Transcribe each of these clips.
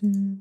Hello.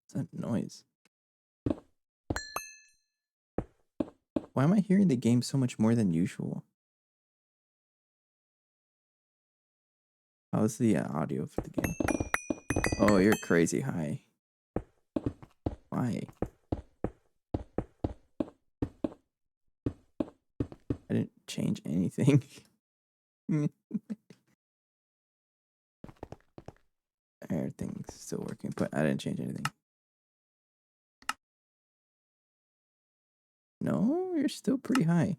What's that noise? Why am I hearing the game so much more than usual? How's the audio for the game? Oh, you're crazy high. Why? I didn't change anything. Everything's still working, but I didn't change anything. No, you're still pretty high.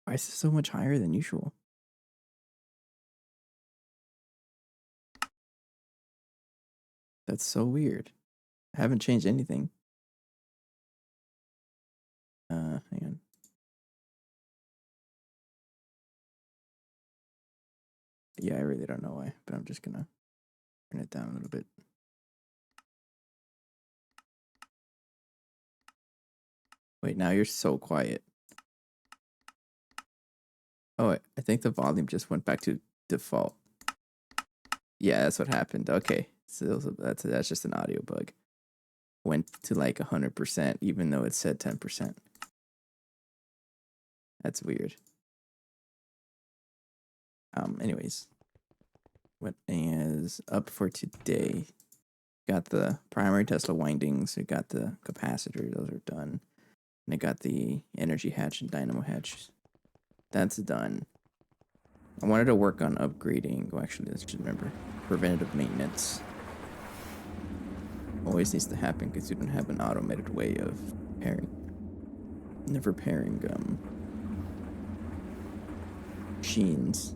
Why is this so much higher than usual? That's so weird. I haven't changed anything. Hang on. Yeah, I really don't know why, but I'm just gonna turn it down a little bit. Wait, now you're so quiet. Oh, I think the volume just went back to default. Yeah, that's what happened. Okay, so that's just an audio bug. Went to like 100%, even though it said 10%. That's weird. Anyways, what is up for today? Got the primary Tesla windings. We got the capacitor. Those are done. And I got the energy hatch and dynamo hatch. That's done. I wanted to work on upgrading. Well, actually, let's just remember preventative maintenance. Always needs to happen because you don't have an automated way of repairing machines,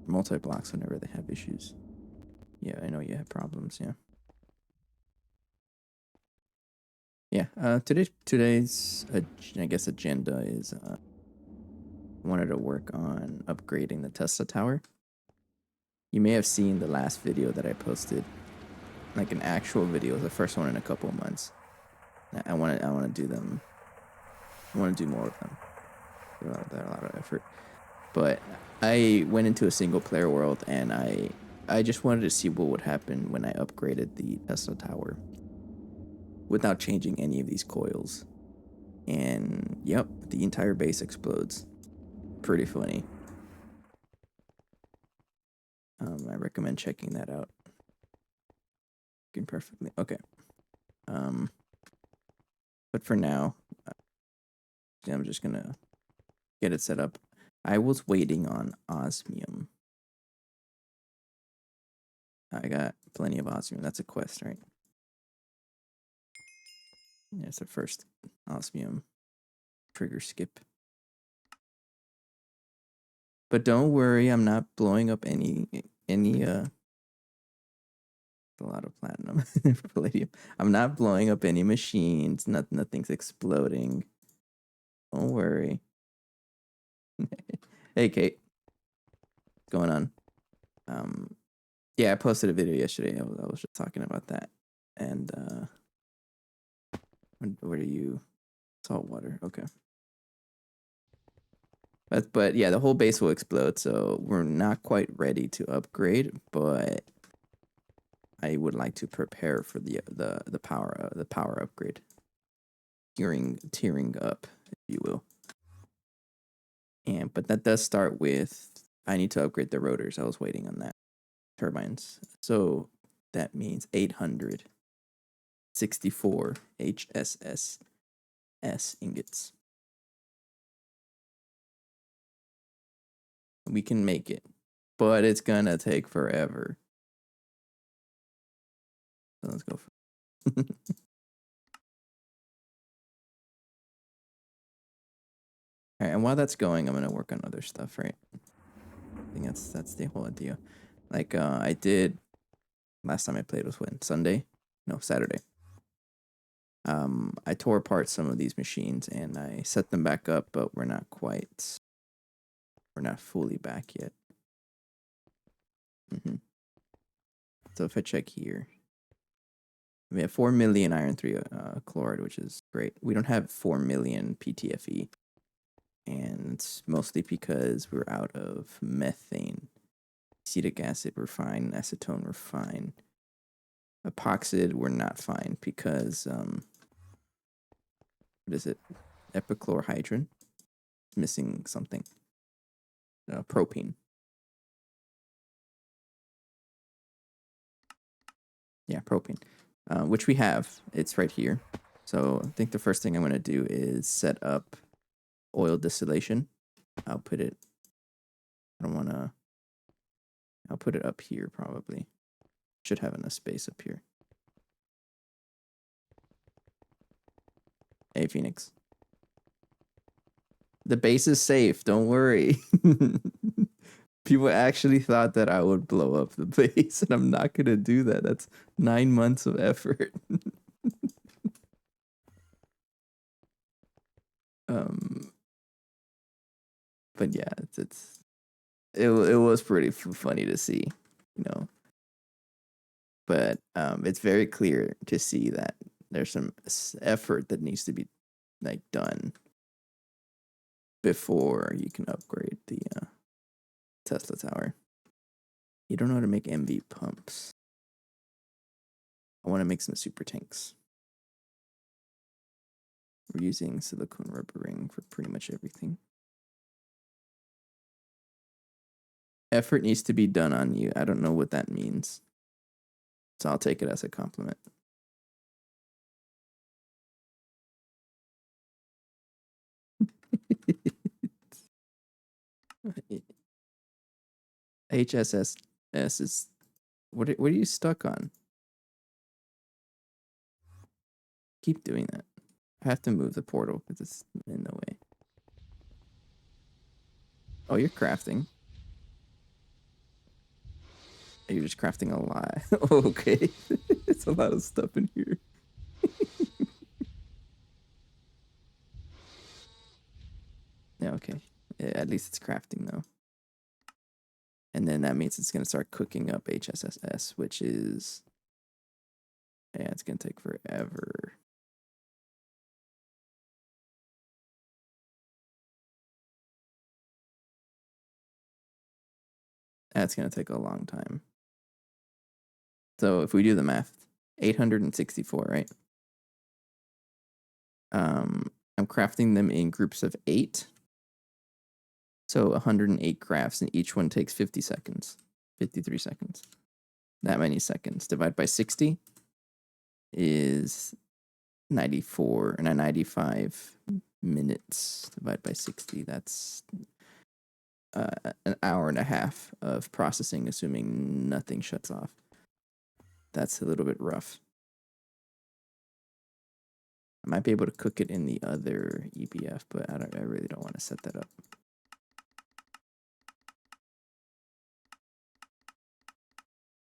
multi-blocks whenever they have issues. Yeah, I know you have problems. Yeah. Yeah. Today's I guess agenda is I wanted to work on upgrading the Tesla tower. You may have seen the last video that I posted, like an actual video, the first one in a couple of months. I want to do them. I want to do more of them. They're a lot of effort. But I went into a single player world and I just wanted to see what would happen when I upgraded the Tesla tower without changing any of these coils. And yep, the entire base explodes. Pretty funny. I recommend checking that out. Working perfectly. Okay. But for now, I'm just gonna get it set up. I was waiting on osmium. I got plenty of osmium. That's a quest, right? Yeah, it's the first osmium trigger skip. But don't worry, I'm not blowing up any a lot of platinum for palladium. I'm not blowing up any machines. Nothing's exploding. Don't worry. Hey Kate. What's going on? Yeah, I posted a video yesterday. I was just talking about that. And where do you salt water? Okay. But yeah, the whole base will explode, so we're not quite ready to upgrade, but I would like to prepare for the power upgrade. Tearing up, if you will. But that does start with I need to upgrade the rotors. I was waiting on that. Turbines. So that means 864 HSS ingots. We can make it. but it's gonna take forever. So let's go. All right, and while that's going, I'm gonna work on other stuff, right? I think that's the whole idea. Like I did last time I played was when Sunday, no Saturday. I tore apart some of these machines and I set them back up, but we're not fully back yet. So if I check here, we have 4 million iron 3 chloride, which is great. We don't have 4 million PTFE, and it's mostly because we're out of methane. Acetic acid, we're fine. Acetone, we're fine. Epoxid, we're not fine because what is it? Epichlorhydrin. It's missing something. Propene. Yeah, propane, which we have. It's right here. So I think the first thing I'm going to do is set up oil distillation. I'll put it. I don't want to. I'll put it up here probably. Should have enough space up here. Hey, Phoenix. The base is safe. Don't worry. People actually thought that I would blow up the base, and I'm not going to do that. That's 9 months of effort. But yeah, it was pretty funny to see, you know. But it's very clear to see that there's some effort that needs to be like done before you can upgrade the Tesla tower. You don't know how to make MV pumps. I want to make some super tanks. We're using silicone rubber ring for pretty much everything. Effort needs to be done on you. I don't know what that means, so I'll take it as a compliment. HSS is what are you stuck on? Keep doing that. I have to move the portal because it's in the way. Oh, you're crafting. You're just crafting a lot. Okay. It's a lot of stuff in here. Yeah, okay. Yeah, at least it's crafting though. And then that means it's going to start cooking up HSSS, which is... Yeah, it's going to take forever. That's going to take a long time. So if we do the math, 864, right? I'm crafting them in groups of 8. So 108 crafts, and each one takes 50 seconds. 53 seconds. That many seconds. Divided by 60 is 94 and 95 minutes. Divided by 60, that's an hour and a half of processing, assuming nothing shuts off. That's a little bit rough. I might be able to cook it in the other EBF, but I really don't want to set that up.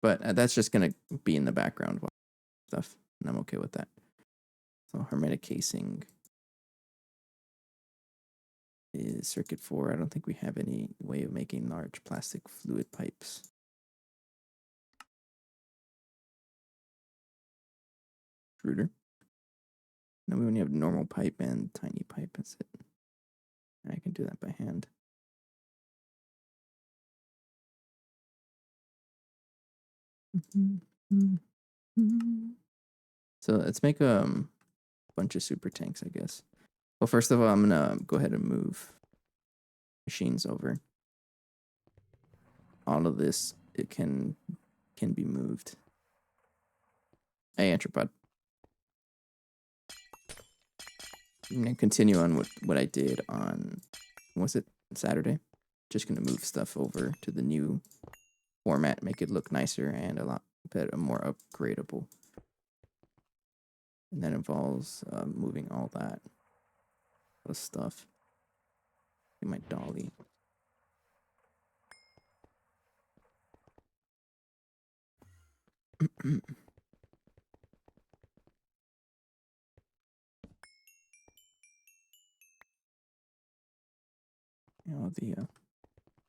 But that's just going to be in the background stuff, and I'm okay with that. So hermetic casing is circuit 4. I don't think we have any way of making large plastic fluid pipes. Extruder. No, we only have normal pipe and tiny pipe. That's it. I can do that by hand. So let's make a bunch of super tanks, I guess. Well, first of all, I'm gonna go ahead and move machines over. All of this can be moved. Hey, Antropod. I'm gonna continue on what I did on, was it Saturday? just gonna move stuff over to the new format, make it look nicer and a lot better, more upgradable. And that involves moving all that stuff in my dolly. You know, the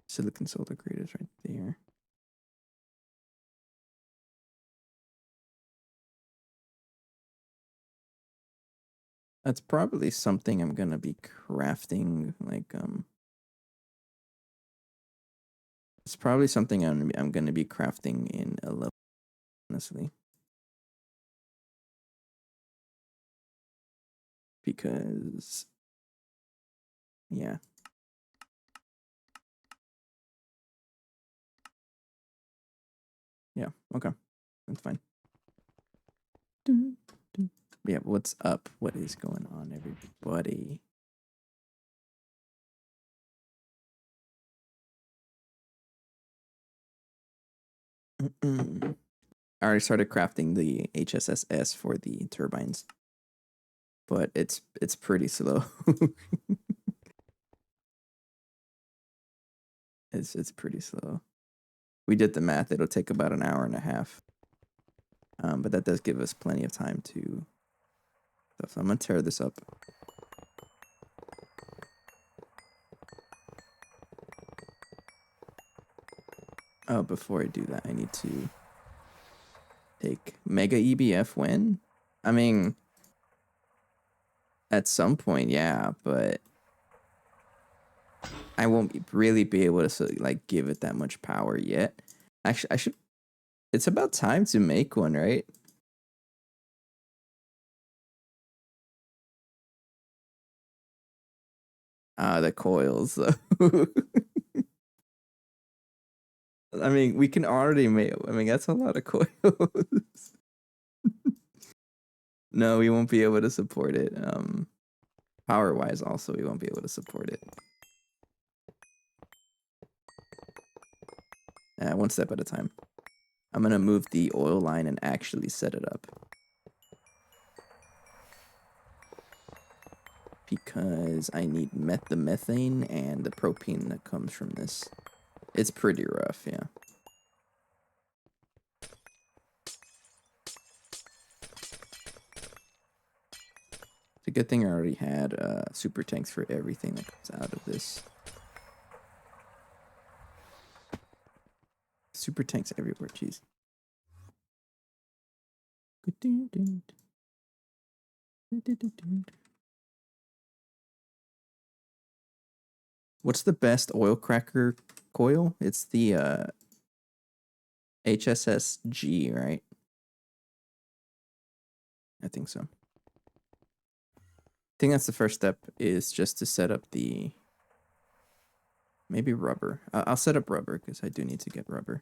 silicon solder grate is right there. That's probably something I'm gonna be crafting, like it's probably something I'm gonna be crafting in a level, honestly. Because yeah. Yeah, okay. That's fine. Yeah, what's up? What is going on, everybody? I already started crafting the HSSS for the turbines, but it's pretty slow. It's pretty slow. We did the math; it'll take about an hour and a half. But that does give us plenty of time to. So I'm gonna tear this up. Oh, before I do that, I need to take Mega EBF when? I mean, at some point, yeah, but I won't really be able to like give it that much power yet. Actually, I should. It's about time to make one, right? The coils. I mean, we can already make. I mean, that's a lot of coils. No, we won't be able to support it. Power wise, also, we won't be able to support it. One step at a time. I'm gonna move the oil line and actually set it up. Because I need the methane and the propane that comes from this. It's pretty rough, yeah. It's a good thing I already had super tanks for everything that comes out of this. Super tanks everywhere, jeez. What's the best oil cracker coil? It's the HSSG, right? I think so. I think that's the first step, is just to set up the maybe rubber. I'll set up rubber because I do need to get rubber.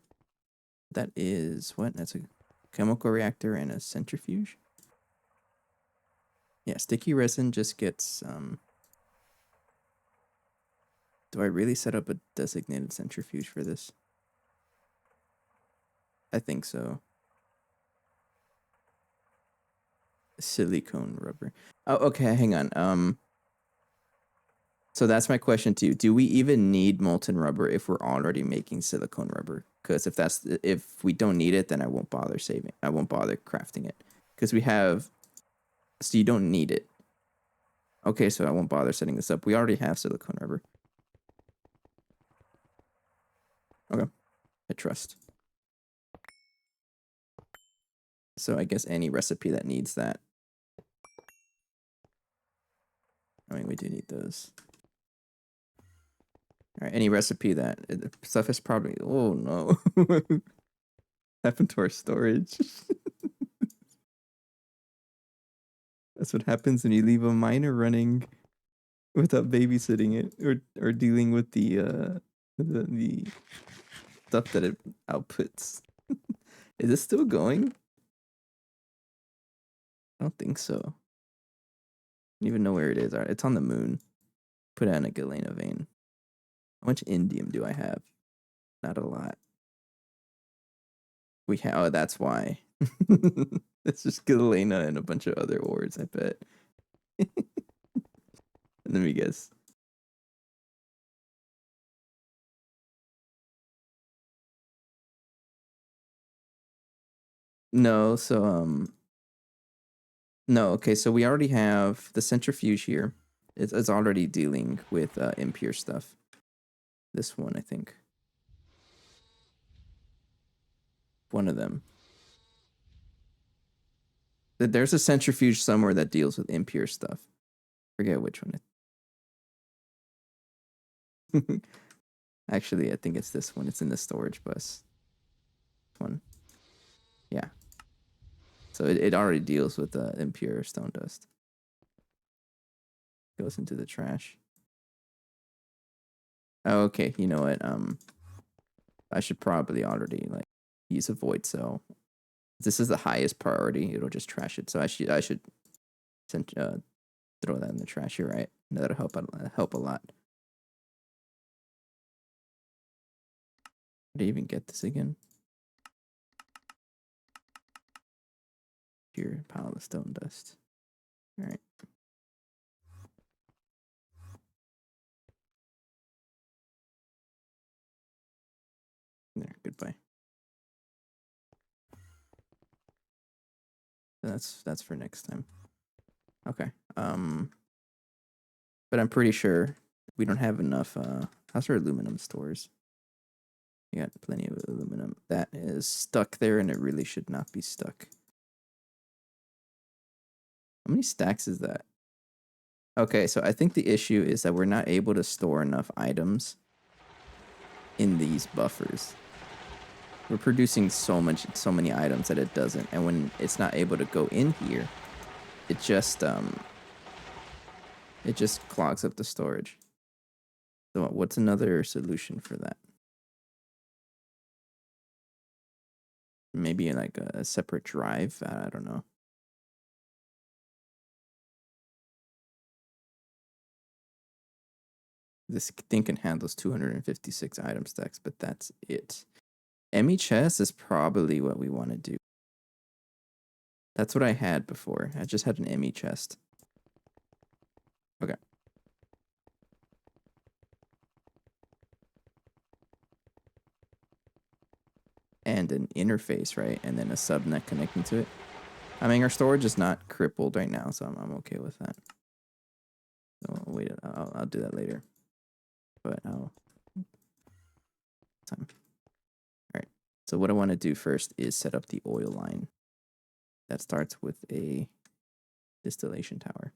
That is what? That's a chemical reactor and a centrifuge. Yeah, sticky resin just gets do I really set up a designated centrifuge for this? I think so. Silicone rubber. Oh, okay, hang on. So that's my question to you. Do we even need molten rubber if we're already making silicone rubber? Because if we don't need it, then I won't bother saving. I won't bother crafting it. Because we have. So you don't need it. Okay, so I won't bother setting this up. We already have silicone rubber. Okay, I trust. So I guess any recipe that needs that. I mean, we do need those. All right, any recipe that stuff is probably. Oh no, happened to our storage. That's what happens when you leave a miner running without babysitting it or dealing with the stuff that it outputs. Is it still going? I don't think so. I don't even know where it is. All right, it's on the moon. Put it in a Galena vein. How much indium do I have? Not a lot. We have. Oh, that's why. It's just galena and a bunch of other ores, I bet. Let me guess. No, so no, okay, so we already have the centrifuge here. It's already dealing with impure stuff. This one, I think. One of them. There's a centrifuge somewhere that deals with impure stuff. Forget which one. Actually, I think it's this one. It's in the storage bus. One. Yeah. So it already deals with impure stone dust. Goes into the trash. Oh, okay. You know what? I should probably already like use a void cell. This is the highest priority. It'll just trash it. So I should send, throw that in the trash. You're right. That'll help a lot. Did I even get this again? Pure pile of stone dust. All right. There. Goodbye. That's for next time. Okay. But I'm pretty sure we don't have enough. How's our aluminum stores? We got plenty of aluminum. That is stuck there, and it really should not be stuck. How many stacks is that? Okay, so I think the issue is that we're not able to store enough items in these buffers. We're producing so many items that it doesn't, and when it's not able to go in here, it just clogs up the storage. So what's another solution for that? Maybe like a separate drive? I don't know. This thing can handle 256 item stacks, but that's it. MEHS is probably what we want to do. That's what I had before. I just had an ME chest. Okay. And an interface, right? And then a subnet connecting to it. I mean, our storage is not crippled right now, so I'm okay with that. So wait, I'll do that later. But time. All right. So what I want to do first is set up the oil line. That starts with a distillation tower.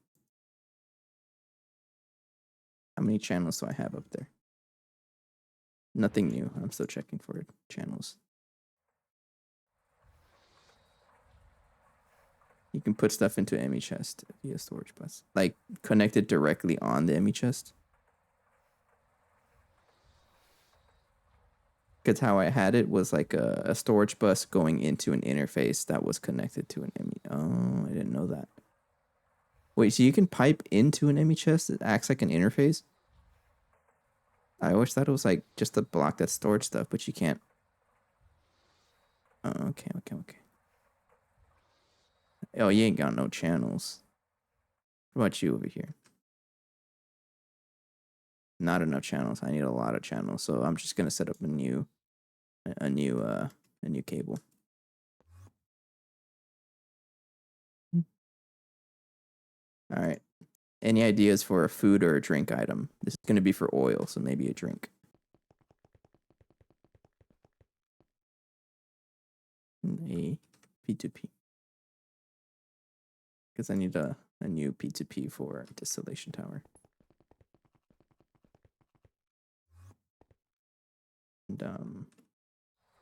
How many channels do I have up there? Nothing new. I'm still checking for channels. You can put stuff into ME chest via storage bus. Like connected directly on the ME chest. Because how I had it was like a storage bus going into an interface that was connected to an ME. Oh, I didn't know that. Wait, so you can pipe into an ME chest that acts like an interface? I always thought it was like just a block that stored stuff, but you can't. Oh, okay. Oh, you ain't got no channels. What about you over here? Not enough channels. I need a lot of channels, so I'm just gonna set up a new cable. All right. Any ideas for a food or a drink item? This is gonna be for oil, so maybe a drink. A P2P. Because I need a new P2P for distillation tower. And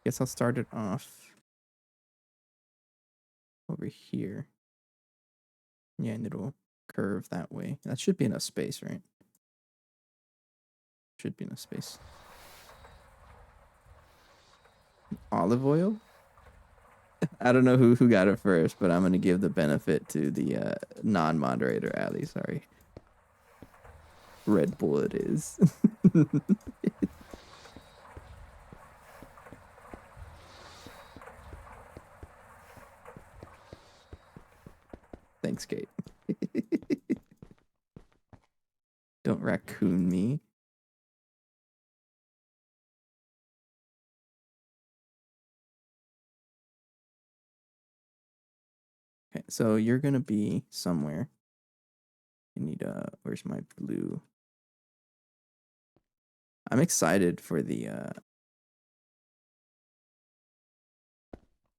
guess I'll start it off over here. Yeah, and it'll curve that way. That should be enough space, right? Should be enough space. Olive oil? I don't know who got it first, but I'm gonna give the benefit to the non-moderator, Ali. Sorry. Red Bull it is. Thanks, Kate. Don't raccoon me. Okay, so you're gonna be somewhere. I need where's my blue? I'm excited for the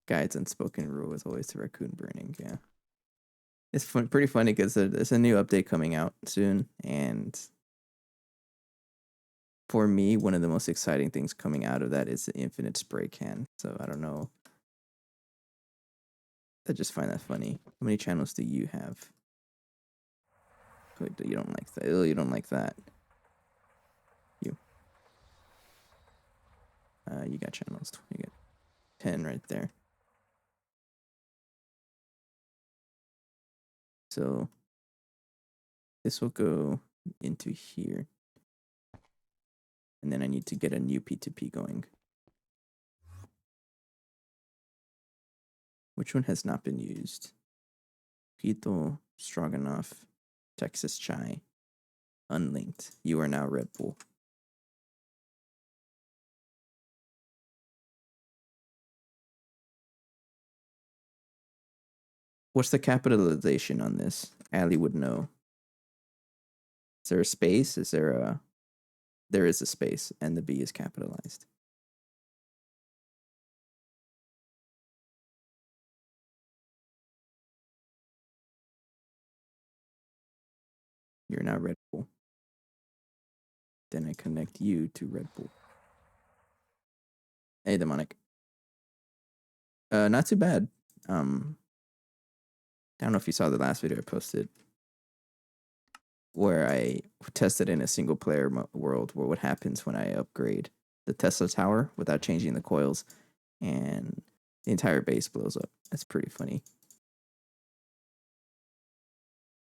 guides unspoken rule is always the raccoon burning. Yeah, it's fun, pretty funny because there's a new update coming out soon, and for me, one of the most exciting things coming out of that is the infinite spray can. So I don't know. I just find that funny. How many channels do you have? Good, you don't like that. Oh, you don't like that. You. You got channels. You got 10 right there. So this will go into here. And then I need to get a new P2P going. Which one has not been used? Quito, Stroganoff, Texas Chai, unlinked. You are now Red Bull. What's the capitalization on this? Allie would know. Is there a space? Is there a... There is a space, and the B is capitalized. You're now Red Bull. Then I connect you to Red Bull. Hey, Demonic. Not too bad. I don't know if you saw the last video I posted where I tested in a single player world where what happens when I upgrade the Tesla tower without changing the coils and the entire base blows up. That's pretty funny.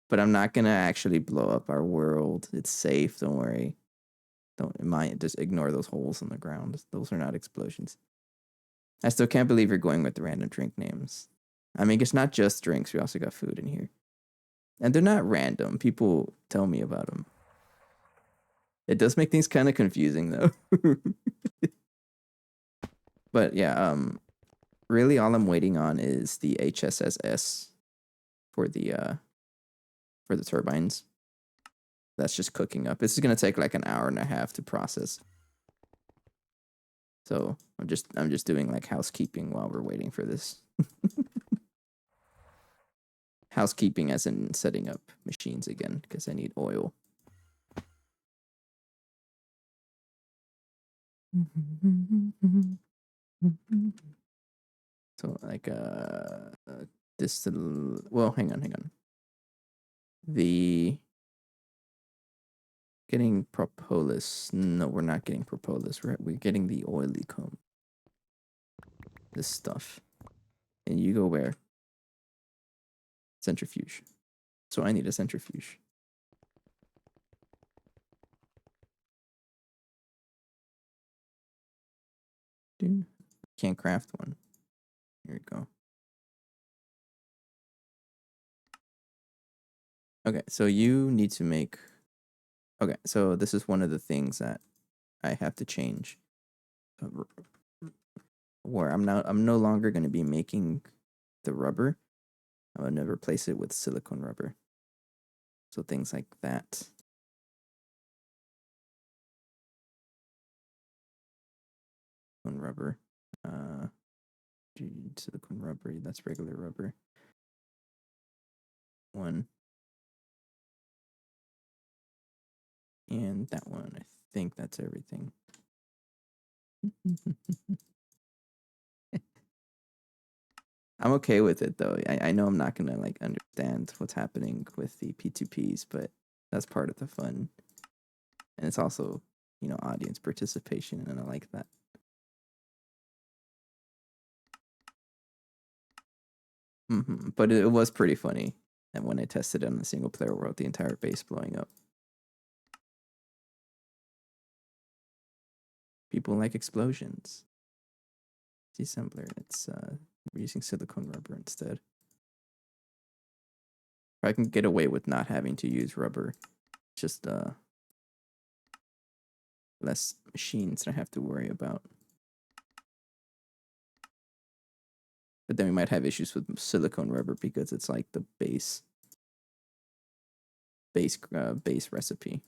But I'm not going to actually blow up our world. It's safe. Don't worry. Don't mind. Just ignore those holes in the ground. Those are not explosions. I still can't believe you're going with the random drink names. I mean, it's not just drinks. We also got food in here. And they're not random. People tell me about them. It does make things kind of confusing, though. But yeah, really all I'm waiting on is the HSSS for the turbines. That's just cooking up. This is gonna take like an hour and a half to process. So I'm just doing like housekeeping while we're waiting for this. Housekeeping as in setting up machines again, because I need oil. So like well, hang on. The getting propolis. No, we're not getting propolis. We're getting the oily comb. This stuff. And you go where? Centrifuge. So I need a centrifuge. Dude, can't craft one. Here we go. Okay, so you need to make... Okay, so this is one of the things that I have to change. Where I'm no longer going to be making the rubber. I'm going to replace it with silicone rubber. So things like that. Rubber. Silicone rubber. That's regular rubber. One. And that one. I think that's everything. I'm okay with it though. I know I'm not gonna like understand what's happening with the P2Ps, but that's part of the fun. And it's also, you know, audience participation, and I like that. But it was pretty funny. And when I tested it on a single player world, the entire base blowing up. People like explosions. Deassembler, it's we're using silicone rubber instead. If I can get away with not having to use rubber, just less machines I have to worry about. But then we might have issues with silicone rubber because it's like the base recipe,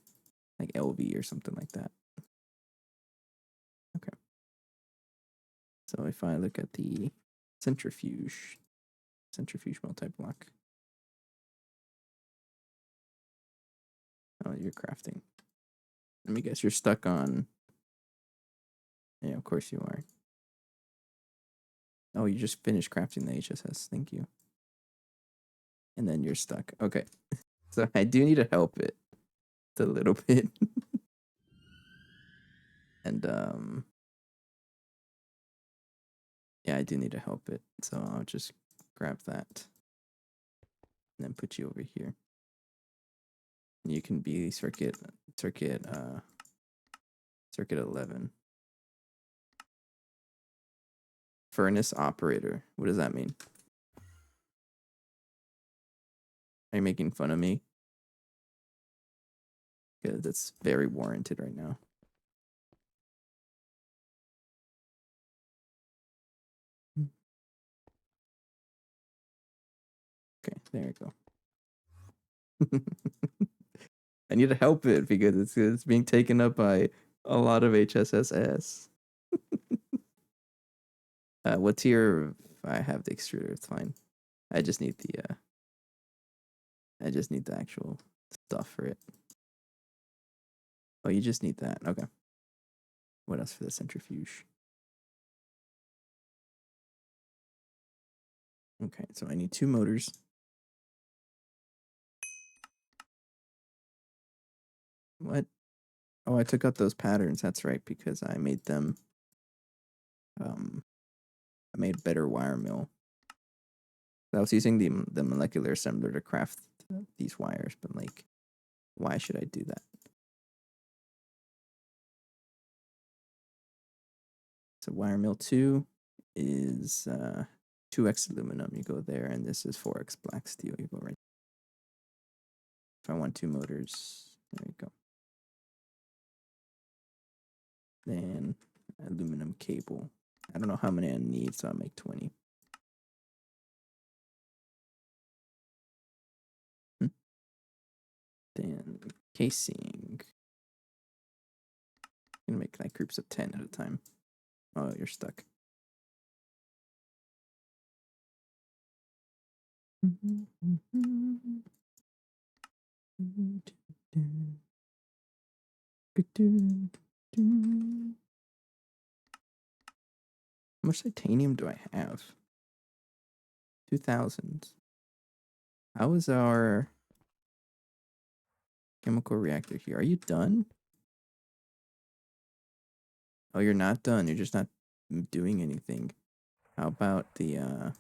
like LV or something like that. Okay. So if I look at the centrifuge multi-block. Oh, you're crafting. Let me guess, you're stuck on. Yeah, of course you are. Oh, you just finished crafting the HSS. Thank you. And then you're stuck. Okay. So I do need to help it a little bit. And yeah, I do need to help it. So I'll just grab that and then put you over here. And you can be circuit 11. Furnace operator. What does that mean? Are you making fun of me? Because that's very warranted right now. Okay, there you go. I need to help it because it's being taken up by a lot of HSSS. What tier? I have the extruder. It's fine. I just need the actual stuff for it. Oh, you just need that. Okay. What else for the centrifuge? Okay, so I need 2 motors. What? Oh, I took out those patterns. That's right, because I made them. I made better wire mill. I was using the molecular assembler to craft these wires, but like, why should I do that? So wire mill 2 is 2x aluminum. You go there, and this is 4x black steel. You go right. If I want 2 motors, there you go. Then aluminum cable. I don't know how many I need, so I'll make 20. Then casing. I'm gonna make like groups of 10 at a time. Oh, you're stuck. How much titanium do I have? 2,000. How is our chemical reactor here? Are you done? Oh, you're not done. You're just not doing anything. How about the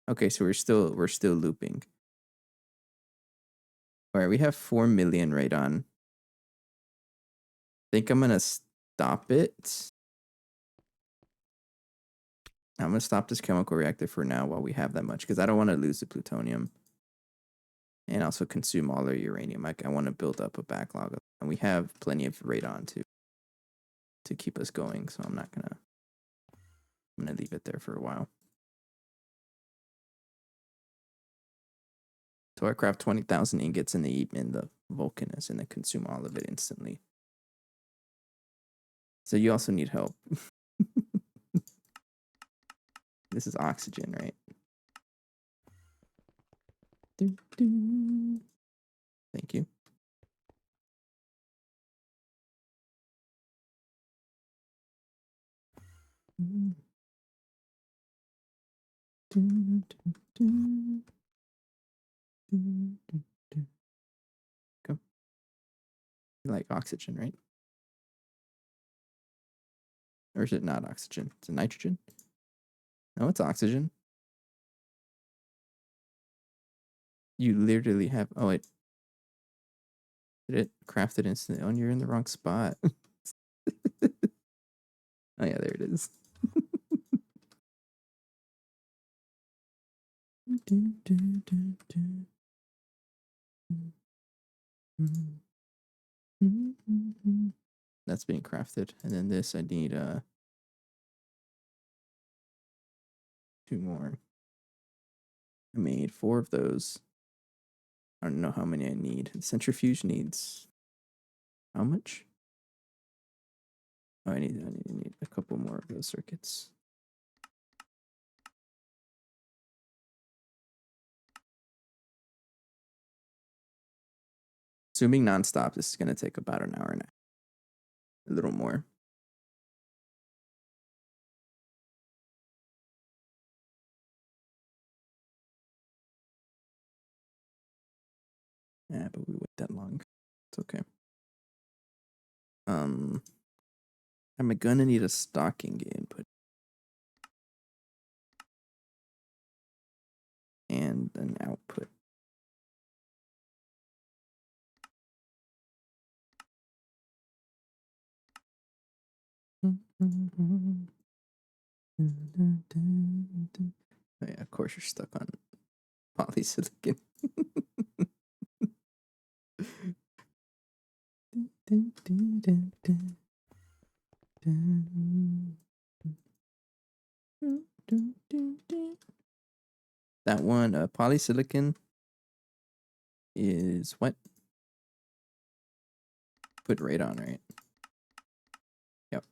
Okay, so we're still looping. All right, we have 4 million right on. I think I'm gonna stop it. I'm gonna stop this chemical reactor for now while we have that much, because I don't want to lose the plutonium and also consume all our uranium. I want to build up a backlog, and we have plenty of radon to keep us going. So I'm gonna leave it there for a while. So I craft 20,000 ingots in the Vulcanus, and then consume all of it instantly. So you also need help. This is oxygen, right? Thank you. Go. You like oxygen, right? Or is it not oxygen? It's a nitrogen? No, it's oxygen. You literally have. Oh, wait. Did it craft it instantly? Oh, you're in the wrong spot. Oh, yeah, there it is. That's being crafted. And then this, I need 2 more. I made 4 of those. I don't know how many I need. The centrifuge needs how much? Oh, I need a couple more of those circuits. Assuming nonstop, this is going to take about an hour and a little more. Yeah, but we wait that long. It's okay. I'm gonna need a stocking input and an output. Oh yeah, of course you're stuck on polysilicon. That one, polysilicon is what? Put radon, right? Yep.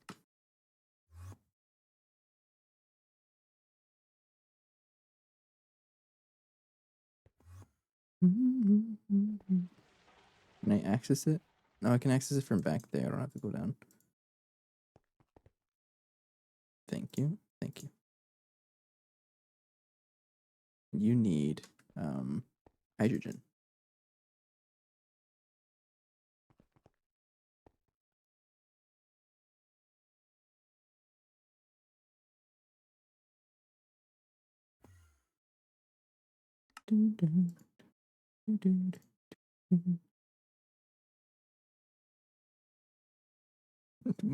Can I access it? No, I can access it from back there. I don't have to go down. Thank you. Thank you. You need hydrogen.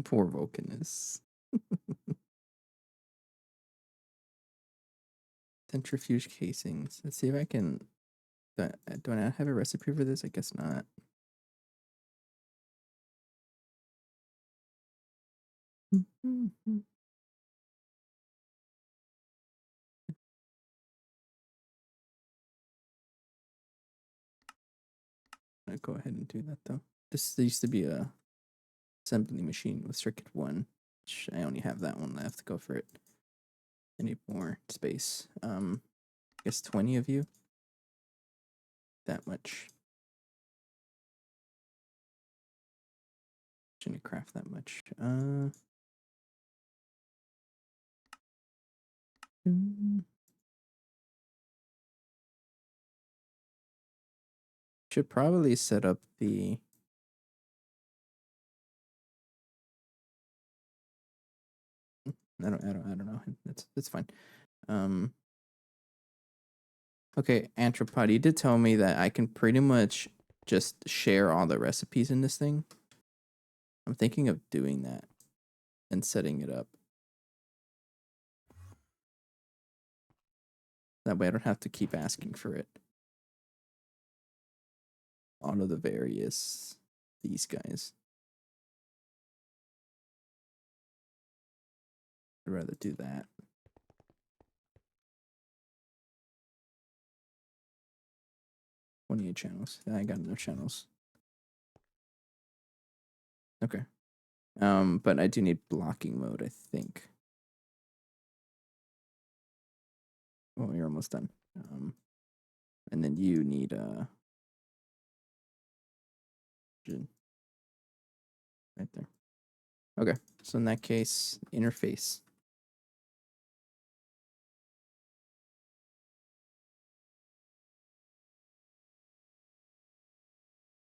Poor Vulcanus. Centrifuge casings. Let's see if I can. Do I not have a recipe for this? I guess not. I'll go ahead and do that though. There used to be a assembly machine with circuit 1, which I only have that one left. Go for it. I need more space. I guess 20 of you. That much. Shouldn't craft that much. Should probably set up the. I don't know. That's fine. Okay, Anthropod, you did tell me that I can pretty much just share all the recipes in this thing. I'm thinking of doing that and setting it up. That way I don't have to keep asking for it. All of the various these guys. I'd rather do that. $28 channels. I got no channels. Okay. But I do need blocking mode, I think. Oh, you're almost done. And then you need right there. Okay, so in that case, interface.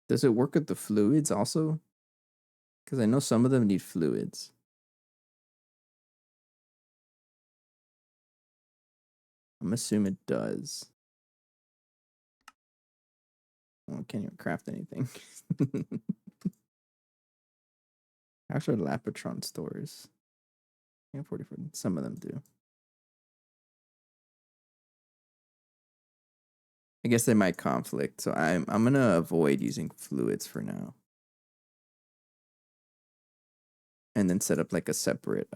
Does it work with the fluids also? Because I know some of them need fluids. I'm assuming it does. Well, I can't even craft anything. Actually, Lapatron stores. Yeah, 44. Some of them do. I guess they might conflict, so I'm gonna avoid using fluids for now, and then set up like a separate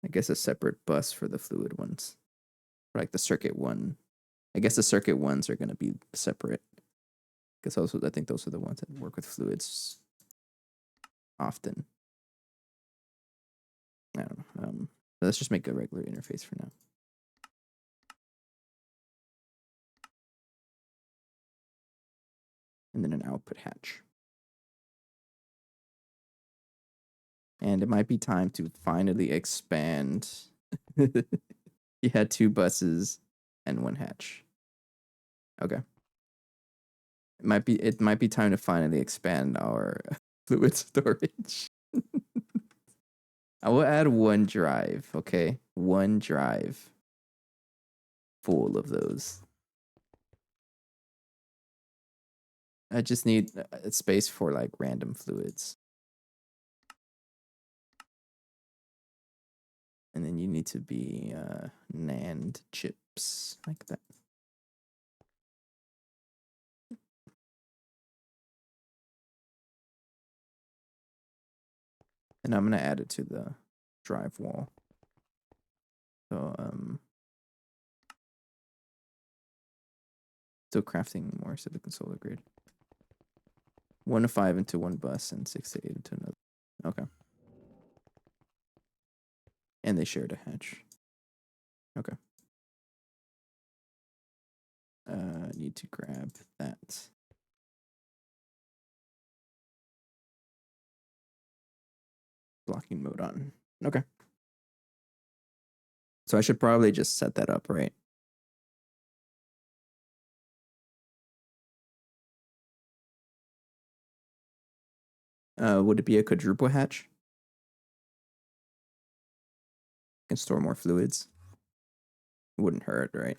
I guess a separate bus for the fluid ones, like the circuit one. I guess the circuit ones are gonna be separate, because also I think those are the ones that work with fluids often. I don't know. Let's just make a regular interface for now. And then an output hatch. And it might be time to finally expand. You had 2 buses and 1 hatch. Okay. It might be time to finally expand our fluid storage. I will add 1 drive, okay? 1 drive full of those. I just need space for like random fluids. And then you need to be NAND chips like that. And I'm gonna add it to the drive wall. So still crafting more silicon solar grid. 1 to 5 into 1 bus and 6 to 8 into another. Okay. And they shared a hatch. Okay. Need to grab that. Blocking mode on. Okay. So I should probably just set that up, right? Would it be a quadruple hatch? Can store more fluids. Wouldn't hurt, right?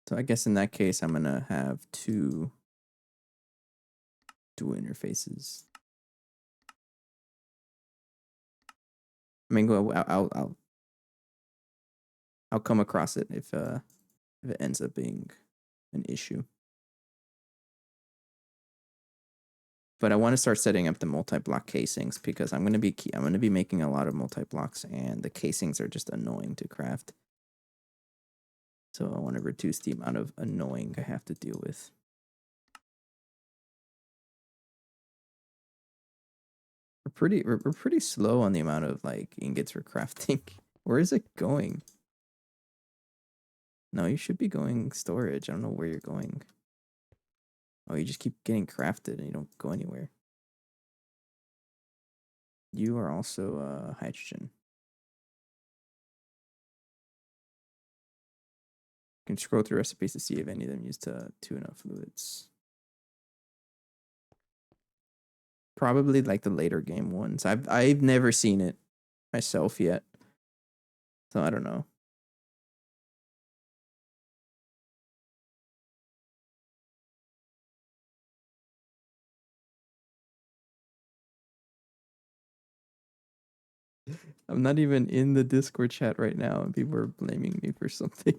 So I guess in that case, I'm gonna have 2 dual interfaces. I mean, I'll come across it if it ends up being an issue. But I want to start setting up the multi-block casings because I'm gonna be making a lot of multi-blocks, and the casings are just annoying to craft. So I want to reduce the amount of annoying I have to deal with. We're pretty slow on the amount of like ingots we're crafting. Where is it going? No, you should be going storage. I don't know where you're going. Oh, you just keep getting crafted and you don't go anywhere. You are also hydrogen. You can scroll through recipes to see if any of them use tune up fluids. Probably like the later game ones. I've never seen it myself yet, so I don't know. I'm not even in the Discord chat right now, and people are blaming me for something.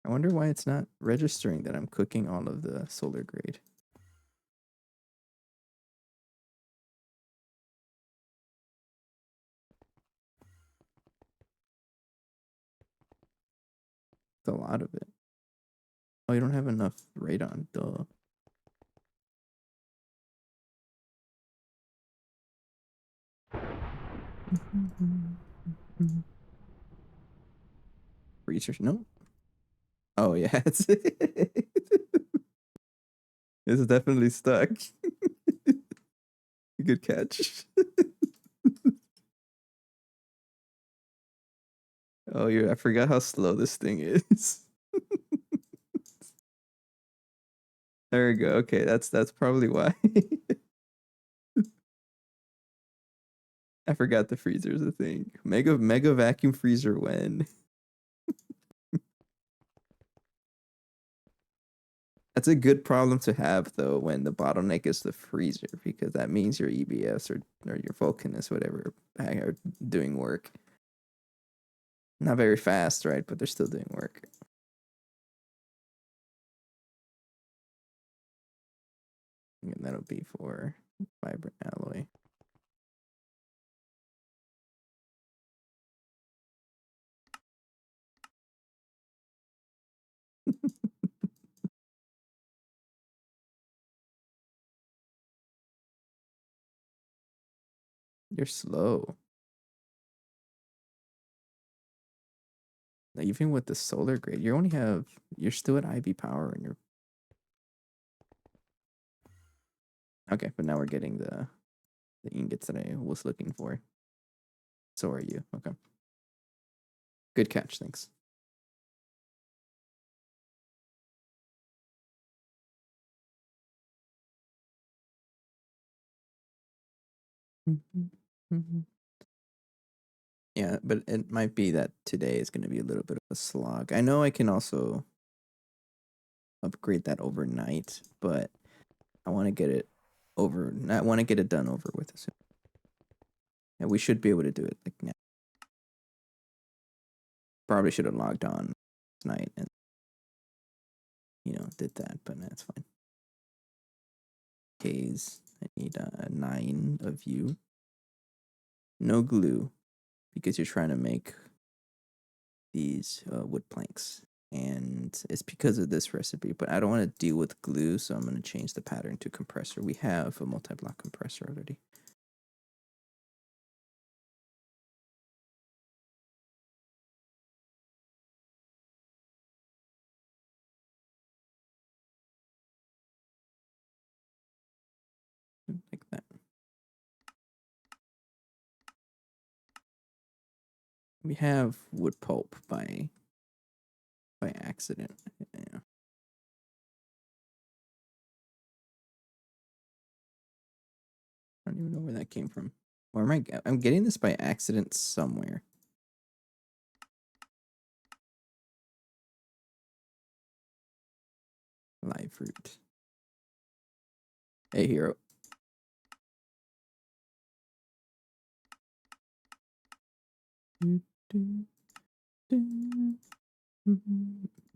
I wonder why it's not registering that I'm cooking all of the solar grade. It's a lot of it. Oh, you don't have enough radon, duh. Research, no. Oh yeah, it's it's definitely stuck. Good catch. Oh yeah, I forgot how slow this thing is. There we go. Okay, that's probably why. I forgot the freezer's a thing. Mega vacuum freezer when. That's a good problem to have though when the bottleneck is the freezer because that means your EBS or your Vulcanus whatever are doing work. Not very fast, right? But they're still doing work. And that'll be for vibrant alloy. You're slow. Even with the solar grade, you're still at IB power and you're okay, but now we're getting the ingots that I was looking for. So are you. Okay. Good catch, thanks. Yeah, but it might be that today is going to be a little bit of a slog. I know I can also upgrade that overnight, but I want to get it I want to get it done over with soon. Yeah, we should be able to do it like now. Probably should have logged on tonight and did that, but that's fine. K's, I need 9 of you. No glue because you're trying to make these wood planks. And it's because of this recipe, but I don't want to deal with glue, so I'm going to change the pattern to compressor. We have a multi-block compressor already. Like that. We have wood pulp by accident. Yeah. I don't even know where that came from. Where am I? I'm getting this by accident somewhere. Live fruit. Hey, hero.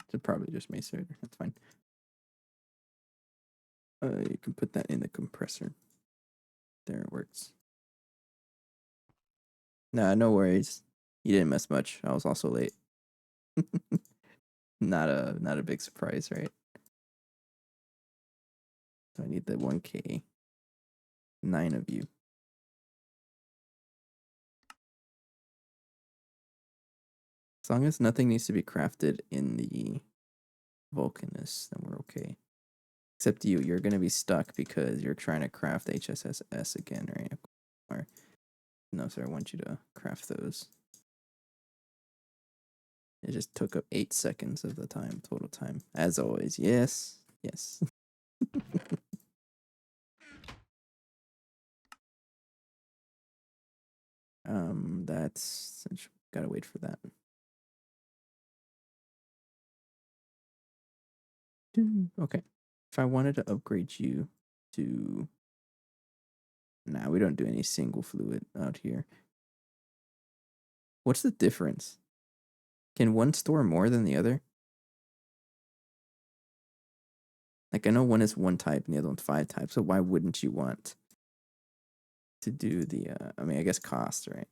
It's probably just Mesa. That's fine. You can put that in the compressor. There it works. Nah, no worries. You didn't miss much. I was also late. Not a big surprise, right? So I need the 1K. 9 of you. As long as nothing needs to be crafted in the Vulcanus, then we're okay. Except you're gonna be stuck because you're trying to craft HSSS again, right? Or no, sir, I want you to craft those. It just took up 8 seconds of the time, total time. As always, yes, yes. That's gotta wait for that. Okay. If I wanted to upgrade you to nah, we don't do any single fluid out here. What's the difference? Can one store more than the other? Like I know one is one type and the other one's 5 types, so why wouldn't you want to do the I mean I guess cost, right?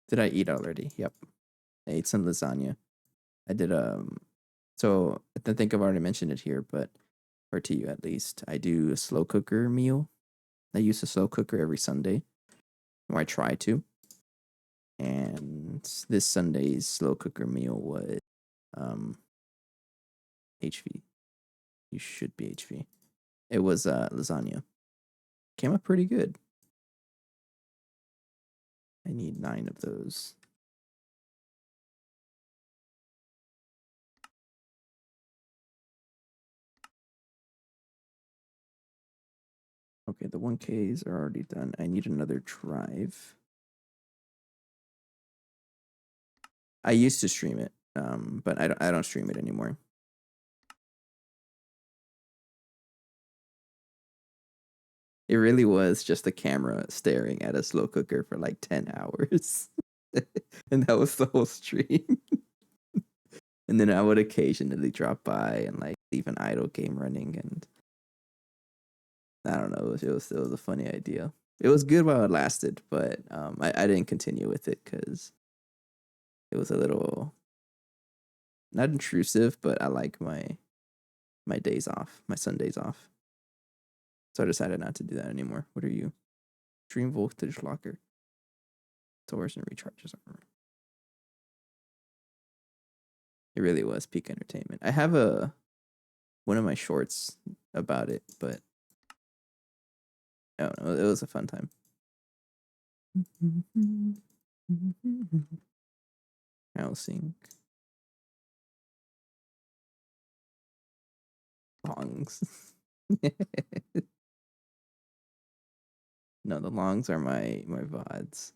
Did I eat already? Yep. I ate some lasagna. I did so I think I've already mentioned it here, but or to you at least. I do a slow cooker meal. I use a slow cooker every Sunday. Or I try to. And this Sunday's slow cooker meal was HV. You should be HV. It was lasagna. Came out pretty good. I need 9 of those. Okay, the 1Ks are already done. I need another drive. I used to stream it, but I don't stream it anymore. It really was just a camera staring at a slow cooker for like 10 hours. And that was the whole stream. And then I would occasionally drop by and like leave an idle game running, and I don't know, it was a funny idea. It was good while it lasted, but I didn't continue with it because it was a little not intrusive, but I like my days off, my Sundays off. So I decided not to do that anymore. What are you? Stream voltage locker. Stores and recharges armor. It really was peak entertainment. I have one of my shorts about it, but I don't know. It was a fun time. Housing. Longs. No, the longs are my VODs.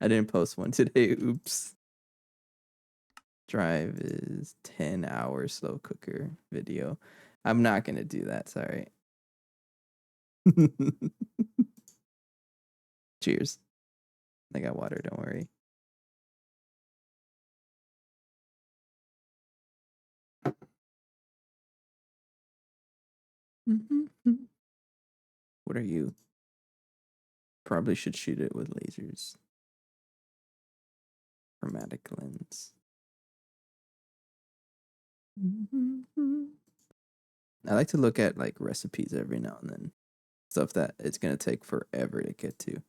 I didn't post one today. Oops. Drive is 10-hour slow cooker video. I'm not gonna do that. Sorry. Cheers. I got water. Don't worry. What are you? Probably should shoot it with lasers. Chromatic lens. I like to look at like recipes every now and then. Stuff that it's gonna take forever to get to.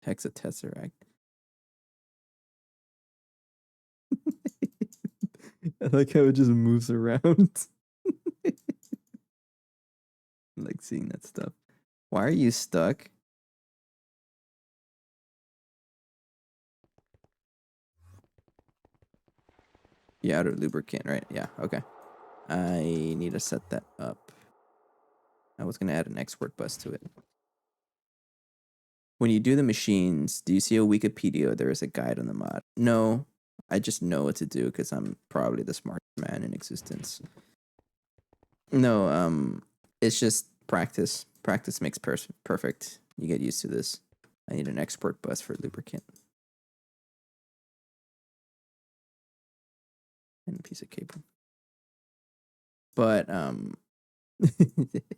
Hexatesseract. I like how it just moves around. I like seeing that stuff. Why are you stuck? Yeah, outer lubricant, right? Yeah, okay. I need to set that up. I was gonna add an export bus to it. When you do the machines, do you see a Wikipedia or there is a guide on the mod? No, I just know what to do because I'm probably the smartest man in existence. No, it's just practice. Practice makes perfect. You get used to this. I need an export bus for lubricant. And a piece of cable. But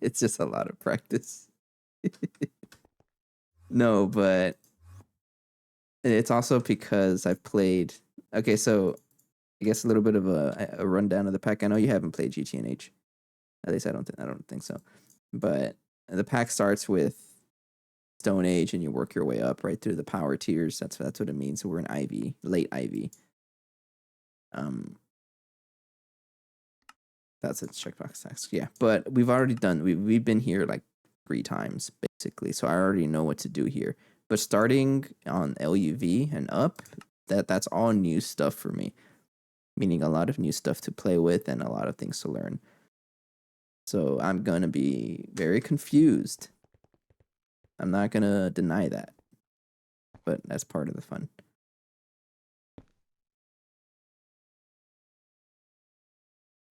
it's just a lot of practice. No, but it's also because I've played. Okay, so I guess a little bit of a rundown of the pack. I know you haven't played GTNH. At least I don't think so. But the pack starts with Stone Age, and you work your way up right through the power tiers. That's what it means. So we're in Ivy, late Ivy. That's a checkbox task. Yeah, but we've already done. We've been here like 3 times basically, so I already know what to do here. But starting on LUV and up, that's all new stuff for me. Meaning a lot of new stuff to play with and a lot of things to learn. So I'm gonna be very confused. I'm not gonna deny that, but that's part of the fun.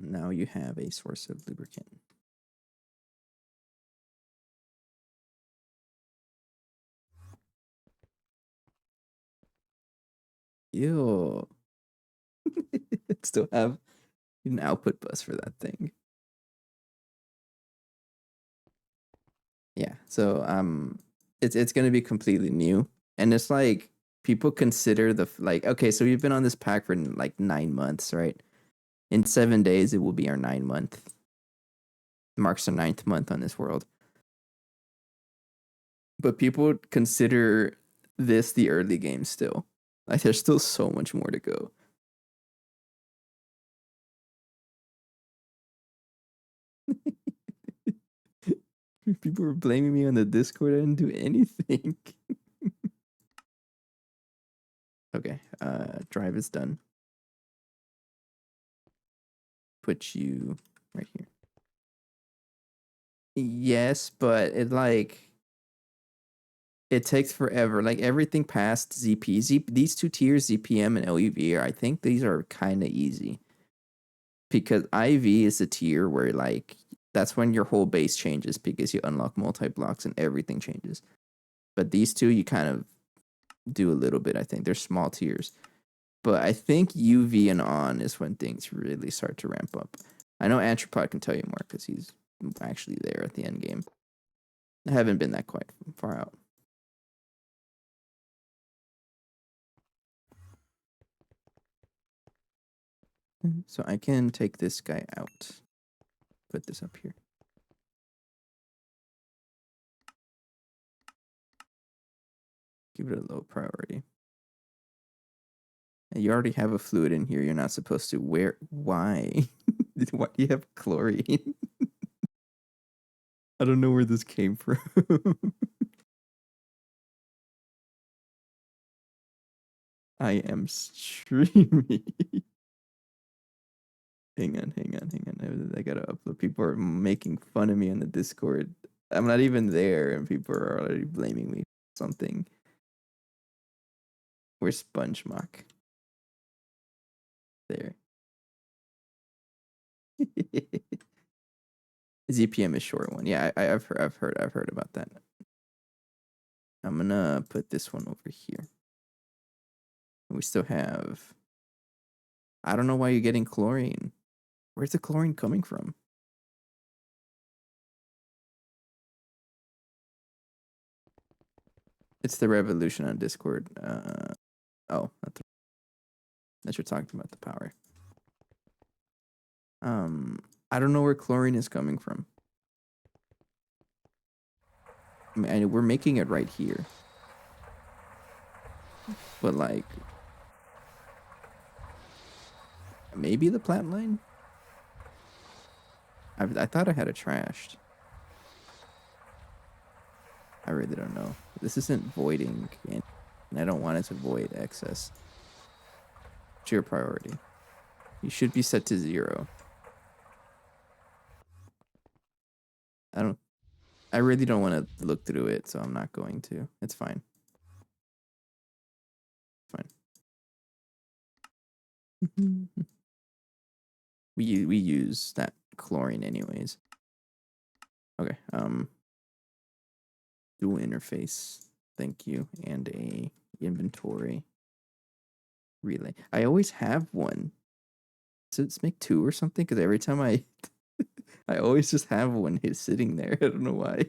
Now you have a source of lubricant. Ew. Still have an output bus for that thing. Yeah. So it's gonna be completely new. And it's like people consider like, okay, so we've been on this pack for like 9 months, right? In 7 days it will be our 9-month. Marks our 9th month on this world. But people consider this the early game still. Like there's still so much more to go. People were blaming me on the Discord. I didn't do anything. Okay, drive is done. Put you right here. Yes, but it takes forever. Like everything past ZP, these two tiers, ZPM and LUV, I think these are kind of easy because IV is a tier where that's when your whole base changes because you unlock multi blocks and everything changes. But these two, you kind of do a little bit. I think they're small tiers, but I think UV and on is when things really start to ramp up. I know Anthropod can tell you more because he's actually there at the end game. I haven't been that quite far out. So I can take this guy out. Put this up here. Give it a low priority. And you already have a fluid in here. You're not supposed to. Where? Why? Why do you have chlorine? I don't know where this came from. I am streaming. Hang on. I gotta upload. People are making fun of me on the Discord. I'm not even there, and people are already blaming me for something. Where's SpongeMock? There. ZPM is short one. Yeah, I've heard about that. I'm gonna put this one over here. We still have. I don't know why you're getting chlorine. Where's the chlorine coming from? It's the revolution on Discord. Oh, that's you're talking about the power. I don't know where chlorine is coming from. I mean, we're making it right here, but maybe the plant line. I thought I had it trashed. I really don't know. This isn't voiding, and I don't want it to void excess. It's your priority. You should be set to 0. I really don't want to look through it, so I'm not going to. It's fine. Fine. we use that chlorine anyways. Okay. Dual interface. Thank you. And a inventory relay. I always have one. So let's make 2 or something, because every time I always just have one sitting there. I don't know why.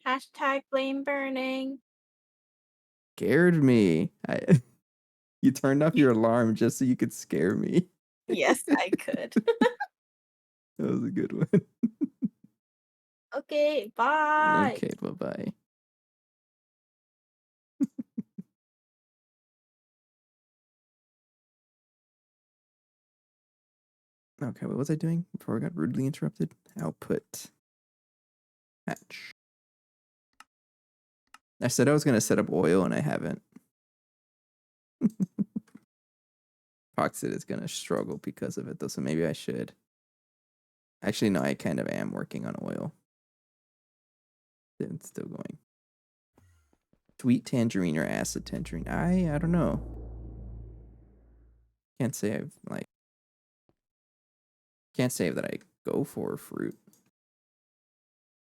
Hashtag blame burning. Scared me. You turned off your alarm just so you could scare me. Yes, I could. That was a good one. Okay, bye. Okay, bye-bye. Okay, what was I doing before I got rudely interrupted? Output. Hatch. I said I was going to set up oil, and I haven't. Poxit is going to struggle because of it, though, so maybe I should. Actually, no, I kind of am working on oil. It's still going. Sweet tangerine or acid tangerine? I don't know. Can't say can't say that I go for fruit.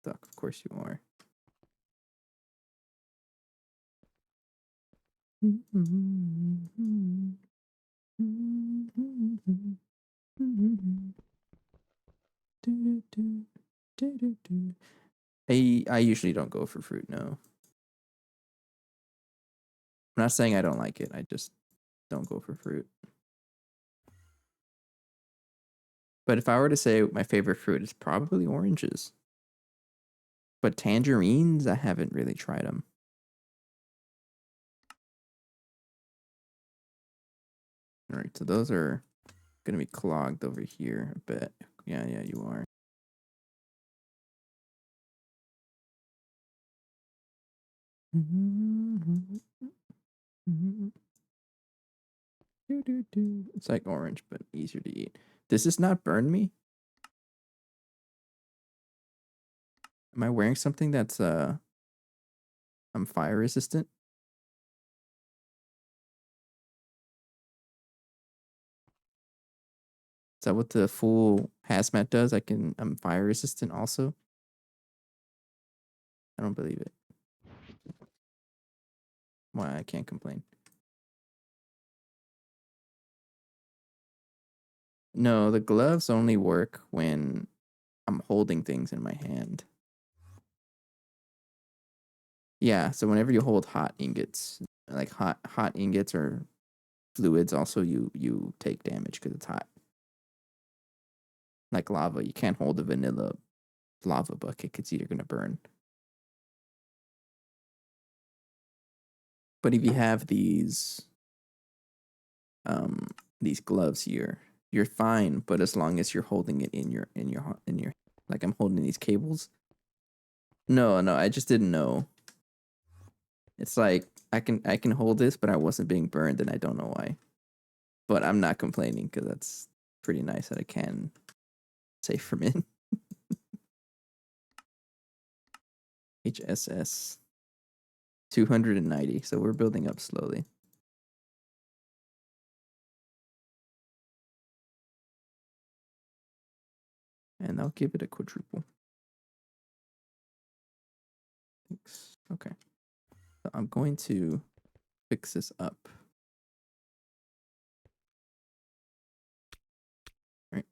Duck, of course you are. I usually don't go for fruit, no. I'm not saying I don't like it. I just don't go for fruit. But if I were to say my favorite fruit, it's probably oranges. But tangerines, I haven't really tried them. All right, so those are going to be clogged over here a bit. Yeah, you are. It's like orange, but easier to eat. Does this not burn me? Am I wearing something that's I'm fire resistant? Is that what the full hazmat does? I'm fire resistant also? I don't believe it. Why I can't complain. No, the gloves only work when I'm holding things in my hand. Yeah, so whenever you hold hot ingots, like hot ingots or fluids, also you take damage because it's hot. Like lava, you can't hold a vanilla lava bucket because you're gonna burn. But if you have um these gloves here, you're fine. But as long as you're holding it in your like I'm holding these cables. No, I just didn't know. It's like I can hold this, but I wasn't being burned, and I don't know why. But I'm not complaining because that's pretty nice that I can save from it. HSS 290. So we're building up slowly, and I'll give it a quadruple. Thanks. Okay, so I'm going to fix this up. All right.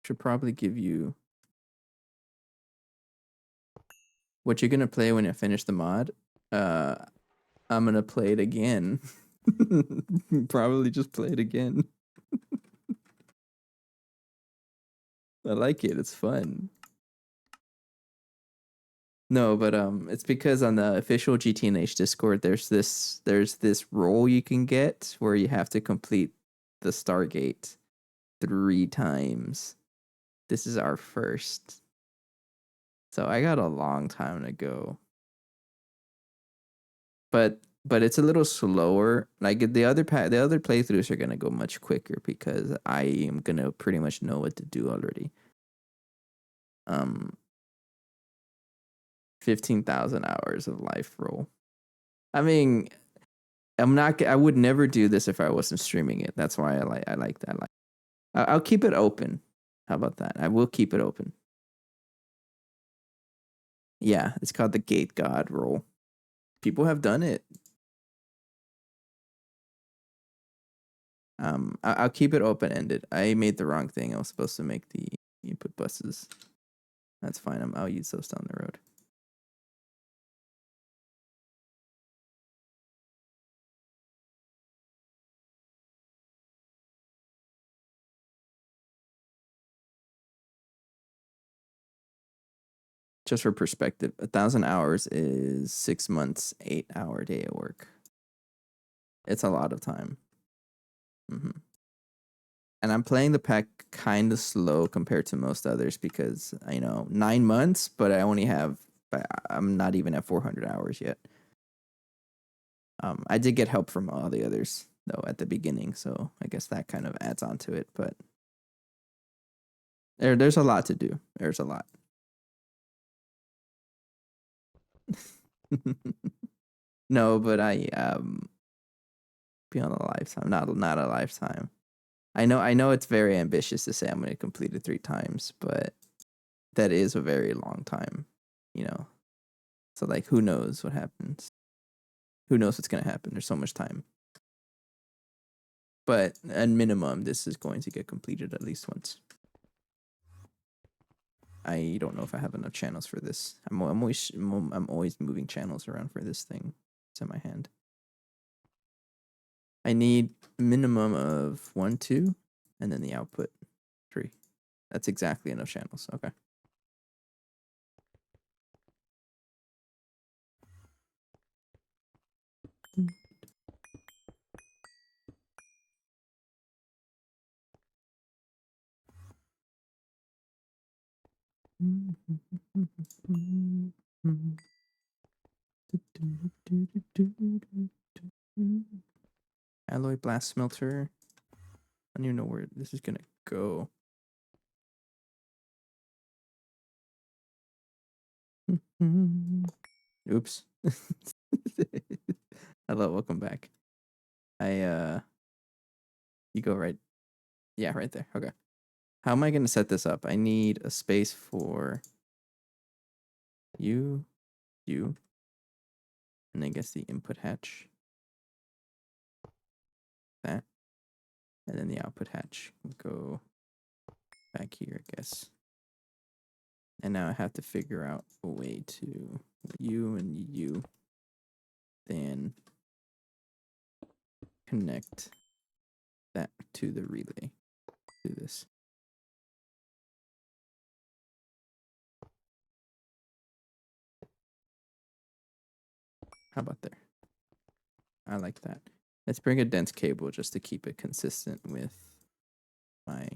Should probably give you what you're gonna play when you finish the mod. Uh, I'm gonna play it again. Probably just play it again. I like it. It's fun. No, but it's because on the official GTNH Discord, there's this role you can get where you have to complete the Stargate 3 times. This is our first, so I got a long time to go. But it's a little slower. Like the other playthroughs are gonna go much quicker because I am gonna pretty much know what to do already. Um, 15,000 hours of life roll. I mean, I'm not. I would never do this if I wasn't streaming it. That's why I like that. I'll keep it open. How about that? I will keep it open. Yeah, it's called the Gate God roll. People have done it. I'll keep it open ended. I made the wrong thing. I was supposed to make the input buses. That's fine. I'll use those down the road. Just for perspective, 1,000 hours is 6 months, 8-hour day of work. It's a lot of time. Mm-hmm. And I'm playing the pack kind of slow compared to most others because 9 months, but I'm not even at 400 hours yet. I did get help from all the others though at the beginning, so I guess that kind of adds on to it. But there's a lot to do. There's a lot. No, but I beyond a lifetime, not a lifetime. I know it's very ambitious to say I'm going to complete it 3 times, but that is a very long time, you know. So like, who knows what happens? Who knows what's going to happen? There's so much time. But at minimum, this is going to get completed at least once. I don't know if I have enough channels for this. I'm always moving channels around for this thing. It's in my hand. I need a minimum of 1, 2, and then the output 3. That's exactly enough channels. Okay. Alloy blast smelter. I don't even know where this is gonna go. Oops. Hello, welcome back. You go right. Yeah, right there. Okay. How am I going to set this up? I need a space for you, and I guess the input hatch. That. And then the output hatch will go back here, I guess. And now I have to figure out a way to you and you then connect that to the relay. Do this. How about there? I like that. Let's bring a dense cable just to keep it consistent with my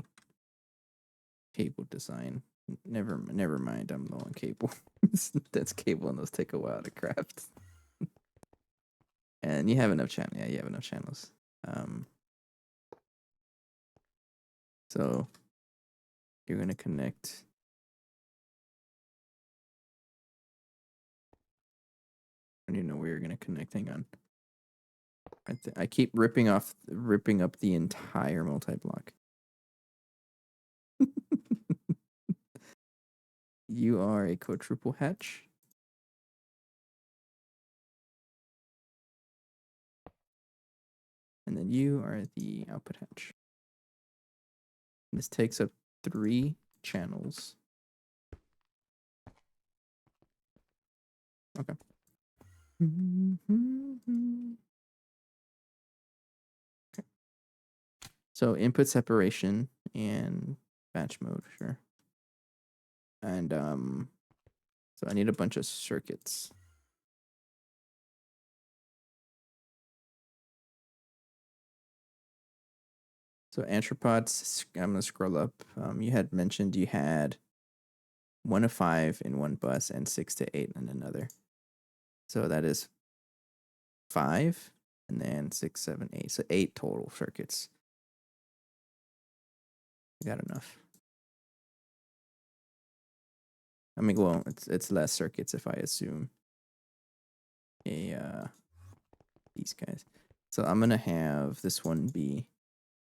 cable design. Never mind. I'm low on cable. Dense cable and those take a while to craft. And you have enough channels. Yeah, you have enough channels. So you're gonna connect. I don't even know where you're gonna connect. Hang on. I keep ripping up the entire multi-block. You are a quadruple hatch. And then you are the output hatch. This takes up 3 channels. Okay. Okay. So input separation and batch mode, sure. And so I need a bunch of circuits. So anthropods, I'm gonna scroll up. You had mentioned you had 1 to 5 in one bus and 6 to 8 in another. So that is 5 and then 6, 7, 8. So 8 total circuits. I got enough. I mean, well, it's less circuits if I assume these guys. So I'm gonna have this one be.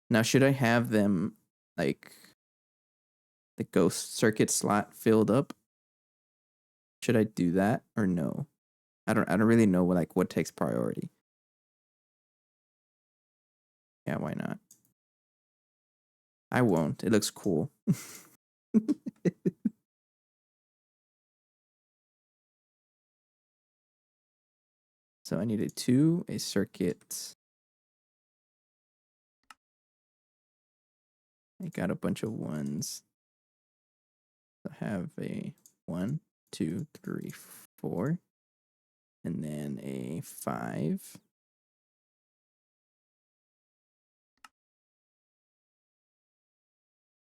Now, should I have them like the ghost circuit slot filled up? Should I do that or no? I don't really know what takes priority. Yeah, why not? I won't. It looks cool. So I need a circuit. I got a bunch of ones. I have a 1, 2, 3, 4, and then a 5.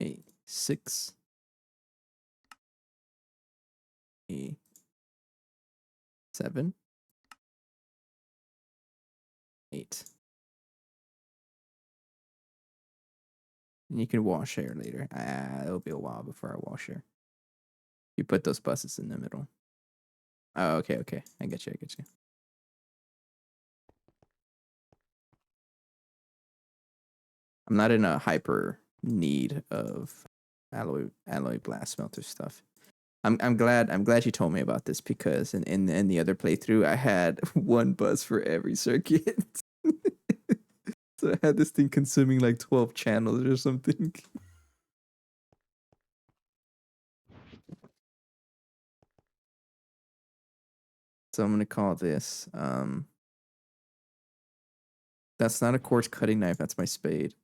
A 6, a 7, 8. And you can wall share later. It'll be a while before I wall share. You put those buses in the middle. Oh, okay. I get you. I'm not in a hyper need of alloy blast smelter stuff. I'm glad you told me about this because in the other playthrough I had 1 bus for every circuit. So I had this thing consuming like 12 channels or something. So I'm gonna call this that's not a quartz cutting knife, that's my spade.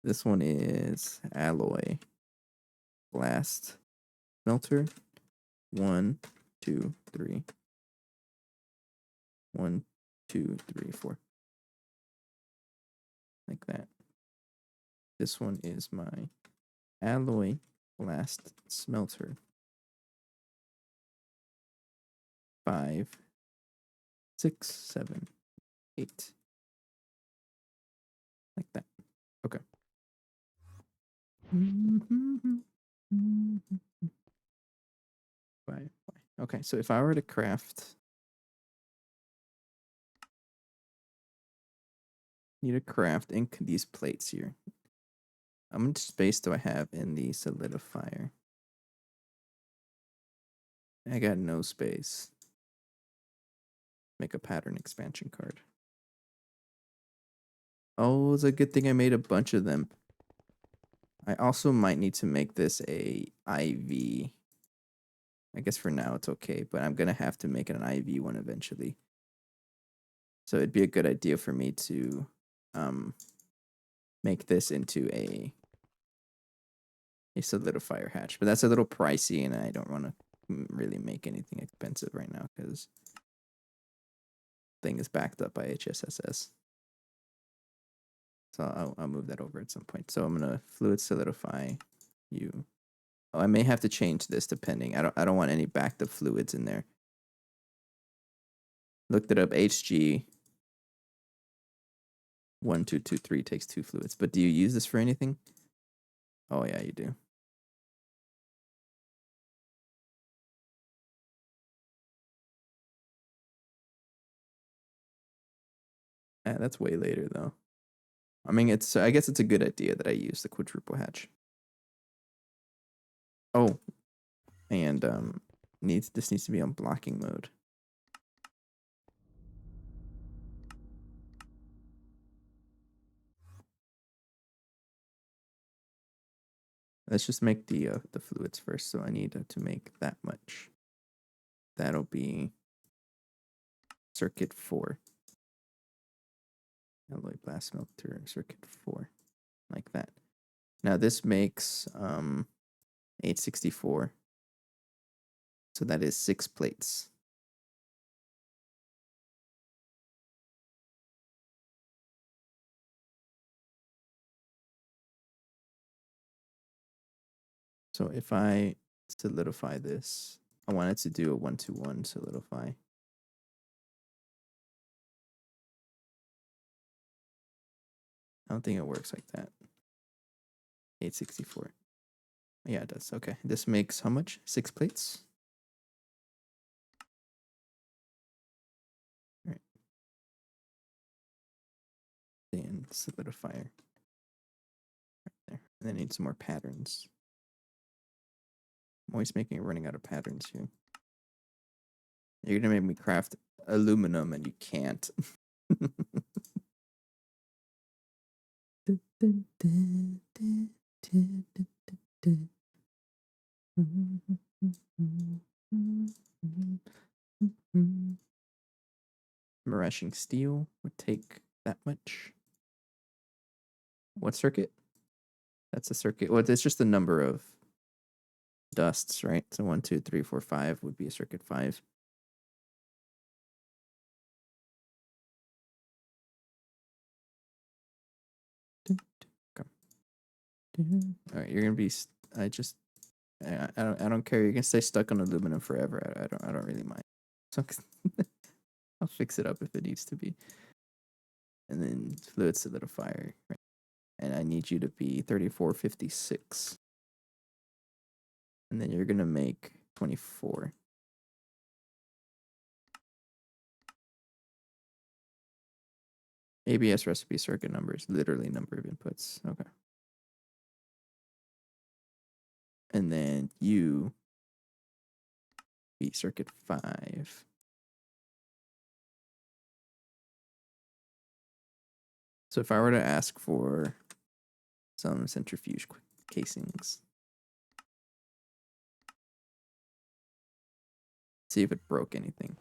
This one is alloy blast smelter. 1, 2, 3. 1, 2, 3, 4. Like that. This one is my alloy blast smelter. 5, 6, 7, 8. Like that. Okay. Five. Okay, so if I were to craft, need to craft ink these plates here. How much space do I have in the solidifier? I got no space. Make a pattern expansion card. Oh, it's a good thing I made a bunch of them. I also might need to make this a IV. I guess for now it's okay, but I'm gonna have to make it an IV one eventually. So it'd be a good idea for me to make this into a solidifier hatch. But that's a little pricey, and I don't want to really make anything expensive right now because thing is backed up by HSSS. So I'll move that over at some point. So I'm gonna fluid solidify you. Oh, I may have to change this depending. I don't want any backed up fluids in there. Looked it up. HG 1223 takes 2 fluids. But do you use this for anything? Oh yeah, you do. That's way later though. I mean, I guess it's a good idea that I use the quadruple hatch. Oh, and this needs to be on blocking mode. Let's just make the fluids first. So I need to make that much. That'll be circuit 4. Alloy blast smelter circuit 4, like that. Now this makes 864. So that is 6 plates. So if I solidify this, I wanted to do a 1-to-1 solidify. I don't think it works like that. 864. Yeah, it does. Okay. This makes how much? 6 plates? All right. And solidifier. Right there. And then I need some more patterns. I'm always running out of patterns here. You're gonna make me craft aluminum and you can't. Marashing steel would take that much. What circuit? That's a circuit. Well, it's just the number of dusts, right? So 1, 2, 3, 4, 5 would be a circuit 5. All right, you're gonna be. I don't care. You're gonna stay stuck on aluminum forever. I don't really mind. So I'll fix it up if it needs to be. And then fluid solidifier, right? And I need you to be 3456. And then you're gonna make 24. ABS recipe circuit numbers, literally number of inputs. Okay. And then you be circuit 5. So if I were to ask for some centrifuge casings, see if it broke anything.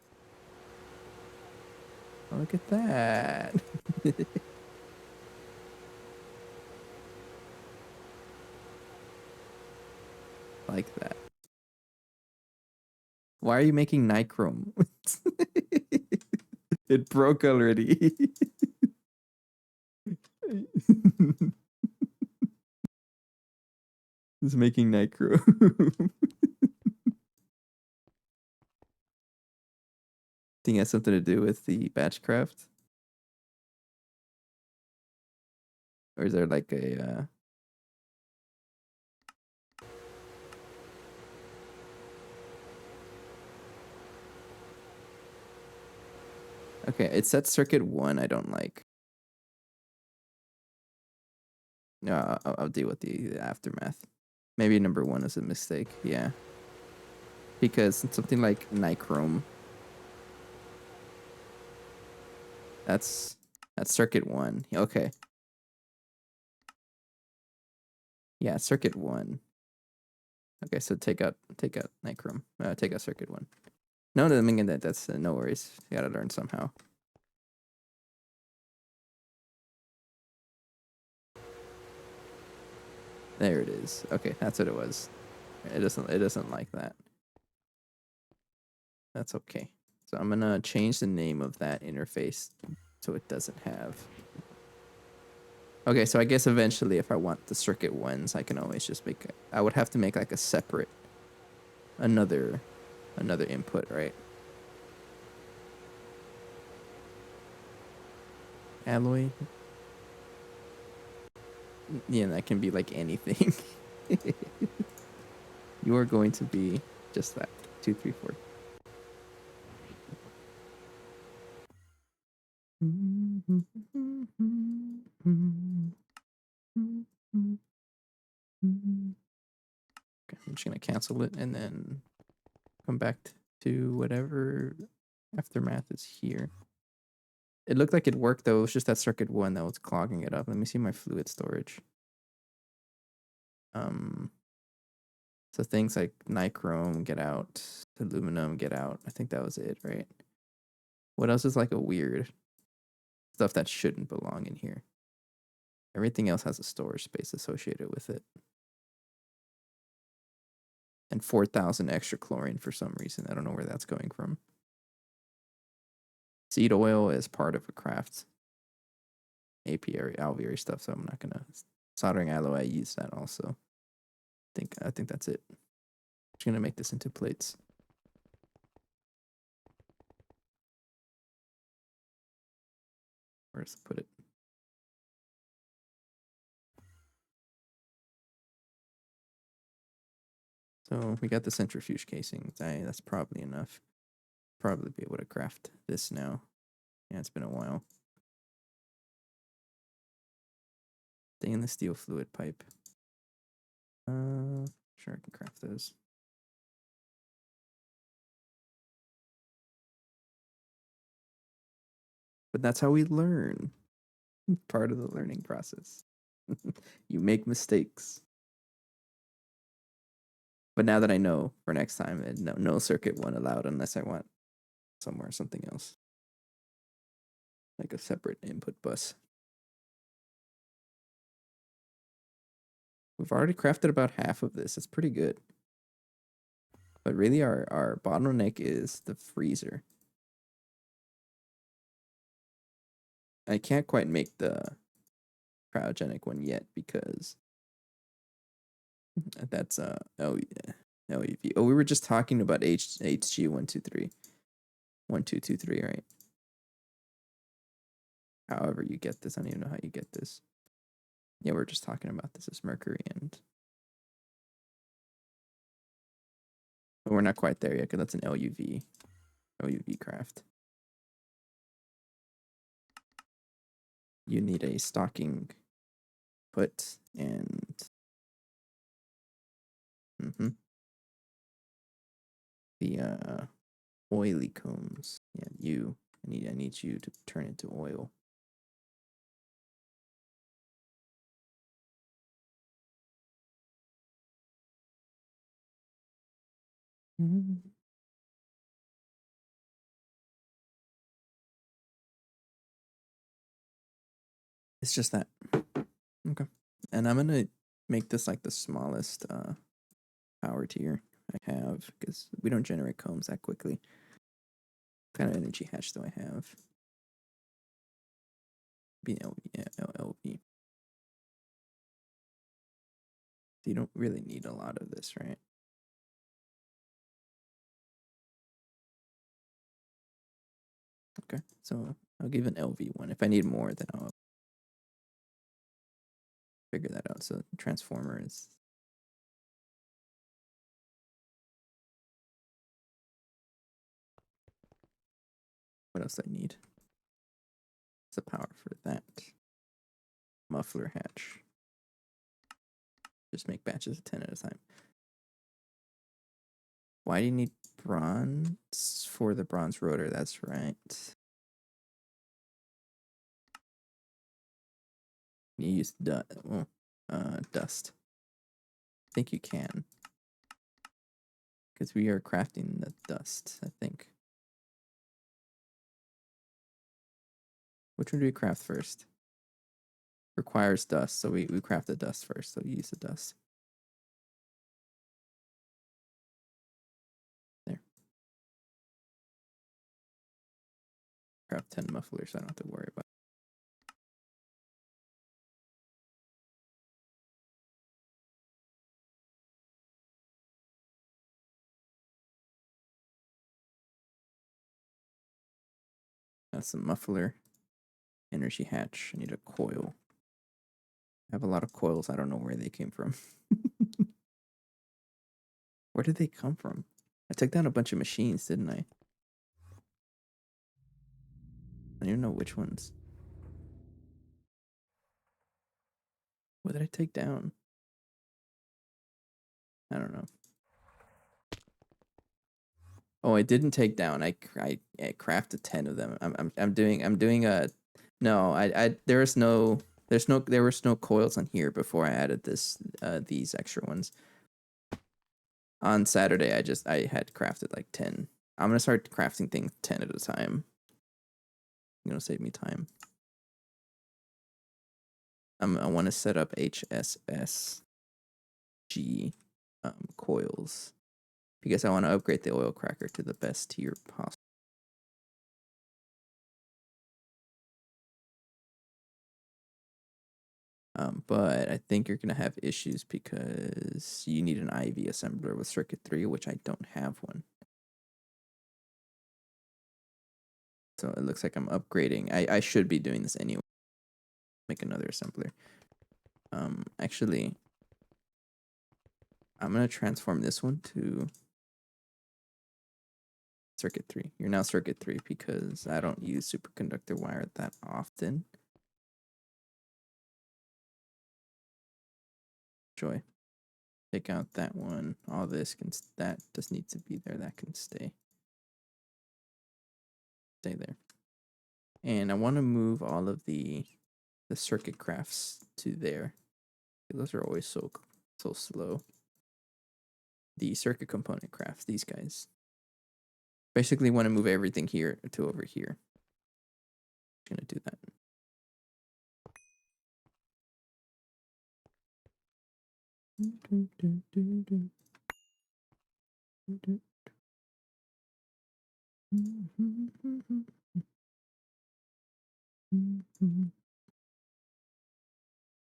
Oh, look at that. Like that. Why are you making nichrome? It broke already. It's making nichrome. Think it has something to do with the batch craft? Or is there like a Okay, it's that circuit 1 I don't like. No, I'll deal with the aftermath. Maybe number 1 is a mistake. Yeah. Because it's something like nichrome. That's circuit 1. Okay. Yeah, circuit 1. Okay, so take out nichrome. Take out circuit 1. No, I mean that's no worries. You gotta learn somehow. There it is. Okay, that's what it was. It doesn't like that. That's okay. So I'm gonna change the name of that interface so it doesn't have. Okay, so I guess eventually if I want the circuit 1s, I can always just make I would have to make like a separate another input, right? Alloy. Yeah, that can be like anything. You are going to be just that. 2, 3, 4. Okay, I'm just gonna cancel it and then come back to whatever aftermath is here. It looked like it worked though. It was just that circuit 1 that was clogging it up. Let me see my fluid storage. So things like nichrome get out, aluminum get out. I think that was it, right? What else is like a weird stuff that shouldn't belong in here? Everything else has a storage space associated with it. And 4,000 extra chlorine for some reason. I don't know where that's going from. Seed oil is part of a craft apiary, alveary stuff, so I'm not gonna soldering alloy. I use that also. I think that's it. Just gonna make this into plates. Where's put it? So we got the centrifuge casing. That's probably enough. Probably be able to craft this now. Yeah, it's been a while. Stainless steel fluid pipe. Sure I can craft those. But that's how we learn. Part of the learning process. You make mistakes. But now that I know for next time, no circuit 1 allowed unless I want something else. Like a separate input bus. We've already crafted about half of this. It's pretty good. But really our bottleneck is the freezer. I can't quite make the cryogenic one yet because that's oh yeah. LEV. Oh, we were just talking about HG123. 1223, right? However you get this. I don't even know how you get this. Yeah, we're just talking about this as mercury and but we're not quite there yet because that's an LUV craft. You need a stocking put and the oily combs. Yeah, I need you to turn into oil. It's just that. Okay. And I'm gonna make this like the smallest power tier I have because we don't generate combs that quickly. What kind of energy hatch do I have? LLV. You don't really need a lot of this, right? Okay, so I'll give an LV one. If I need more, then I'll figure that out. So transformer is. What else do I need? the power for that? Muffler hatch. Just make batches of 10 at a time. Why do you need bronze for the bronze rotor? That's right. You use dust. I think you can. Because we are crafting the dust, I think. Which one do we craft first? Requires dust, so we craft the dust first, so you use the dust. There. Craft 10 mufflers, so I don't have to worry about it. That's a muffler. Energy hatch. I need a coil. I have a lot of coils. I don't know where they came from. Where did they come from? I took down a bunch of machines, didn't I? I don't even know which ones. What did I take down? I don't know. Oh, I didn't take down. I crafted 10 of them. I'm doing a no. There was no coils on here before I added these extra ones. On Saturday, I had crafted like 10. I'm gonna start crafting things 10 at a time. It's gonna save me time. I want to set up HSSG coils because I want to upgrade the oil cracker to the best tier possible. But I think you're gonna have issues because you need an IV assembler with circuit 3, which I don't have one. So it looks like I'm upgrading. I should be doing this anyway. Make another assembler. Actually, I'm gonna transform this one to circuit 3. You're now circuit 3 because I don't use superconductor wire that often. Joy. Take out that one. All this that just needs to be there. That can stay there. And I want to move all of the circuit crafts to there. Those are always so slow. The circuit component crafts, these guys. Basically want to move everything here to over here. I'm gonna do that.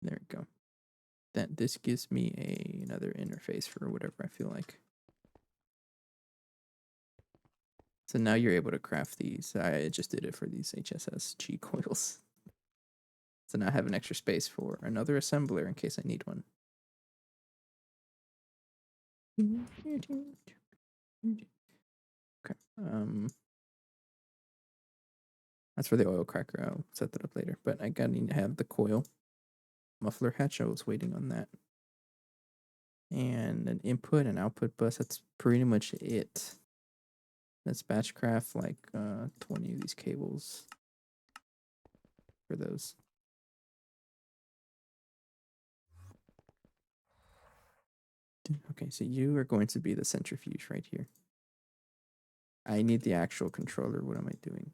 There we go. This gives me another interface for whatever I feel like. So now you're able to craft these. I just did it for these HSSG coils. So now I have an extra space for another assembler in case I need one. Okay. That's for the oil cracker. I'll set that up later. But I need to have the coil. Muffler hatch, I was waiting on that. And an input and output bus. That's pretty much it. Let's batch craft like 20 of these cables for those. Okay, so you are going to be the centrifuge right here. I need the actual controller. What am I doing?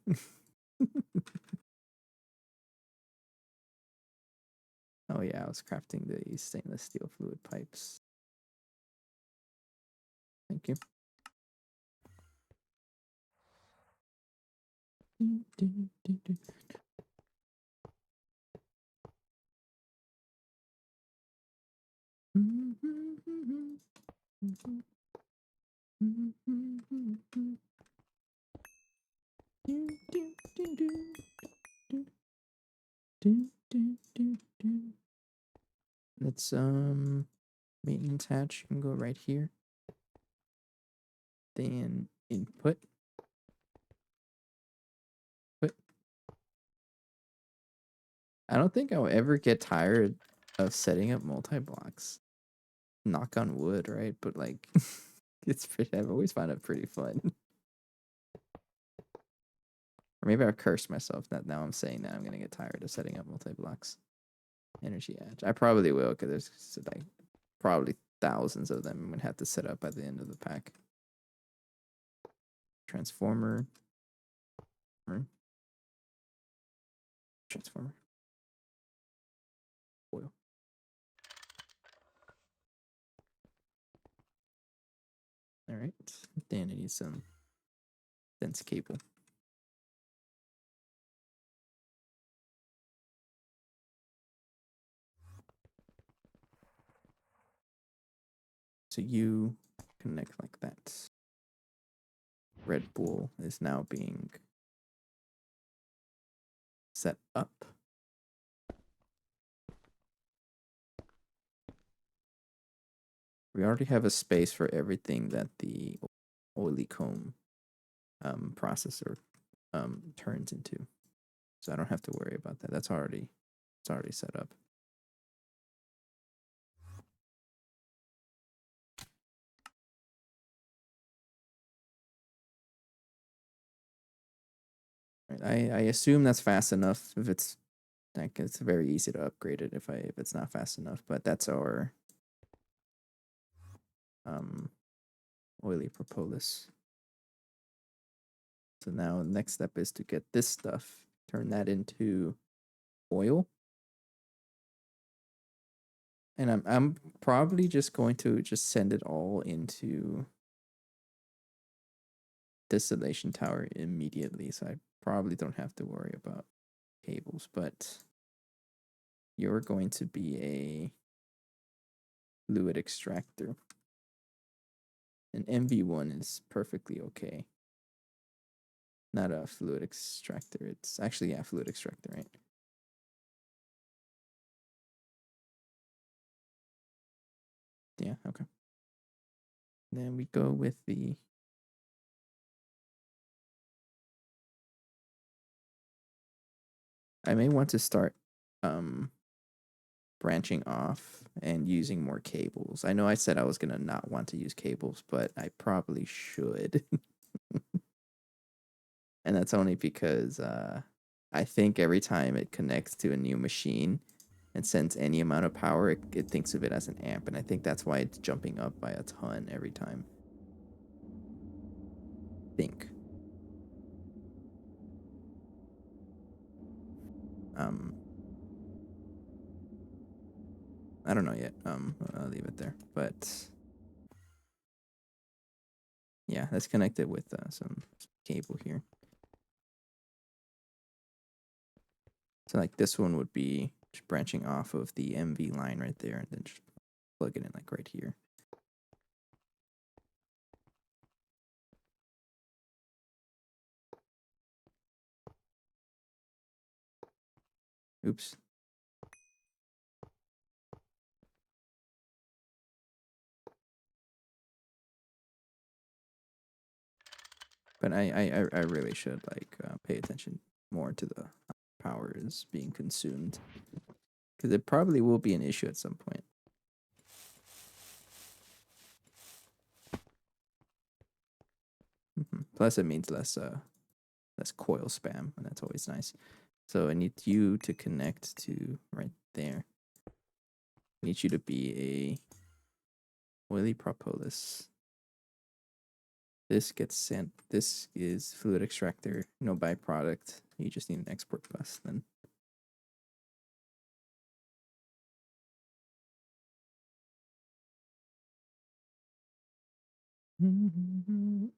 Oh yeah, I was crafting the stainless steel fluid pipes. Thank you. Let's maintenance hatch can go right here. Then input. I don't think I'll ever get tired of setting up multi-blocks. Knock on wood, right? But like, it's pretty. I've always found it pretty fun. Or maybe I've cursed myself that now I'm saying that I'm gonna get tired of setting up multi-blocks. Energy edge. I probably will, because there's like probably thousands of them I'm gonna have to set up by the end of the pack. Transformer. Transformer. Oil. All right. Then I need some dense cable. So you connect like that. Red Bull is now being set up. We already have a space for everything that the oily comb processor turns into. So I don't have to worry about that. It's already set up. Right. I assume that's fast enough. If it's like, it's very easy to upgrade it if it's not fast enough. But that's our oily propolis. So now the next step is to get this stuff, turn that into oil. And I'm probably just going to just send it all into distillation tower immediately. So I probably don't have to worry about cables, but you're going to be a fluid extractor. An MV1 is perfectly okay. Not a fluid extractor. It's actually, yeah, fluid extractor, right? Yeah, okay. Then we go with the I may want to start branching off and using more cables. I know I said I was gonna not want to use cables, but I probably should. And that's only because I think every time it connects to a new machine and sends any amount of power, it thinks of it as an amp, and I think that's why it's jumping up by a ton every time. Think. I don't know yet. I'll leave it there. But yeah, let's connect it with some cable here. So like this one would be just branching off of the MV line right there, and then just plug it in like right here. Oops. But I really should like pay attention more to the power is being consumed, because it probably will be an issue at some point. Plus, it means less coil spam, and that's always nice. So I need you to connect to right there. I need you to be a oily propolis. This gets sent. This is fluid extractor, no byproduct. You just need an export bus then. And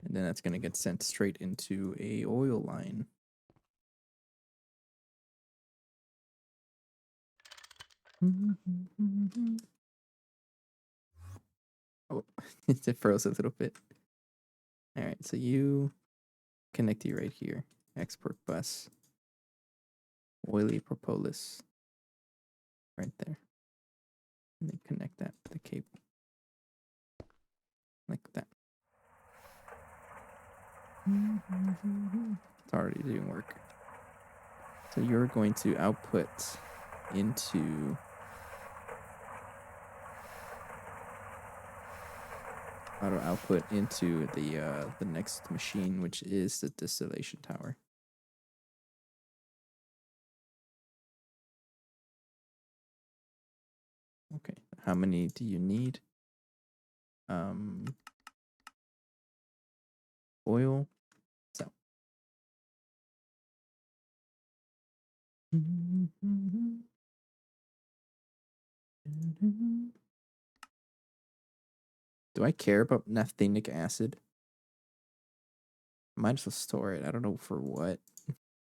then that's going to get sent straight into a oil line. Oh, it froze a little bit. All right, so you connect you right here. Export bus. Oily propolis. Right there. And then connect that to the cable. Like that. It's already doing work. So you're going to output into auto output into the next machine, which is the distillation tower. Okay, how many do you need? Oil. So. Do I care about naphthenic acid? Might as well store it. I don't know for what,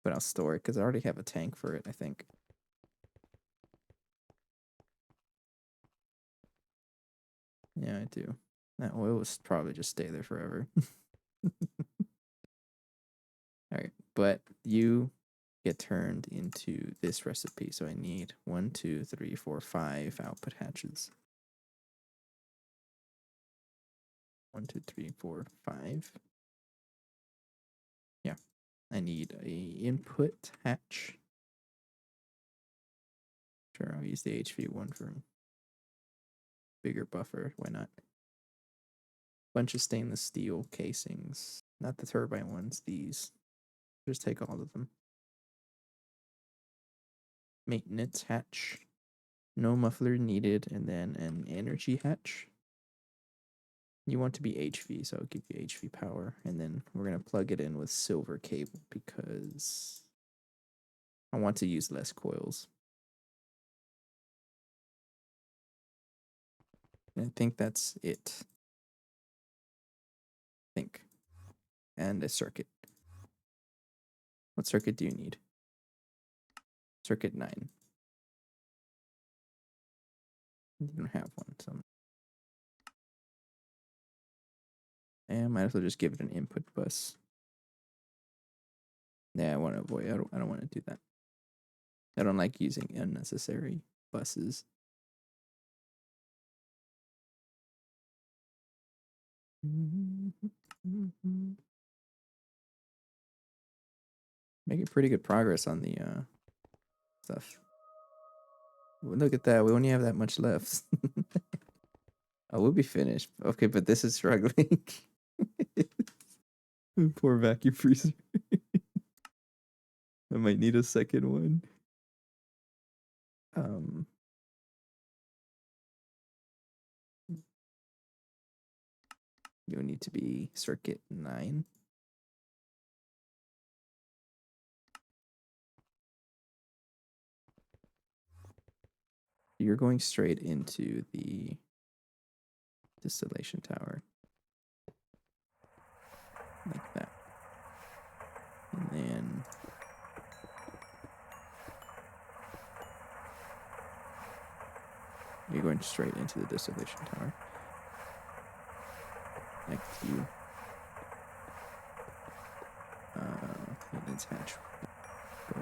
but I'll store it because I already have a tank for it, I think. Yeah, I do. That oil will probably just stay there forever. Alright, but you get turned into this recipe, so I need 1, 2, 3, 4, 5 output hatches. 1, 2, 3, 4, 5. Yeah, I need a input hatch. Sure, I'll use the HV1 for bigger buffer. Why not? Bunch of stainless steel casings, not the turbine ones. These. Just take all of them. Maintenance hatch. No muffler needed, and then an energy hatch. You want to be HV, so I'll give you HV power, and then we're gonna plug it in with silver cable because I want to use less coils. And I think that's it. I think. And a circuit. What circuit do you need? Circuit 9. You don't have one, so and I might as well just give it an input bus. Yeah, I want to avoid. I don't want to do that. I don't like using unnecessary buses. Making pretty good progress on the stuff. Look at that. We only have that much left. Oh, we'll be finished. Okay, but this is struggling. Poor vacuum freezer. I might need a second one. You'll need to be circuit 9. You're going straight into the distillation tower. Like that. And then you're going straight into the distillation tower. Next to you. Maintenance hatch. Go.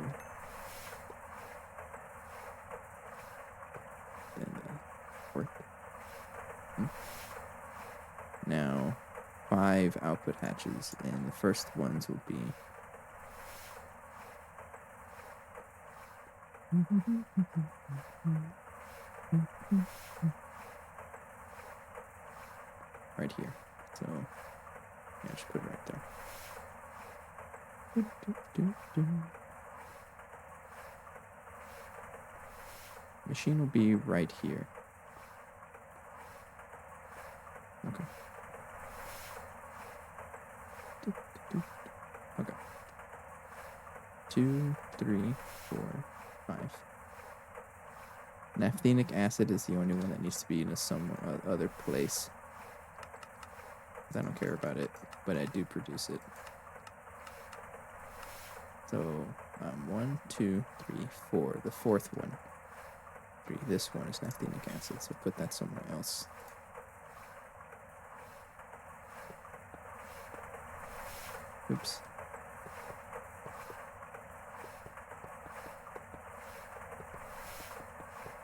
Then the fourth. Now 5 output hatches, and the first ones will be right here. So yeah, just put it right there. Machine will be right here. Okay. Okay. 2, 3, 4, 5. Naphthenic acid is the only one that needs to be in some other place. I don't care about it, but I do produce it. So 1, 2, 3, 4. The fourth one. 3. This one is naphthenic acid, so put that somewhere else. Oops.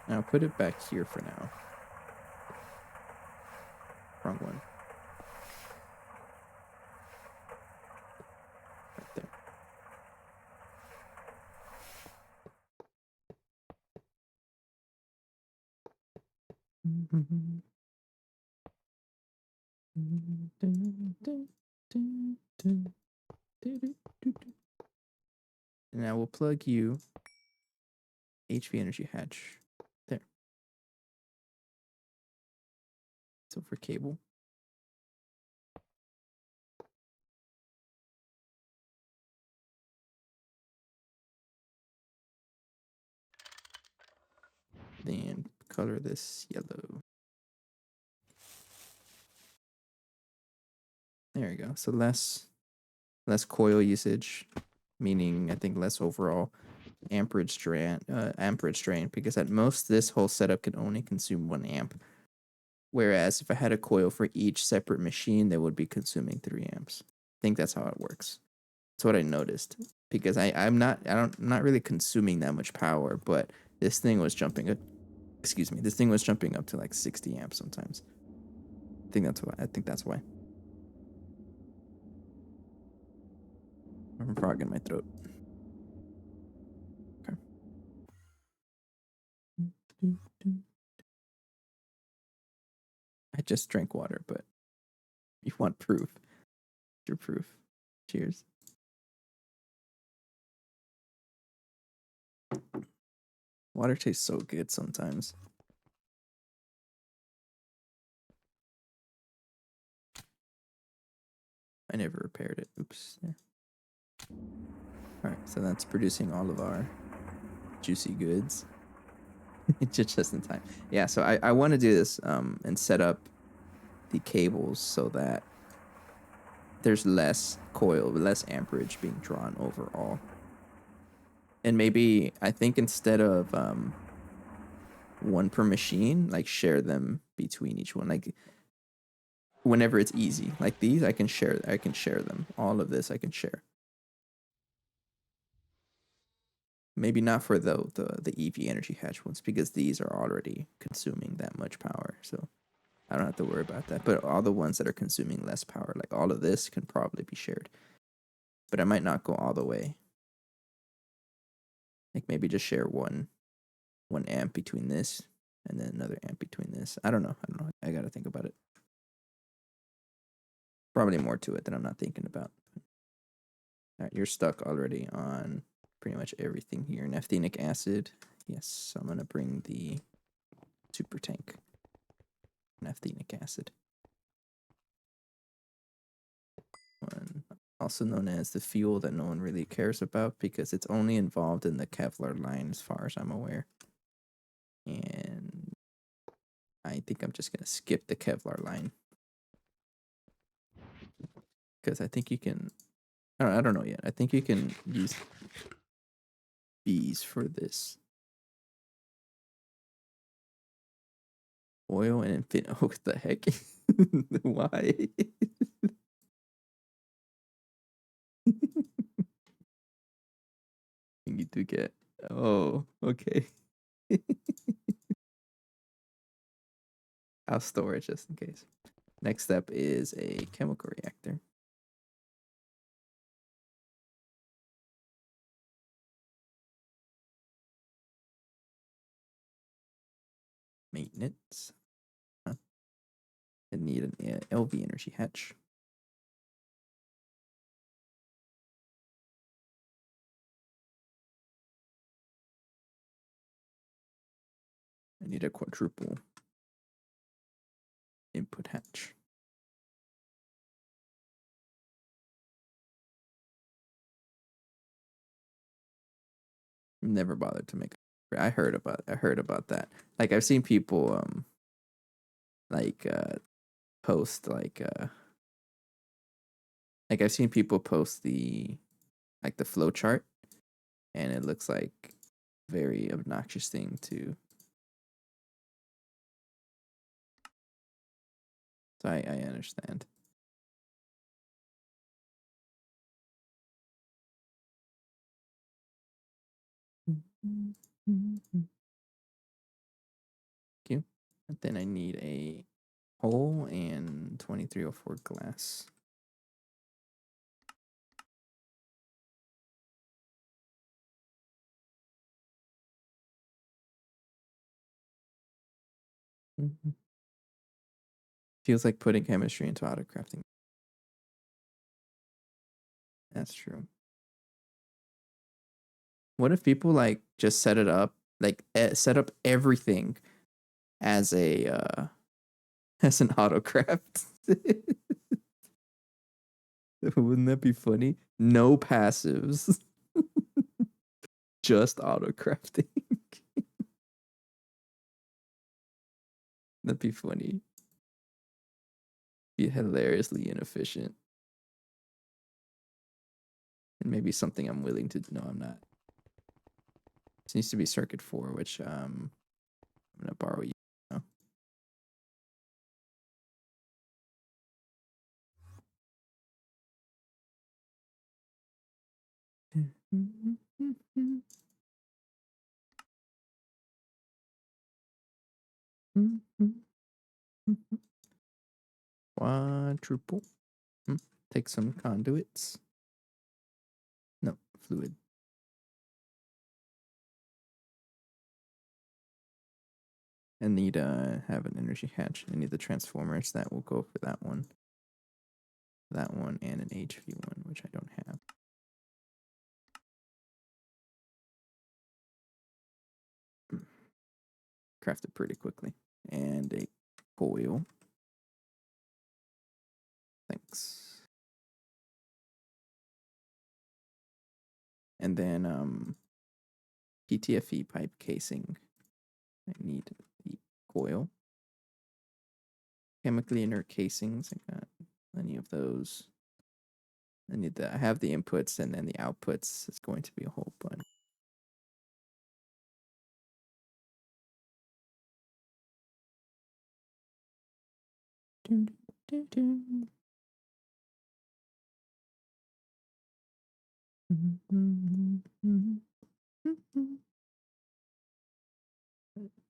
Now put it back here for now. Wrong one. Right there. Now we'll plug you HV energy hatch there. So for cable. Then color this yellow. There you go. So less coil usage, meaning I think less overall amperage drain, because at most this whole setup can only consume 1 amp. Whereas if I had a coil for each separate machine, they would be consuming 3 amps. I think that's how it works. That's what I noticed, because I'm not really consuming that much power, but this thing was jumping up to like 60 amps sometimes. I think that's why. I'm a frog in my throat. Okay. I just drank water, but if you want proof, your proof. Cheers. Water tastes so good sometimes. I never repaired it. Oops. There. All right, so that's producing all of our juicy goods. just in time. Yeah, so I want to do this and set up the cables so that there's less coil, less amperage being drawn overall. And maybe I think instead of 1 per machine, like share them between each one. Like whenever it's easy. Like these I can share them. All of this I can share. Maybe not for the EV energy hatch ones, because these are already consuming that much power. So I don't have to worry about that. But all the ones that are consuming less power, like all of this, can probably be shared. But I might not go all the way. Like maybe just share one amp between this and then another amp between this. I don't know. I gotta think about it. Probably more to it than I'm not thinking about. All right, you're stuck already on pretty much everything here. Naphthenic acid. Yes, so I'm gonna bring the super tank. Naphthenic acid. One, also known as the fuel that no one really cares about because it's only involved in the Kevlar line as far as I'm aware. And I think I'm just gonna skip the Kevlar line. Because I think you can I don't know yet. I think you can use bees for this. Oil and infinite. Oh, what the heck? Why? You need to get. Oh, okay. I'll store it just in case. Next step is a chemical reactor. Maintenance. Huh. I need an LV energy hatch. I need a quadruple input hatch. Never bothered to make. I heard about that. Like I've seen people like post like I've seen people post the flow chart, and it looks like very obnoxious thing to. So I understand. Thank you. And then I need a hole and 2304 glass. Feels like putting chemistry into autocrafting. That's true. What if people like just set it up, like set up everything as a as an autocraft? Wouldn't that be funny? No passives, just autocrafting. That'd be funny. Be hilariously inefficient. And maybe something I'm willing to. No, I'm not. This needs to be circuit 4, which I'm gonna borrow you now. Quadruple. Take some conduits. No, fluid. And need to have an energy hatch. I need the transformers that will go for that one. That one and an HV one, which I don't have. Crafted pretty quickly. And a coil. Thanks. And then PTFE pipe casing. I need the coil. Chemically inert casings. I got plenty of those. I have the inputs, and then the outputs is going to be a whole bunch.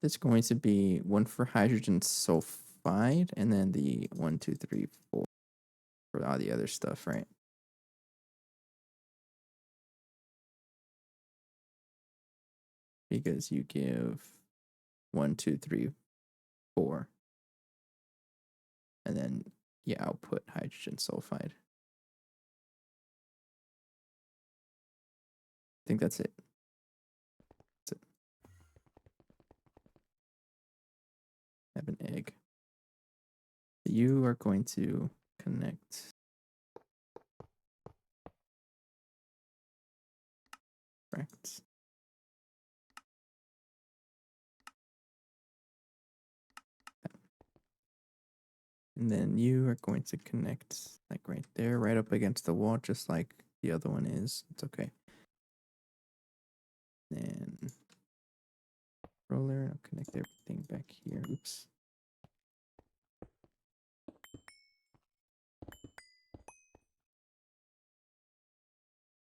There's going to be one for hydrogen sulfide, and then the 1, 2, 3, 4 for all the other stuff, right? Because you give 1, 2, 3, 4, and then you output hydrogen sulfide. I think that's it. That's it. Have an egg. You are going to connect. Correct. And then you are going to connect like right there, right up against the wall, just like the other one is. It's okay. Then roller, I'll connect everything back here. Oops.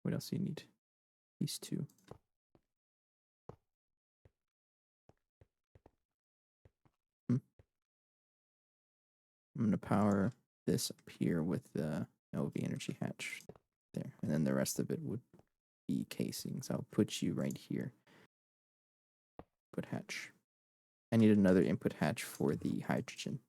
What else do you need? These two. I'm going to power this up here with the LV energy hatch there. And then the rest of it would be casings. I'll put you right here. Put hatch. I need another input hatch for the hydrogen.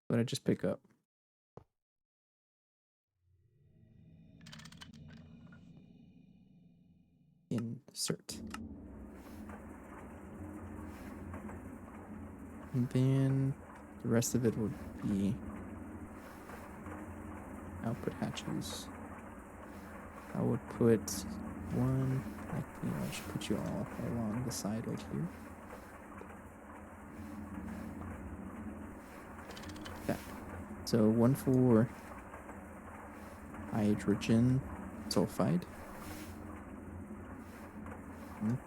What did I just pick up? Insert. And then the rest of it would be output hatches. I would put one, like, I should put you all along the side right here. That. So one for hydrogen sulfide. And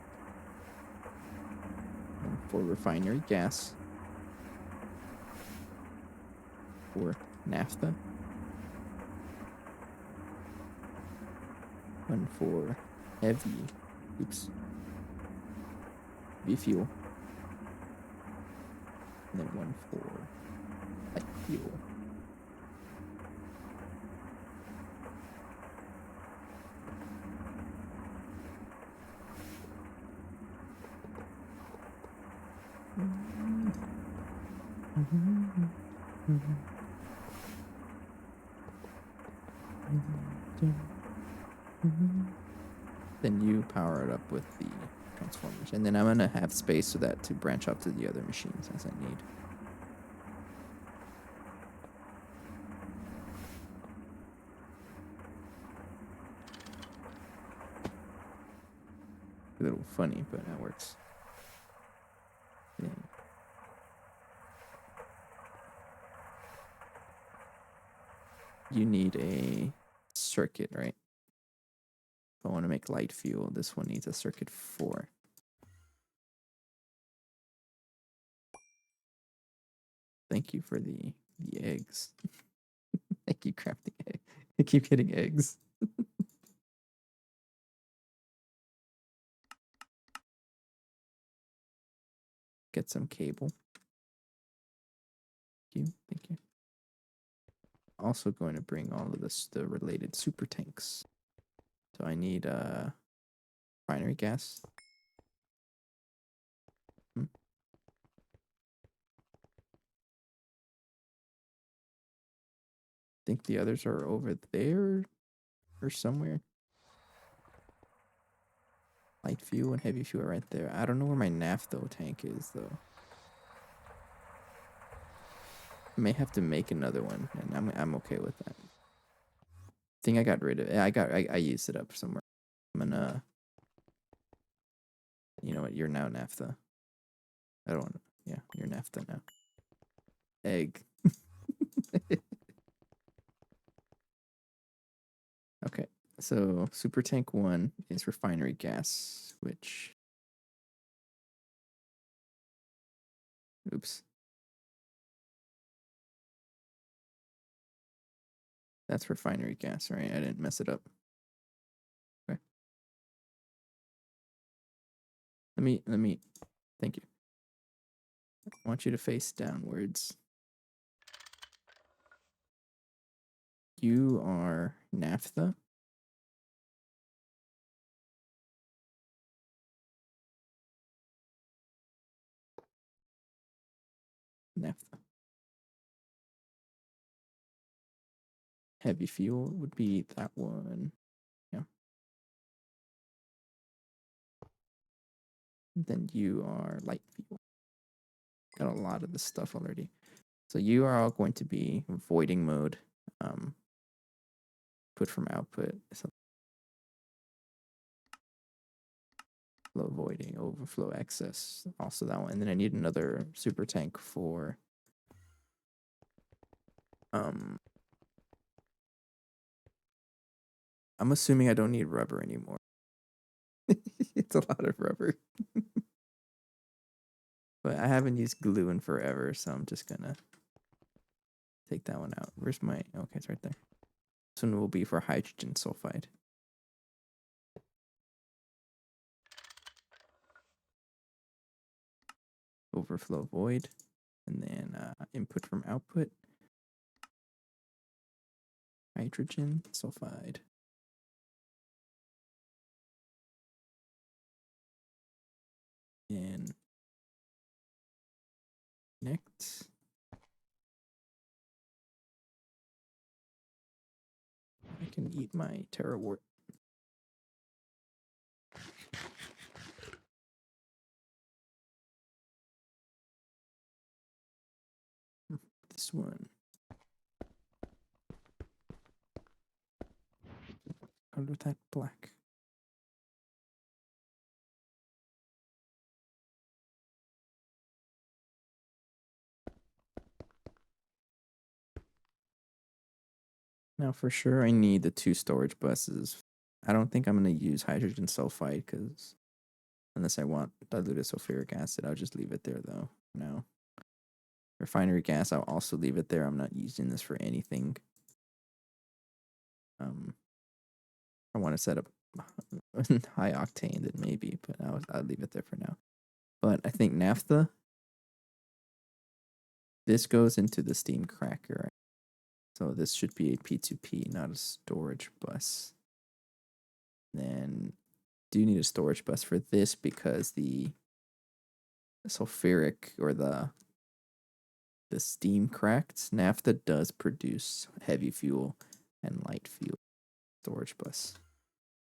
for refinery gas. For naphtha. One for heavy fuel. And then one for light fuel. Then you power it up with the transformers, and then I'm gonna have space for that to branch up to the other machines as I need. A little funny, but that works. Yeah. You need a circuit, right? If I want to make light fuel, this one needs a circuit 4. Thank you for the eggs. Thank you, crafting egg. I keep getting eggs. Get some cable. Thank you. Thank you. Also going to bring all of this, the related super tanks. So I need refinery gas. I think the others are over there or somewhere. Light fuel and heavy fuel right there. I don't know where my naphtha tank is though. I may have to make another one, and I'm okay with that. I think I got rid of it. I used it up somewhere. I'm gonna. You know what? You're now naphtha. I don't want. Yeah, you're naphtha now. Egg. Okay, so super tank 1 is refinery gas, which. Oops. That's refinery gas, right? I didn't mess it up. Okay. Let me. Thank you. I want you to face downwards. You are naphtha. Naphtha. Heavy fuel would be that one. Yeah. Then you are light fuel. Got a lot of this stuff already. So you are all going to be voiding mode. Put from output. So flow voiding, overflow excess. Also that one. And then I need another super tank for I'm assuming I don't need rubber anymore. It's a lot of rubber. But I haven't used glue in forever, so I'm just gonna take that one out. Where's my okay, it's right there. This one will be for hydrogen sulfide. Overflow void. And then input from output. Hydrogen sulfide. And connect. I can eat my terrawort. This one. Color that black. Now for sure I need the 2 storage buses. I don't think I'm going to use hydrogen sulfide because unless I want diluted sulfuric acid, I'll just leave it there though. No. Refinery gas, I'll also leave it there. I'm not using this for anything. I want to set up high octane, then maybe, but I'll leave it there for now. But I think naphtha, this goes into the steam cracker. Right? So this should be a P2P, not a storage bus. Then do need a storage bus for this because the sulfuric or the steam cracked, naphtha does produce heavy fuel and light fuel storage bus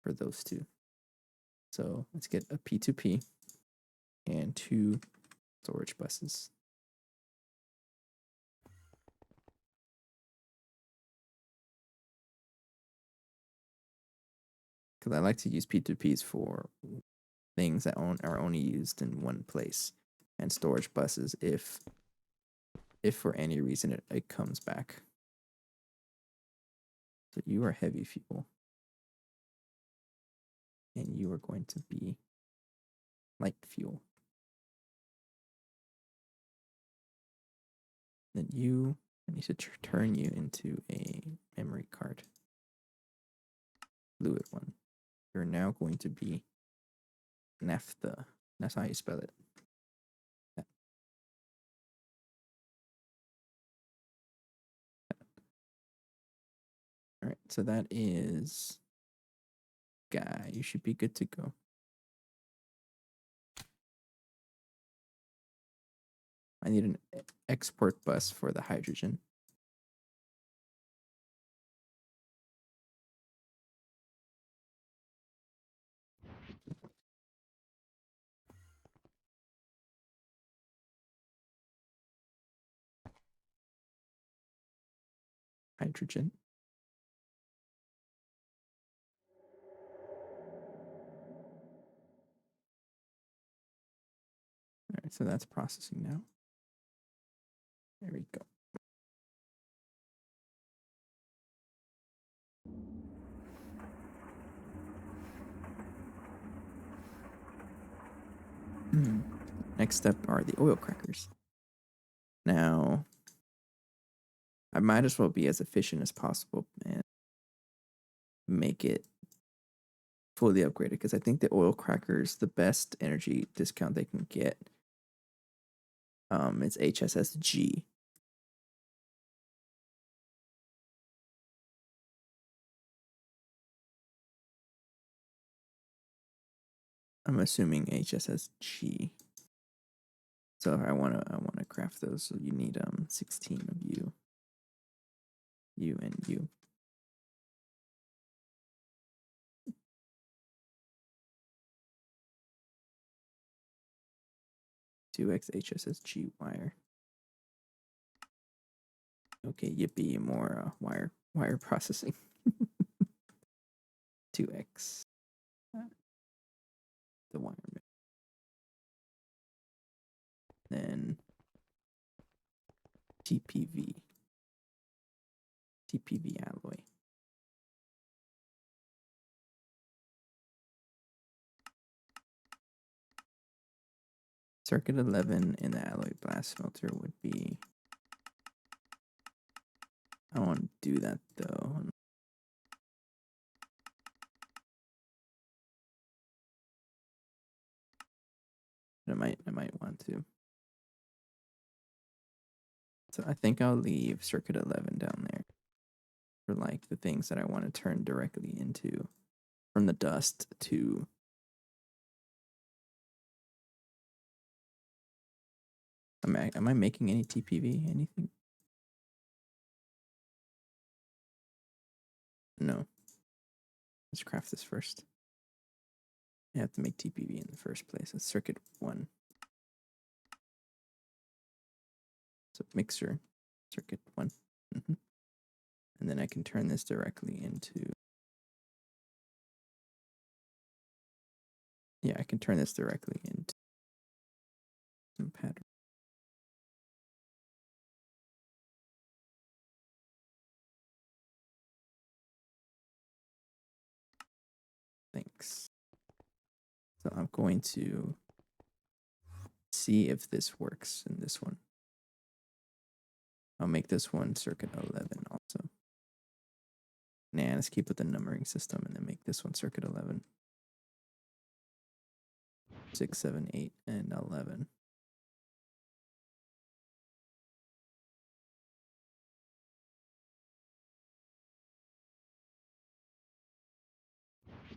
for those two. So let's get a P2P and 2 storage buses. Because I like to use P2Ps for things that are only used in one place, and storage buses if for any reason it comes back. So you are heavy fuel, and you are going to be light fuel. Then I need to turn you into a memory card. Fluid one. You're now going to be naphtha. That's how you spell it. All right, so that is guy. You should be good to go. I need an export bus for the hydrogen. Hydrogen. All right, so that's processing now. There we go. Next step are the oil crackers. Now, I might as well be as efficient as possible and make it fully upgraded, because I think the oil crackers, the best energy discount they can get, it's HSSG. I'm assuming HSSG. So I wanna craft those. So you need 16 of you and you. Two X HSSG wire. Okay, yippee, more wire processing. 2X. The wire. Then TPV alloy. Circuit 11 in the alloy blast filter would be... I don't want to do that though. I might want to. So I think I'll leave circuit 11 down there for like the things that I want to turn directly into, from the dust to... Am I making any TPV? Anything? No. Let's craft this first. I have to make TPV in the first place. It's circuit 1. So mixer, circuit 1. And then I can turn this directly into... Yeah, I can turn this directly into some pattern. Thanks. So I'm going to see if this works in this one. I'll make this one circuit 11 also. Nah, let's keep with the numbering system and then make this one circuit 11. 6, 7, 8, and 11.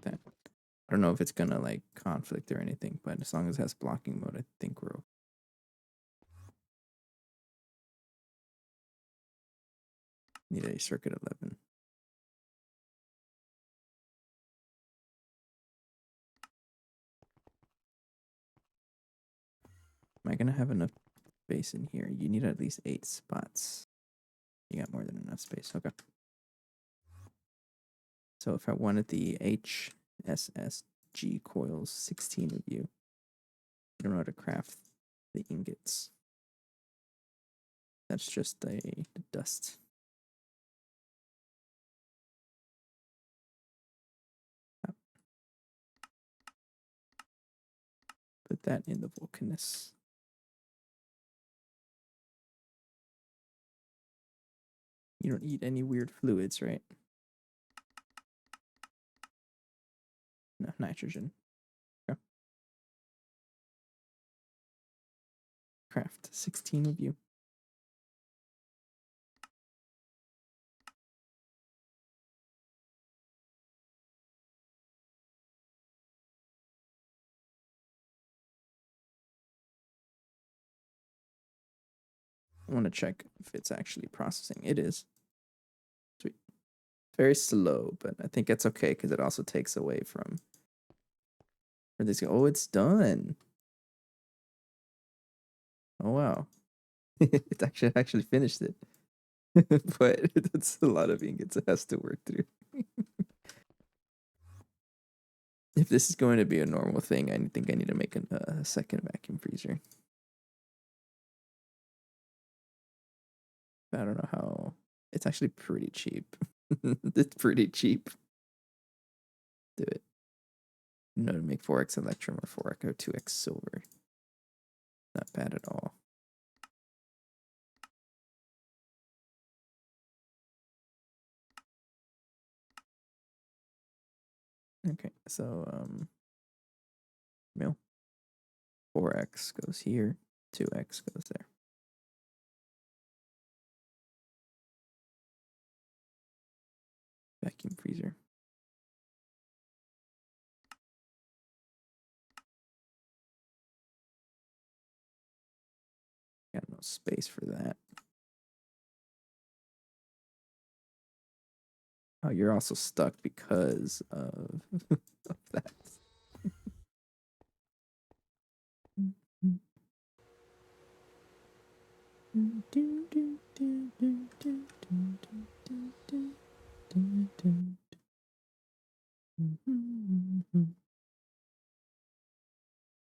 That. I don't know if it's gonna like conflict or anything, but as long as it has blocking mode, I think we're okay. Need a circuit 11. Am I gonna have enough space in here? You need at least 8 spots. You got more than enough space. Okay. So if I wanted the HSSG coils, 16 of you, I don't know how to craft the ingots. That's just the dust. Put that in the volcanus. You don't eat any weird fluids, right? No, nitrogen. Okay. Craft 16 of you. I want to check if it's actually processing. It is. Sweet. Very slow, but I think it's okay because it also takes away from. Or this. Oh, it's done. Oh wow, it actually finished it. But that's a lot of ingots it has to work through. If this is going to be a normal thing, I think I need to make a second vacuum freezer. I don't know how. It's actually pretty cheap. It's pretty cheap. Do it. No, to make 4x electrum or 4x or 2x silver. Not bad at all. Okay, so mill. 4x goes here, 2x goes there. Vacuum freezer. Got no space for that. Oh, you're also stuck because of, of that.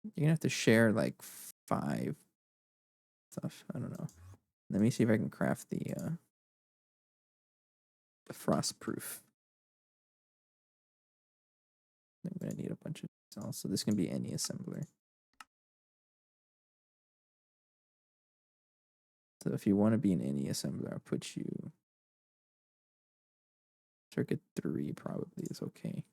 You're gonna have to share like 5 stuff. I don't know. Let me see if I can craft the frost proof. I'm gonna need a bunch of cells, so this can be any assembler. So if you want to be in any assembler, I'll put you. Circuit 3 probably is okay.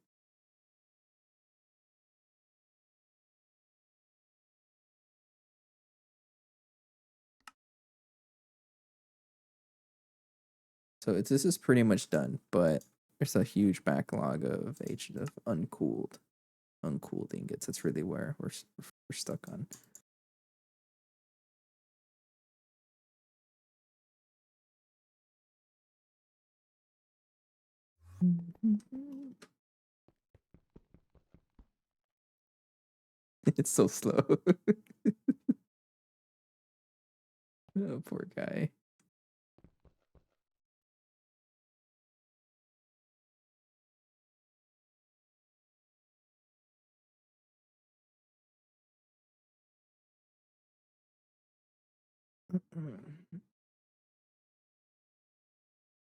So this is pretty much done, but there's a huge backlog of uncooled ingots. That's really where we're stuck on. It's so slow. Oh, poor guy.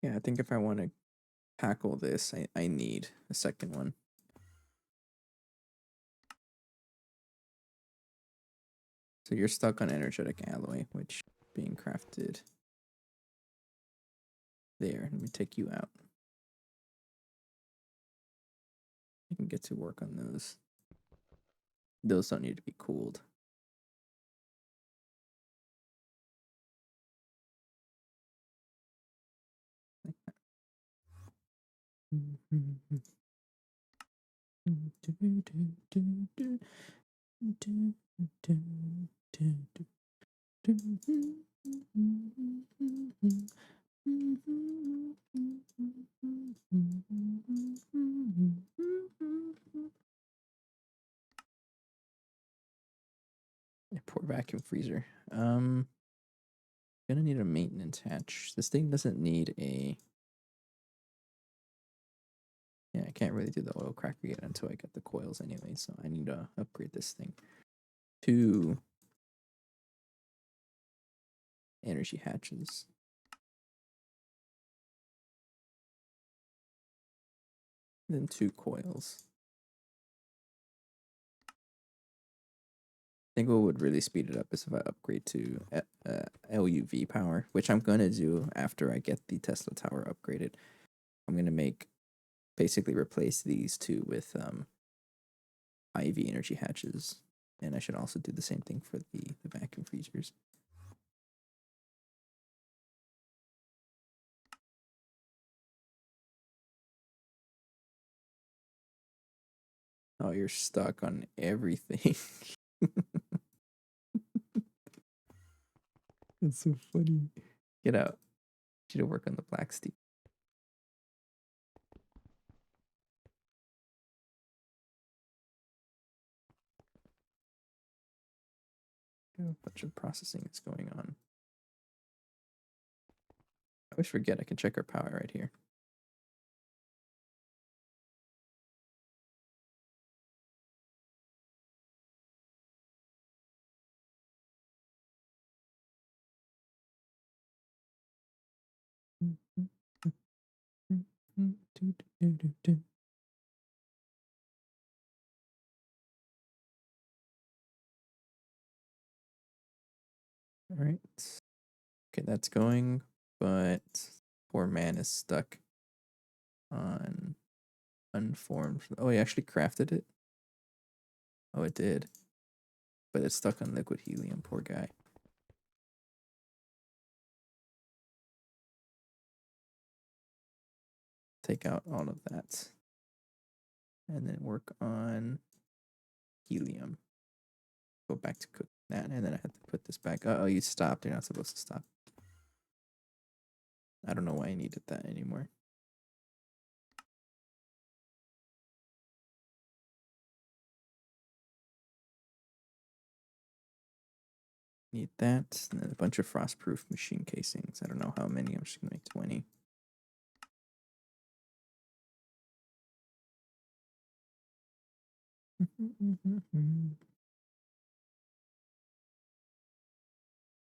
Yeah, I think if I want to tackle this, I need a second one. So you're stuck on energetic alloy, which being crafted there. Let me take you out. I can get to work on those. Those don't need to be cooled. Like that. vacuum freezer. Gonna need a maintenance hatch. This thing doesn't need a. Yeah, I can't really do the oil cracker yet until I get the coils anyway, so I need to upgrade this thing to energy hatches. Then 2 coils. I think what would really speed it up is if I upgrade to LUV power, which I'm gonna do after I get the Tesla tower upgraded. I'm gonna basically replace these two with IV energy hatches, and I should also do the same thing for the vacuum freezers. Oh, you're stuck on everything. It's so funny. Get out. You should work on the black steel. A bunch of processing is going on. I always forget I can check our power right here. All right. Okay, that's going, but poor man is stuck on unformed. Oh, he actually crafted it? Oh, it did. But it's stuck on liquid helium, poor guy. Take out all of that. And then work on helium. Go back to cook that, and then I have to put this back. Oh, you stopped. You're not supposed to stop. I don't know why I needed that anymore. Need that, and then a bunch of frost-proof machine casings. I don't know how many. I'm just gonna make 20.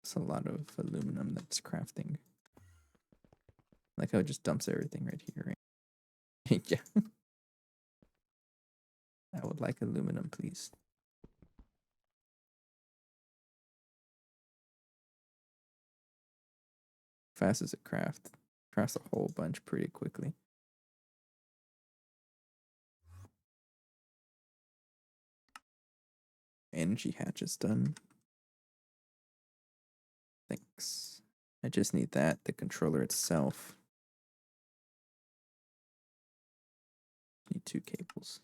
It's a lot of aluminum that's crafting. Like how it just dumps everything right here, right? Yeah. I would like aluminum, please. Fast as it crafts a whole bunch pretty quickly. Energy hatch is done. Thanks. I just need that, the controller itself. Need 2 cables.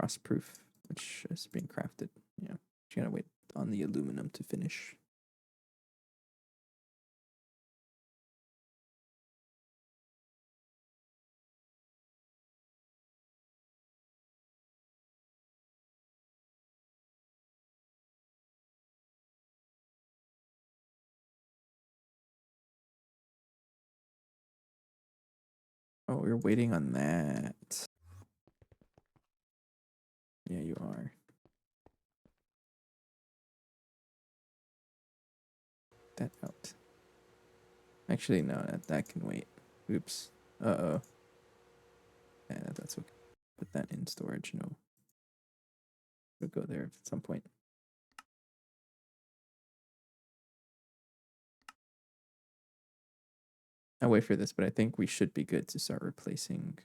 Frostproof, which is being crafted. Yeah. Just gotta wait on the aluminum to finish. Oh, we're waiting on that. Yeah, you are. That out. Actually, no, that can wait. Oops. Uh-oh. Yeah, that's okay. Put that in storage. No. We'll go there at some point. I'll wait for this, but I think we should be good to start replacing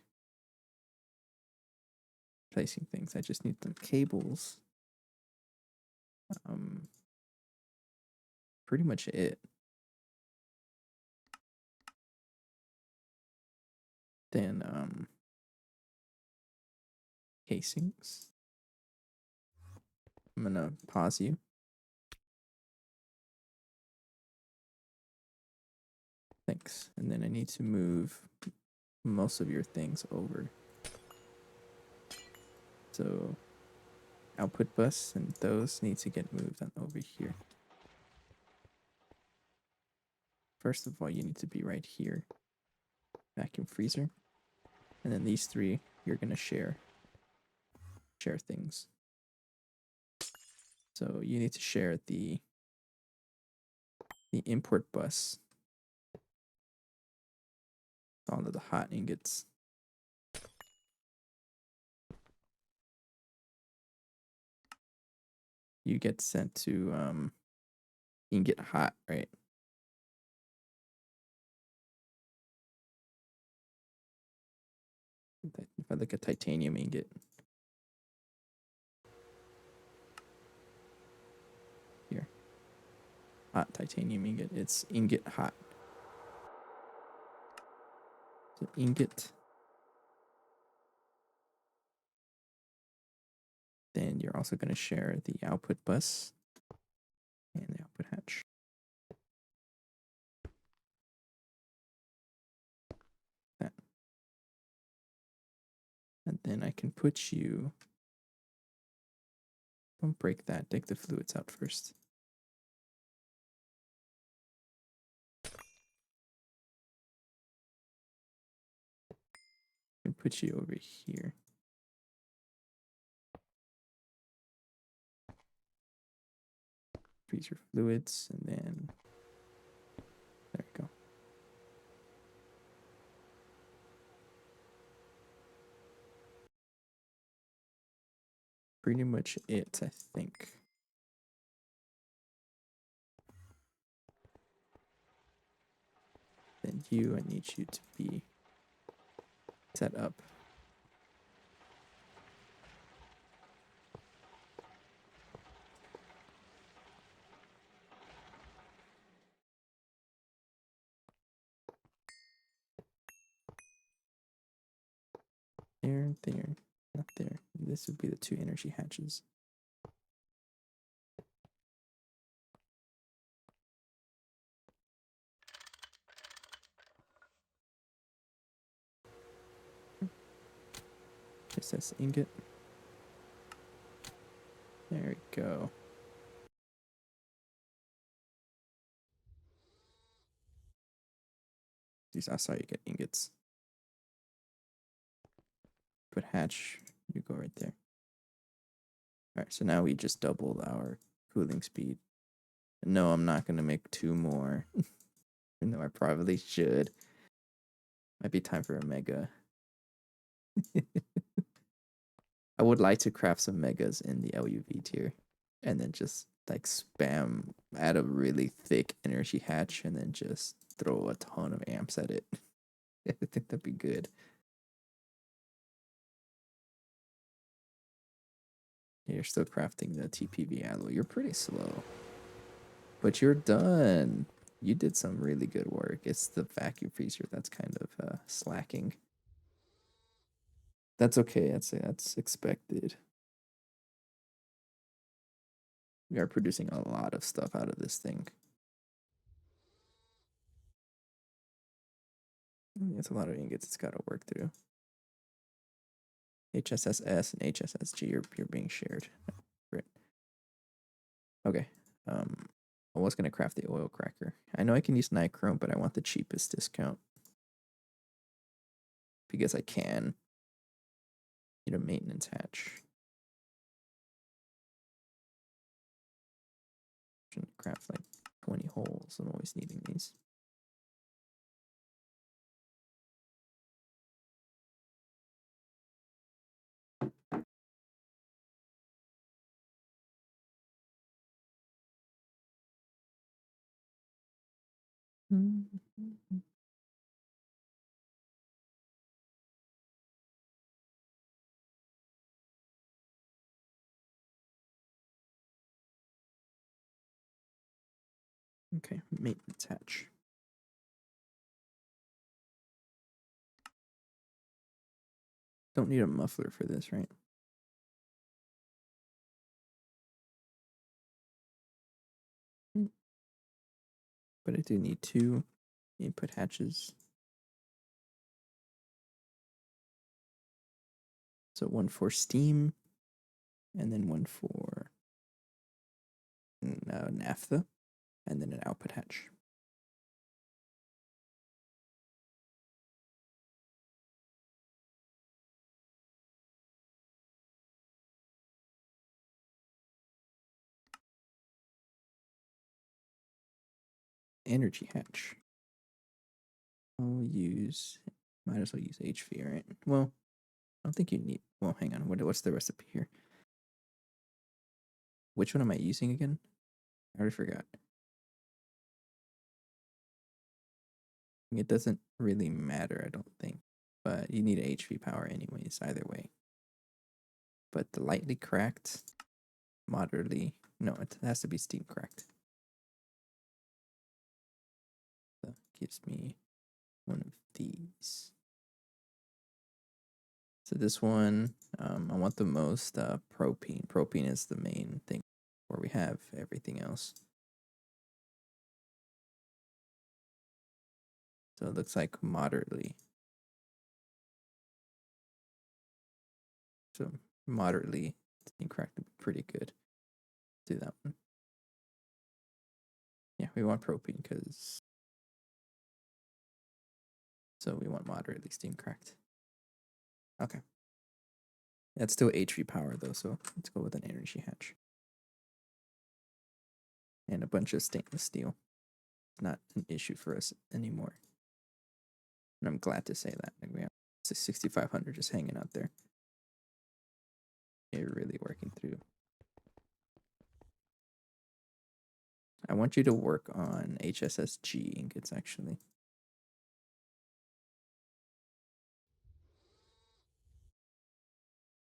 things. I just need the cables. Pretty much it. Then casings. I'm gonna pause you. Thanks. And then I need to move most of your things over. So output bus and those need to get moved on over here. First of all, you need to be right here. Vacuum freezer. And then these three, you're gonna share things. So you need to share the import bus. All of the hot ingots. You get sent to ingot hot, right? If I look at titanium ingot. Here. Hot titanium ingot. It's ingot hot. So ingot. Then you're also going to share the output bus and the output hatch. That. And then I can put you. Don't break that. Take the fluids out first. I can put you over here. Freeze your fluids, and then there we go. Pretty much it, I think. Then I need you to be set up. There, not there. This would be the 2 energy hatches. It says ingot. There we go. I saw you get ingots. Put hatch, you go right there. Alright, so now we just doubled our cooling speed. No, I'm not going to make 2 more. Even though I probably should. Might be time for a mega. I would like to craft some megas in the LUV tier. And then just like spam, add a really thick energy hatch, and then just throw a ton of amps at it. I think that'd be good. You're still crafting the TPV alloy. You're pretty slow. But you're done. You did some really good work. It's the vacuum freezer that's kind of slacking. That's okay. That's expected. We are producing a lot of stuff out of this thing. It's a lot of ingots it's got to work through. HSSS and HSSG you're being shared. Great. Okay. I was gonna craft the oil cracker. I know I can use nichrome, but I want the cheapest discount. Because I can. Need a maintenance hatch. Shouldn't craft like 20 holes. I'm always needing these. Okay, maintenance hatch. Don't need a muffler for this, right? But I do need 2. input hatches. So one for steam, and then one for naphtha, and then an output hatch. Energy hatch. I'll use, might as well use HV, right? Well, I don't think you need, well, hang on. What's the recipe here? Which one am I using again? I already forgot. It doesn't really matter, I don't think. But you need HV power anyways, either way. But the lightly cracked, moderately, no, it has to be steam cracked. That gives me one of these. So this one, I want the most propene. Propene is the main thing where we have everything else. So it looks like moderately. So moderately steam cracked would be pretty good. Do that one. Yeah, we want propene because, so we want moderately steam cracked. Okay. That's still HV power though, so let's go with an energy hatch. And a bunch of stainless steel. Not an issue for us anymore. And I'm glad to say that. Like we have 6500 just hanging out there. You're really working through. I want you to work on HSSG ingots actually.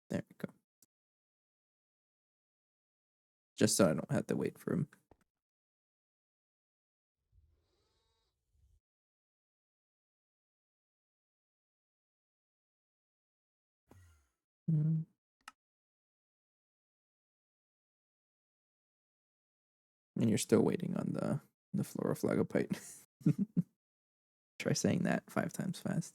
There we go. Just so I don't have to wait for him. And you're still waiting on the fluoroflagopite. Try saying that 5 times fast.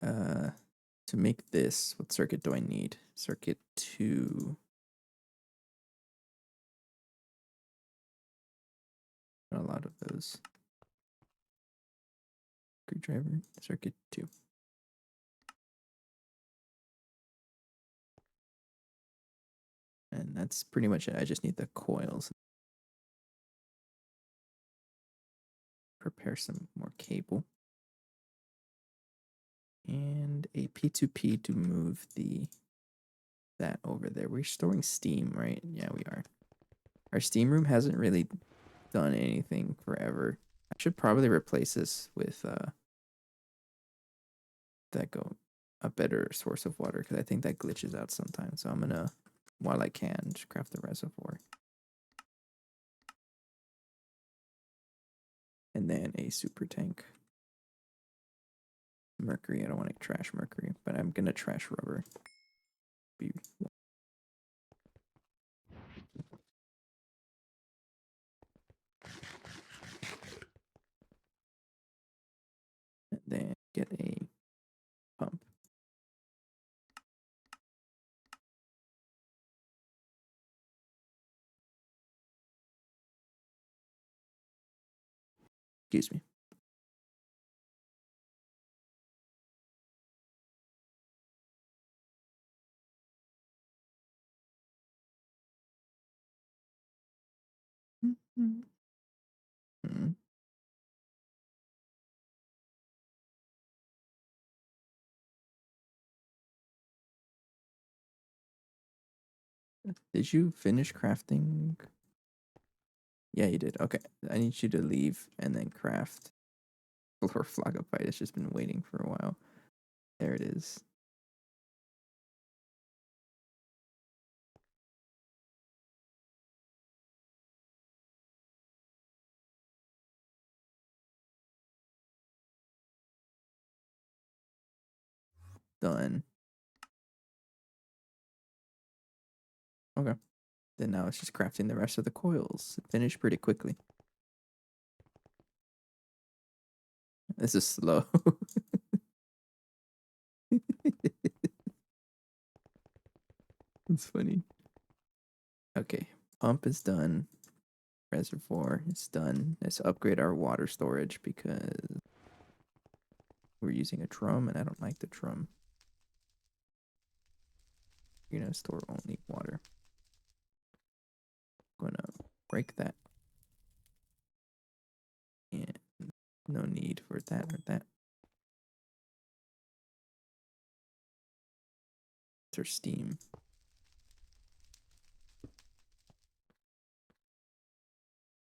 To make this, what circuit do I need? Circuit 2. Not a lot of those. Screwdriver, circuit 2. And that's pretty much it. I just need the coils. Prepare some more cable. And a P2P to move that over there. We're storing steam, right? Yeah, we are. Our steam room hasn't really done anything forever. I should probably replace this with a better source of water because I think that glitches out sometimes. So I'm gonna, while I can, just craft the reservoir. And then a super tank. Mercury, I don't want to trash mercury, but I'm gonna trash rubber. And then get a pump. Excuse me. Mm-hmm. Did you finish crafting? Yeah, you did. Okay. I need you to leave and then craft floor flagopite. It's just been waiting for a while. There it is. Done. Okay. Then now it's just crafting the rest of the coils. It finished pretty quickly. This is slow. It's funny. Okay, pump is done. Reservoir is done. Let's upgrade our water storage because we're using a drum and I don't like the drum. You're gonna store only water. I'm gonna break that. And no need for that or that. It's our steam.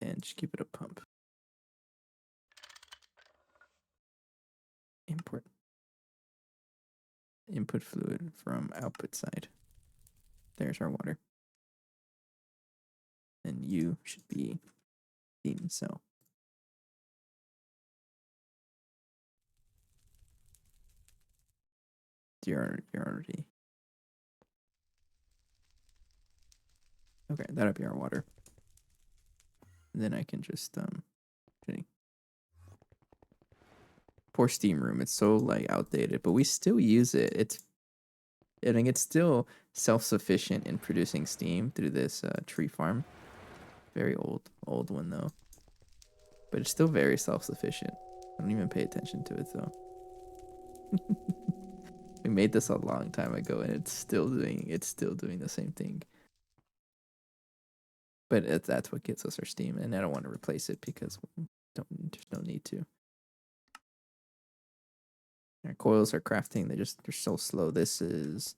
And just keep it a pump. Import. Input fluid from output side. There's our water. And you should be steam cell. You're already. Okay, that'll be our water. And then I can just kidding. Poor steam room. It's so like outdated, but we still use it. I think it's still self-sufficient in producing steam through this tree farm. Very old one though. But it's still very self-sufficient. I don't even pay attention to it though. We made this a long time ago and it's still doing the same thing. But that's what gets us our steam, and I don't want to replace it because there's no need to. Our coils are crafting, they're so slow. This is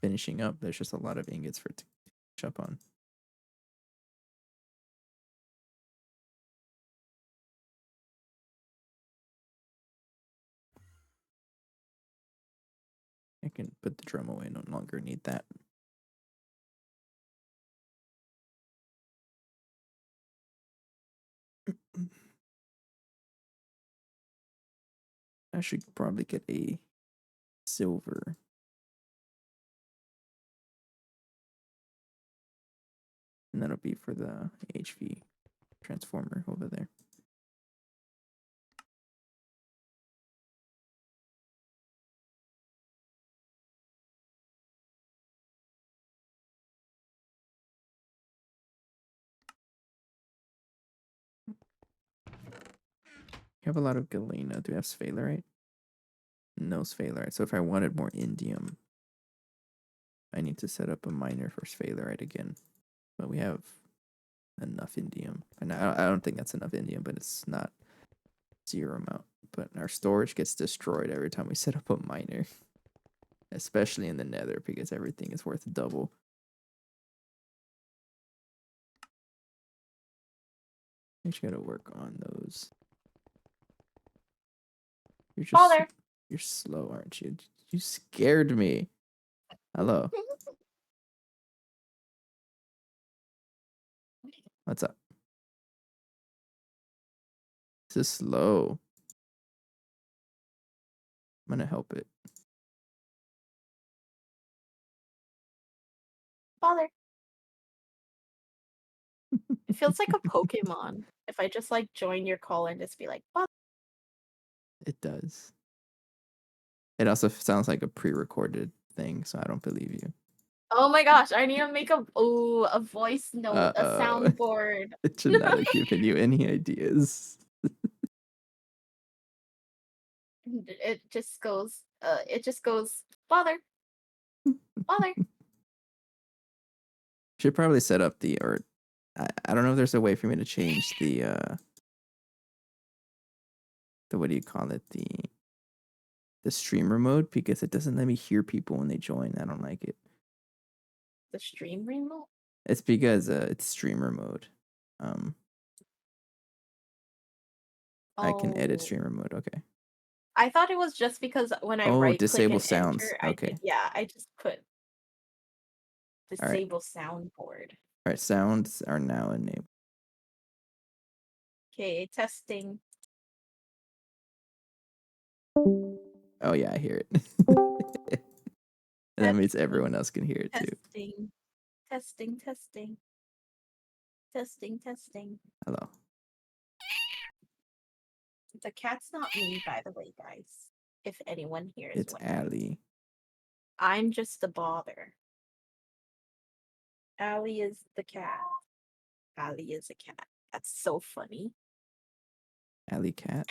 finishing up. There's just a lot of ingots for it to catch up on. I can put the drum away, no longer need that. I should probably get a silver. And that'll be for the HV transformer over there. You have a lot of galena. Do we have sphalerite? No sphalerite. So if I wanted more indium, I need to set up a miner for sphalerite again. But we have enough indium. And I don't think that's enough indium, but it's not zero amount. But our storage gets destroyed every time we set up a miner. Especially in the nether because everything is worth double. I just gotta work on those. Father. You're slow, aren't you? You scared me. Hello. What's up? This is slow. I'm gonna help it. Father. It feels like a Pokemon. If I just like join your call and just be like, Father. It does. It also sounds like a pre-recorded thing, so I don't believe you. Oh my gosh, I need to make a voice note, a Uh-oh. soundboard. It should not have given you any ideas. It just goes, Father. Father. Should probably set up I don't know if there's a way for me to change the what do you call it? The streamer mode because it doesn't let me hear people when they join. I don't like it. The stream remote? It's because it's streamer mode. I can edit Oh. streamer mode. Okay. I thought it was just because when I Oh, right click disable and sounds. enter, Okay. I just put All right. disable soundboard. All right. Sounds are now enabled. Okay, testing. Oh yeah, I hear it. And that means everyone else can hear it too. Testing. Testing, testing. Testing, testing. Hello. The cat's not me, by the way, guys. If anyone here is It's wondering. Allie. I'm just the bother. Allie is the cat. Allie is a cat. That's so funny. Allie cat.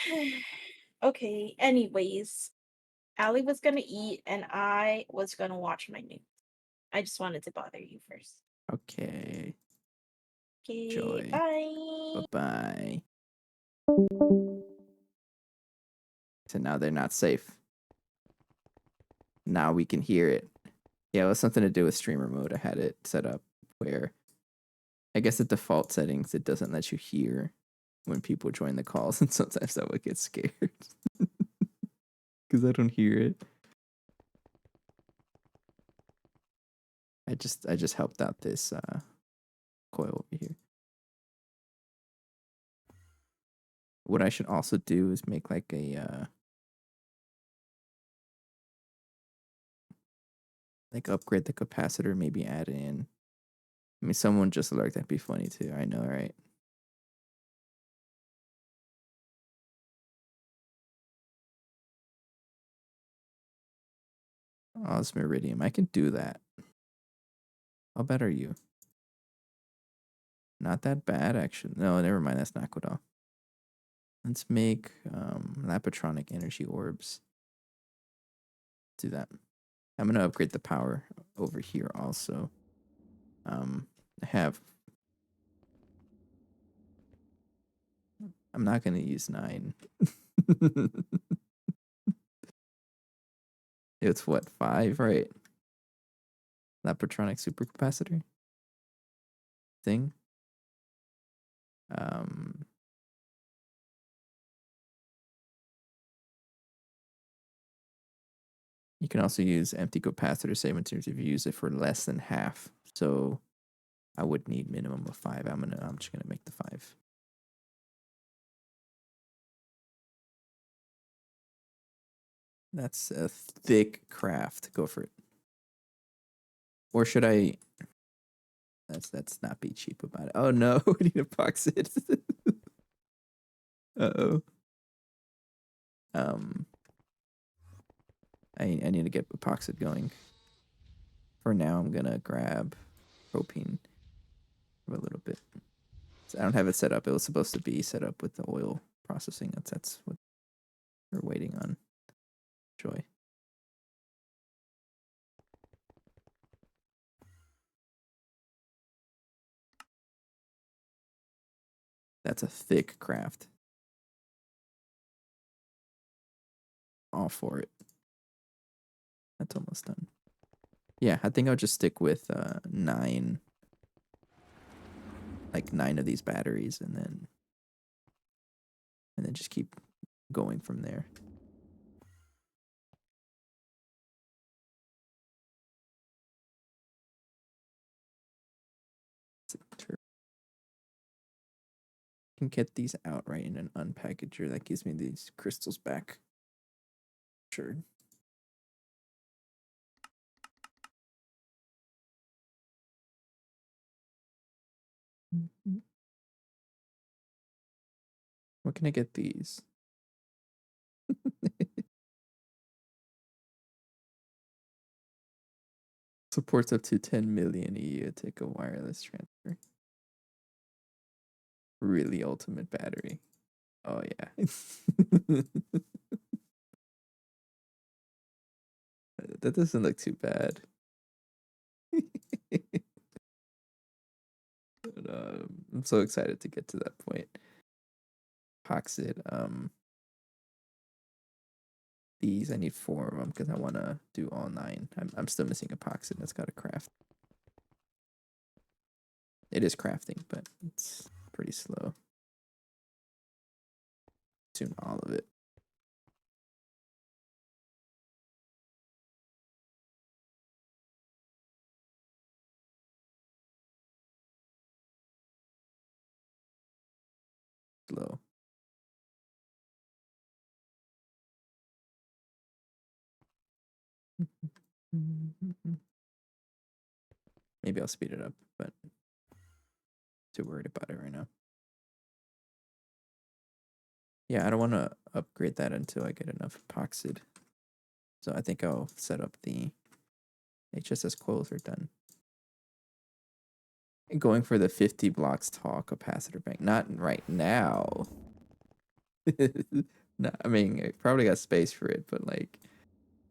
Okay, anyways. Allie was gonna eat and I was gonna watch my news. I just wanted to bother you first. Okay. Okay, Joy. bye. Bye-bye. So now they're not safe. Now we can hear it. Yeah, it was something to do with streamer mode. I had it set up where I guess the default settings it doesn't let you hear when people join the calls, and sometimes I would get scared because I don't hear it. I just helped out this coil over here. What I should also do is make like a like upgrade the capacitor, maybe add in. I mean, someone just lurked. That'd be funny too. I know, right? Osmiridium. I can do that. How bad are you? Not that bad, actually. No, never mind. That's not Naquadal. Let's make Lapatronic energy orbs. Do that. I'm gonna upgrade the power over here also. I have. I'm not gonna use 9. It's what 5, right? Lapatronic supercapacitor thing. Um, you can also use empty capacitor save materials if you use it for less than half. So I would need minimum of 5. I'm just gonna make the 5. That's a thick craft. Go for it. Or should I? That's not be cheap about it. Oh no, we need epoxid. Uh-oh. Um, I need to get epoxid going. For now, I'm gonna grab propane for a little bit. So I don't have it set up. It was supposed to be set up with the oil processing. That's what we're waiting on. Joy. That's a thick craft. All for it. That's almost done. Yeah, I think I'll just stick with 9, like 9 of these batteries, and then just keep going from there. Can get these out right in an unpackager. That gives me these crystals back. Sure. Where can I get these? Supports up to 10 million EU. Take a wireless transfer. Really ultimate battery. Oh yeah. That doesn't look too bad. But, I'm so excited to get to that point. Epoxid. These I need 4 of them because I want to do all 9. I'm still missing epoxid. That's got to craft. It is crafting, but it's pretty slow. Soon all of it. Slow. Maybe I'll speed it up, but too worried about it right now. Yeah, I don't want to upgrade that until I get enough epoxid. So I think I'll set up the HSS coils are done. Going for the 50 blocks tall capacitor bank. Not right now. No, I mean, I probably got space for it, but like,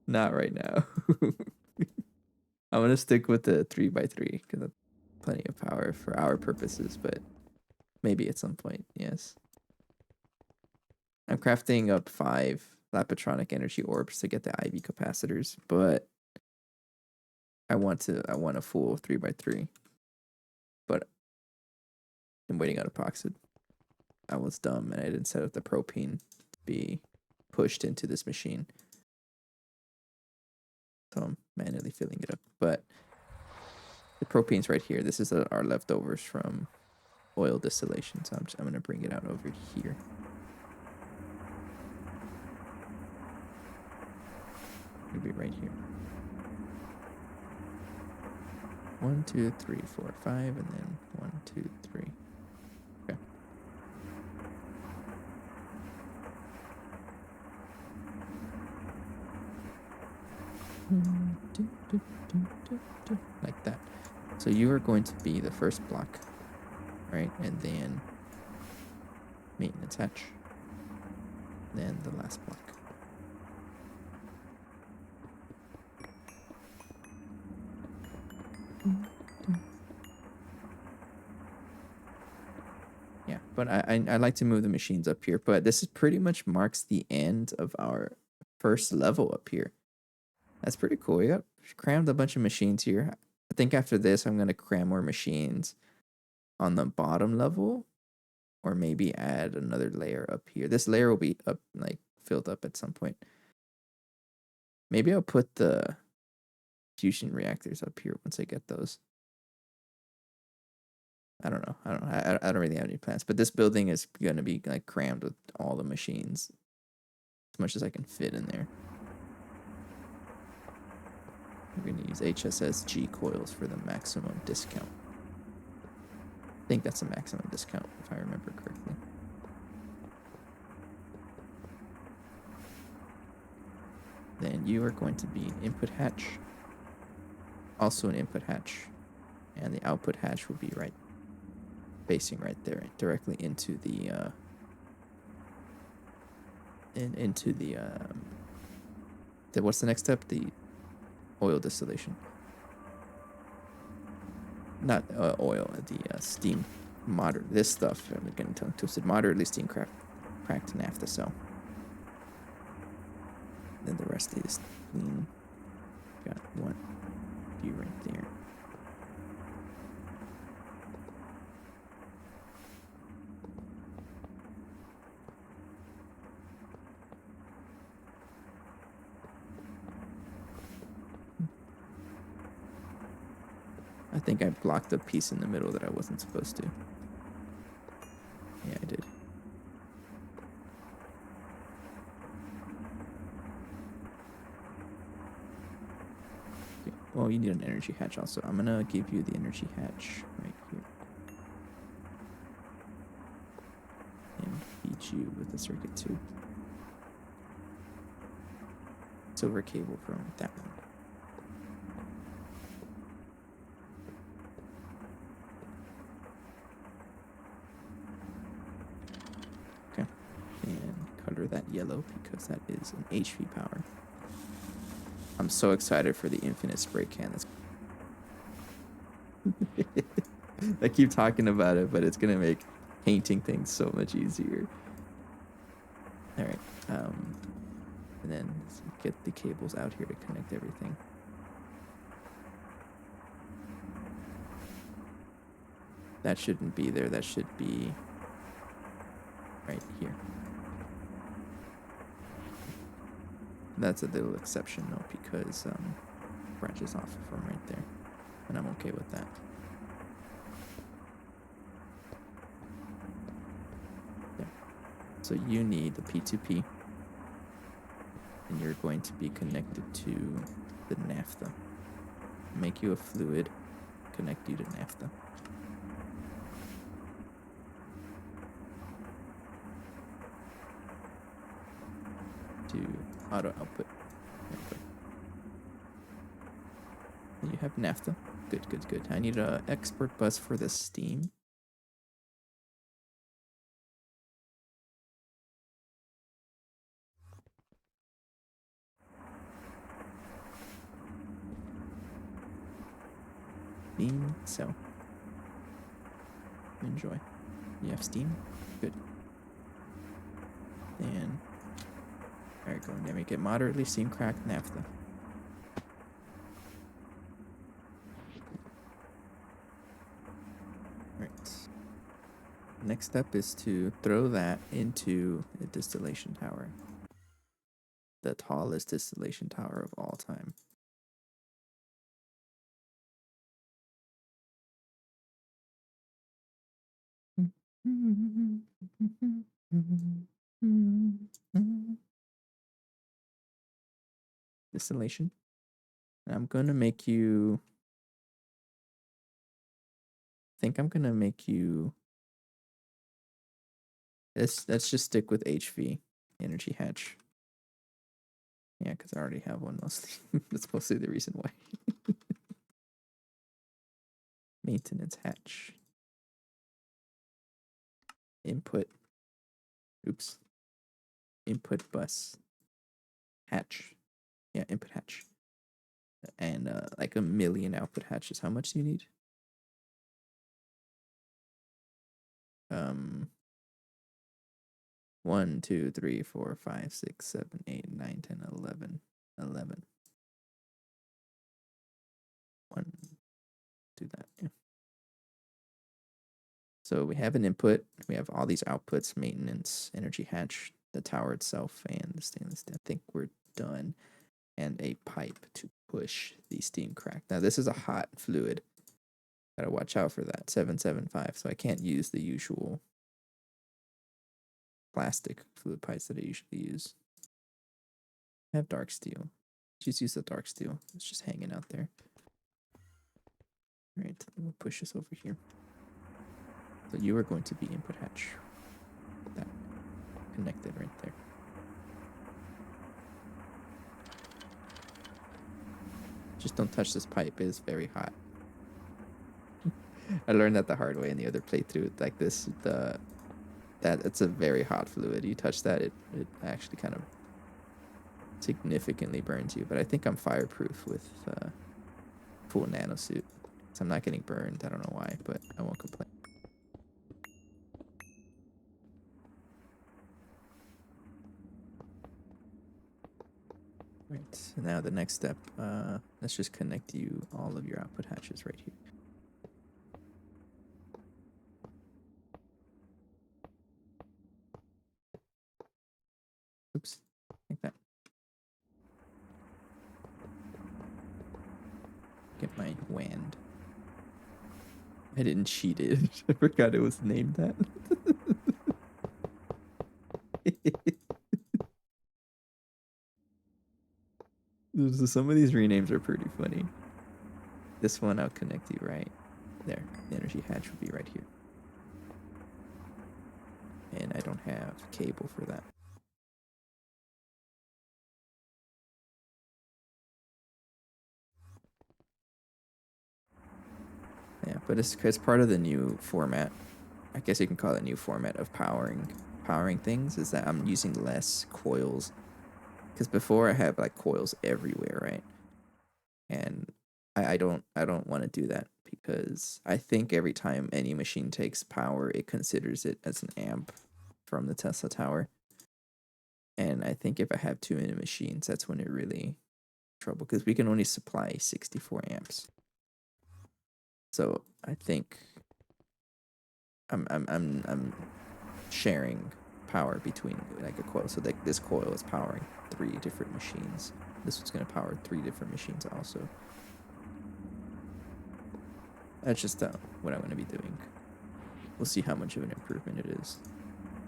not right now. I'm gonna stick with the 3x3 because that's plenty of power for our purposes, but maybe at some point, yes. I'm crafting up 5 Lapatronic energy orbs to get the IV capacitors, but I want a full 3x3. But I'm waiting on epoxid. I was dumb and I didn't set up the propane to be pushed into this machine. So I'm manually filling it up. But the propane's right here. This is our leftovers from oil distillation. So I'm going to bring it out over here. It'll be right here. 1, 2, 3, 4, 5, and then 1, 2, 3. Okay. Like that. So you are going to be the first block, right? And then maintenance hatch. Then the last block. Yeah, but I like to move the machines up here, but this is pretty much marks the end of our first level up here. That's pretty cool. We got crammed a bunch of machines here. I think after this, I'm going to cram more machines on the bottom level, or maybe add another layer up here. This layer will be up, like filled up at some point. Maybe I'll put the fusion reactors up here once I get those. I don't know. I don't really have any plans, but this building is going to be like crammed with all the machines as much as I can fit in there. We're going to use HSSG coils for the maximum discount. I think that's the maximum discount, if I remember correctly. Then you are going to be an input hatch. Also an input hatch. And the output hatch will be right, facing right there, directly into the, what's the next step? The oil distillation. Not oil, the steam this stuff, I'm getting tongue twisted, moderately steam cracked naphtha cell. Then the rest is clean. Got one view right there. I think I blocked a piece in the middle that I wasn't supposed to. Yeah, I did. Okay. Well, you need an energy hatch also. I'm gonna give you the energy hatch right here. And feed you with the circuit tube. Silver cable from that one. That yellow because that is an HV power. I'm so excited for the infinite spray can. I keep talking about it, but it's gonna make painting things so much easier. All right, and then let's get the cables out here to connect everything. That shouldn't be there. That should be right here. That's a little exception though, because branches off from right there, and I'm okay with that. There. So you need the P2P, and you're going to be connected to the naphtha. Make you a fluid connect you to naphtha. To auto output. There we go. You have naphtha. Good, good, good. I need a export bus for the steam. Steam, so enjoy. You have steam? Good. And there we go. Then we get moderately steam cracked naphtha. Right. Next step is to throw that into a distillation tower. The tallest distillation tower of all time. Distillation. I'm gonna make you. I think I'm gonna make you. Let's just stick with HV, energy hatch. Yeah, because I already have one mostly. That's mostly the reason why. Maintenance hatch. Input. Oops. Input bus. Hatch. Yeah, input hatch. And like 1,000,000 output hatches. How much do you need? 1, 2, 3, 4, 5, 6, 7, 8, 9, 10, 11. 11. 1. Do that. Yeah. So we have an input. We have all these outputs: maintenance, energy hatch, the tower itself, and the stainless steel. I think we're done. And a pipe to push the steam crack. Now this is a hot fluid. Gotta watch out for that. 775. So I can't use the usual plastic fluid pipes that I usually use. I have dark steel. Just use the dark steel. It's just hanging out there. All right, we'll push this over here. So you are going to be input hatch. That connected right there. Just don't touch this pipe. It is very hot. I learned that the hard way in the other playthrough. Like this, that it's a very hot fluid. You touch that, it actually kind of significantly burns you. But I think I'm fireproof with full nanosuit. So I'm not getting burned. I don't know why, but I won't complain. Right, so now the next step, let's just connect you all of your output hatches right here. Oops, like that. Get my wand. I didn't cheat it. I forgot it was named that. So some of these renames are pretty funny. This one I'll connect you right there. The energy hatch will be right here. And I don't have cable for that. Yeah, but it's part of the new format. I guess you can call it new format of powering things, is that I'm using less coils. Because before I have like coils everywhere, right? And I don't want to do that, because I think every time any machine takes power, it considers it as an amp from the Tesla tower. And I think if I have too many machines, that's when it really trouble, because we can only supply 64 amps. So I think I'm sharing power between like a coil. So like this coil is powering 3 different machines. This one's gonna power 3 different machines also. That's just what I'm gonna be doing. We'll see how much of an improvement it is.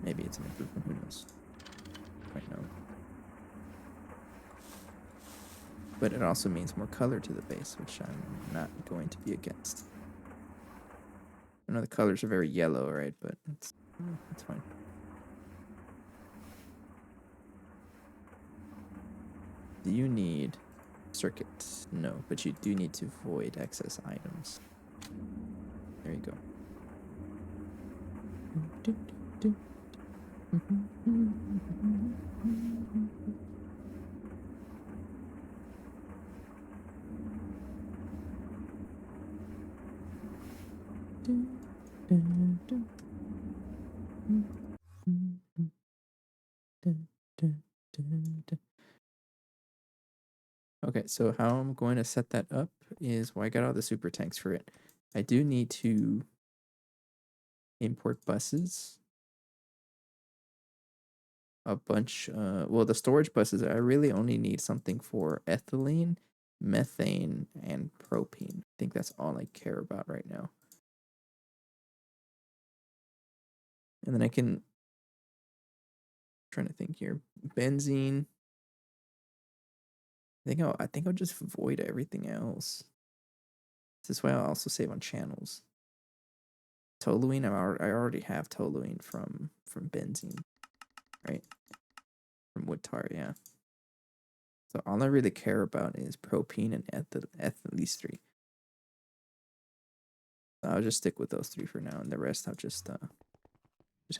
Maybe it's an improvement. Who knows? Right now. But it also means more color to the base, which I'm not going to be against. know the colors are very yellow, right? But it's fine. Do you need circuits? No, but you do need to void excess items. There you go. Okay, so how I'm going to set that up is, well, I got all the super tanks for it. I do need to import buses. A bunch, well, the storage buses, I really only need something for ethylene, methane, and propane. I think that's all I care about right now. And then I can, trying to think here, benzene. I think I'll just void everything else. This way I'll also save on channels. Toluene, I already have toluene from benzene, right? From wood tar, yeah. So all I really care about is propene and these three. So I'll just stick with those three for now, and the rest I'll just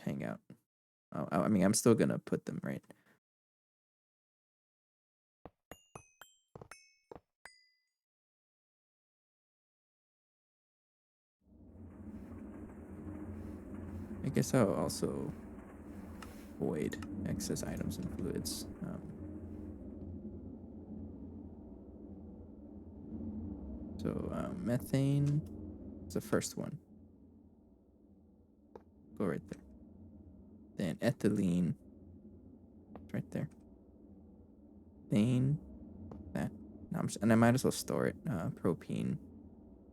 hang out. I mean, I'm still gonna put them right. I guess I'll also void excess items and fluids. Methane is the first one. Go right there. Then ethylene, right there. Thane, that. No, and I might as well store it. Propene.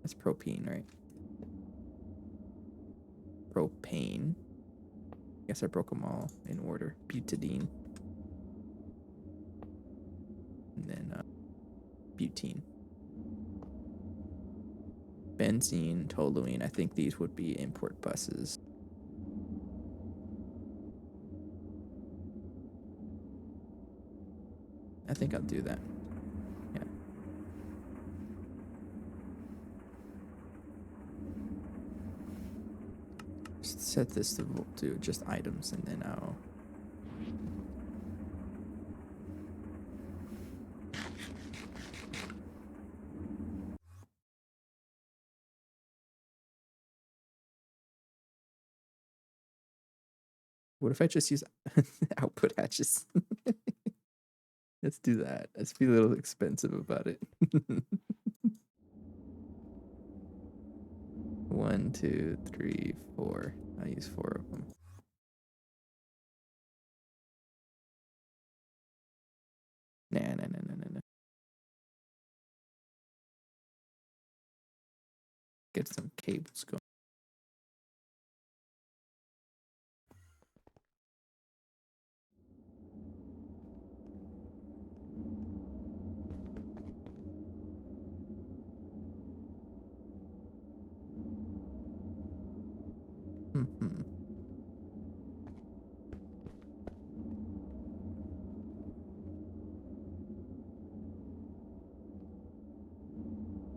That's propene, right? Propane. Guess I broke them all in order. Butadiene. And then butene. Benzene, toluene. I think these would be import buses. I think I'll do that. Yeah. Just set this to just items, and then I'll. What if I just use output hatches? Let's do that. Let's be a little expensive about it. 1, 2, 3, 4. I'll use 4 of them. Nah. Get some cables going. Mm-hmm.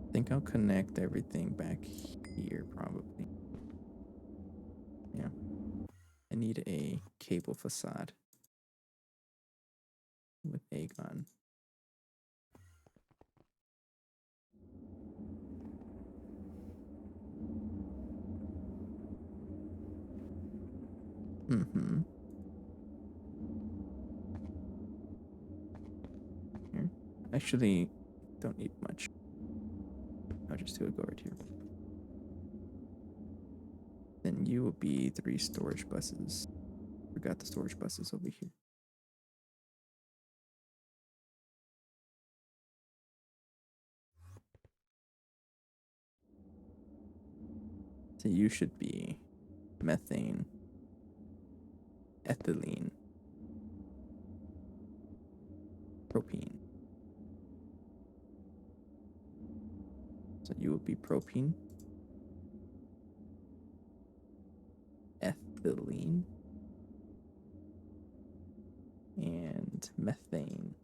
I think I'll connect everything back here, probably. Yeah. I need a cable facade with Aegon. Mm-hmm. Here. Actually, don't need much. I'll just do it. Go right here. Then you will be 3 storage buses. Forgot the storage buses over here. So you should be methane, ethylene, propene. So you will be propene. and methane.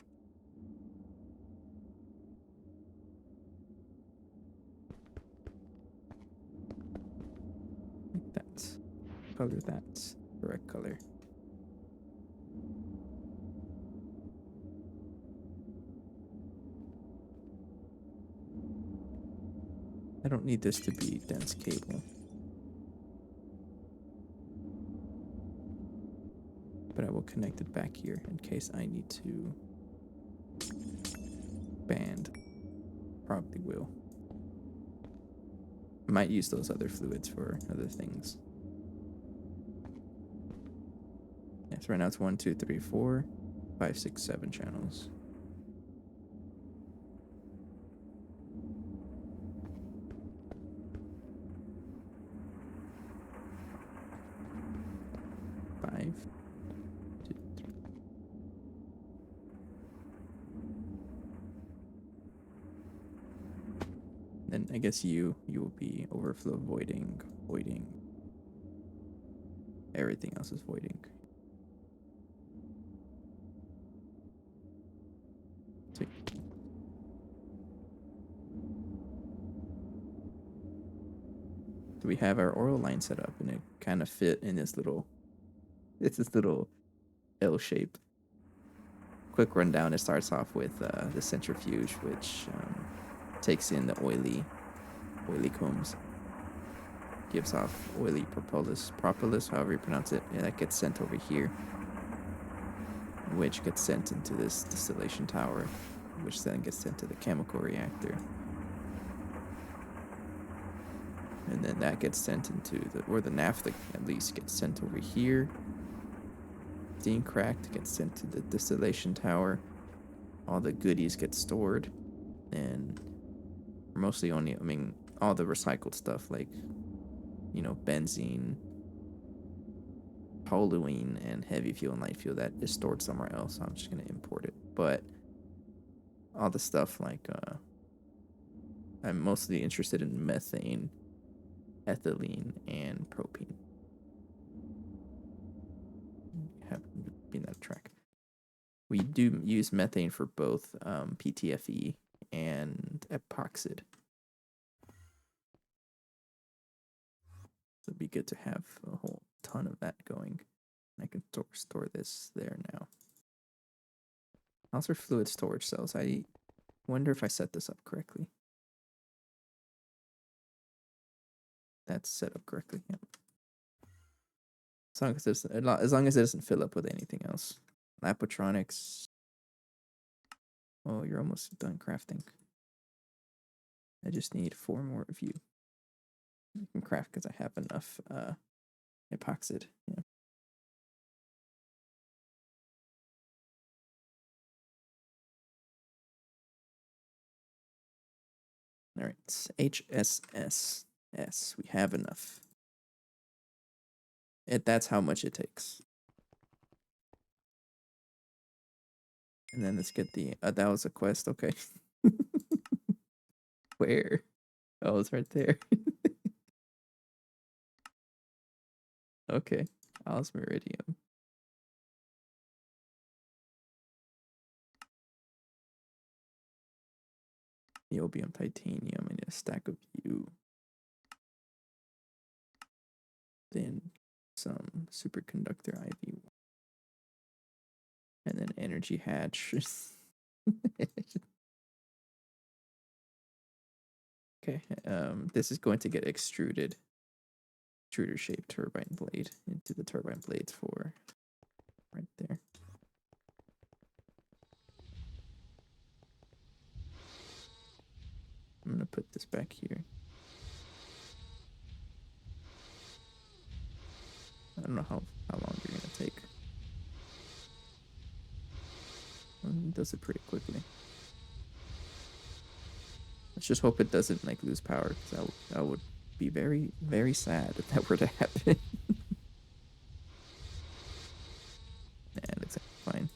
Like that. Color that. Correct color. I don't need this to be dense cable. But I will connect it back here in case I need to band. Probably will. I might use those other fluids for other things. Yes, right now it's 1, 2, 3, 4, 5, 6, 7 channels. Five. Then I guess you will be overflow voiding. Everything else is voiding. Sweet. So we have our oral line set up, and it kind of fit in this little. It's this little L shape. Quick rundown. It starts off with the centrifuge, which takes in the oily combs. Gives off oily propolis, however you pronounce it, and that gets sent over here, which gets sent into this distillation tower, which then gets sent to the chemical reactor, and then that gets sent into the naphtha at least gets sent over here. Steam cracked gets sent to the distillation tower. All the goodies get stored, and mostly only, all the recycled stuff like, benzene, toluene, and heavy fuel and light fuel that is stored somewhere else. So I'm just gonna import it. But all the stuff like I'm mostly interested in methane, ethylene, and propene. Have been that track. We do use methane for both PTFE and epoxid. So it'd be good to have a whole ton of that going. I can store this there now. Also, fluid storage cells. I wonder if I set this up correctly. That's set up correctly. Yep. As long as it doesn't fill up with anything else. Lapotronics. Oh, you're almost done crafting. I just need 4 more of you. I can craft because I have enough epoxid. Yeah. All right, HSSS. We have enough. That's how much it takes. And then let's get the. That was a quest. Okay. Where? Oh, it's right there. Okay. Osmiridium. Niobium, titanium. I need a stack of you. Then some superconductor IV. And then energy hatch. Okay. This is going to get extruded. Extruder shaped turbine blade into the turbine blades for right there. I'm gonna put this back here. I don't know how long you're gonna take. It does it pretty quickly. Let's just hope it doesn't like lose power, because that would be very, very sad if that were to happen. And it's fine.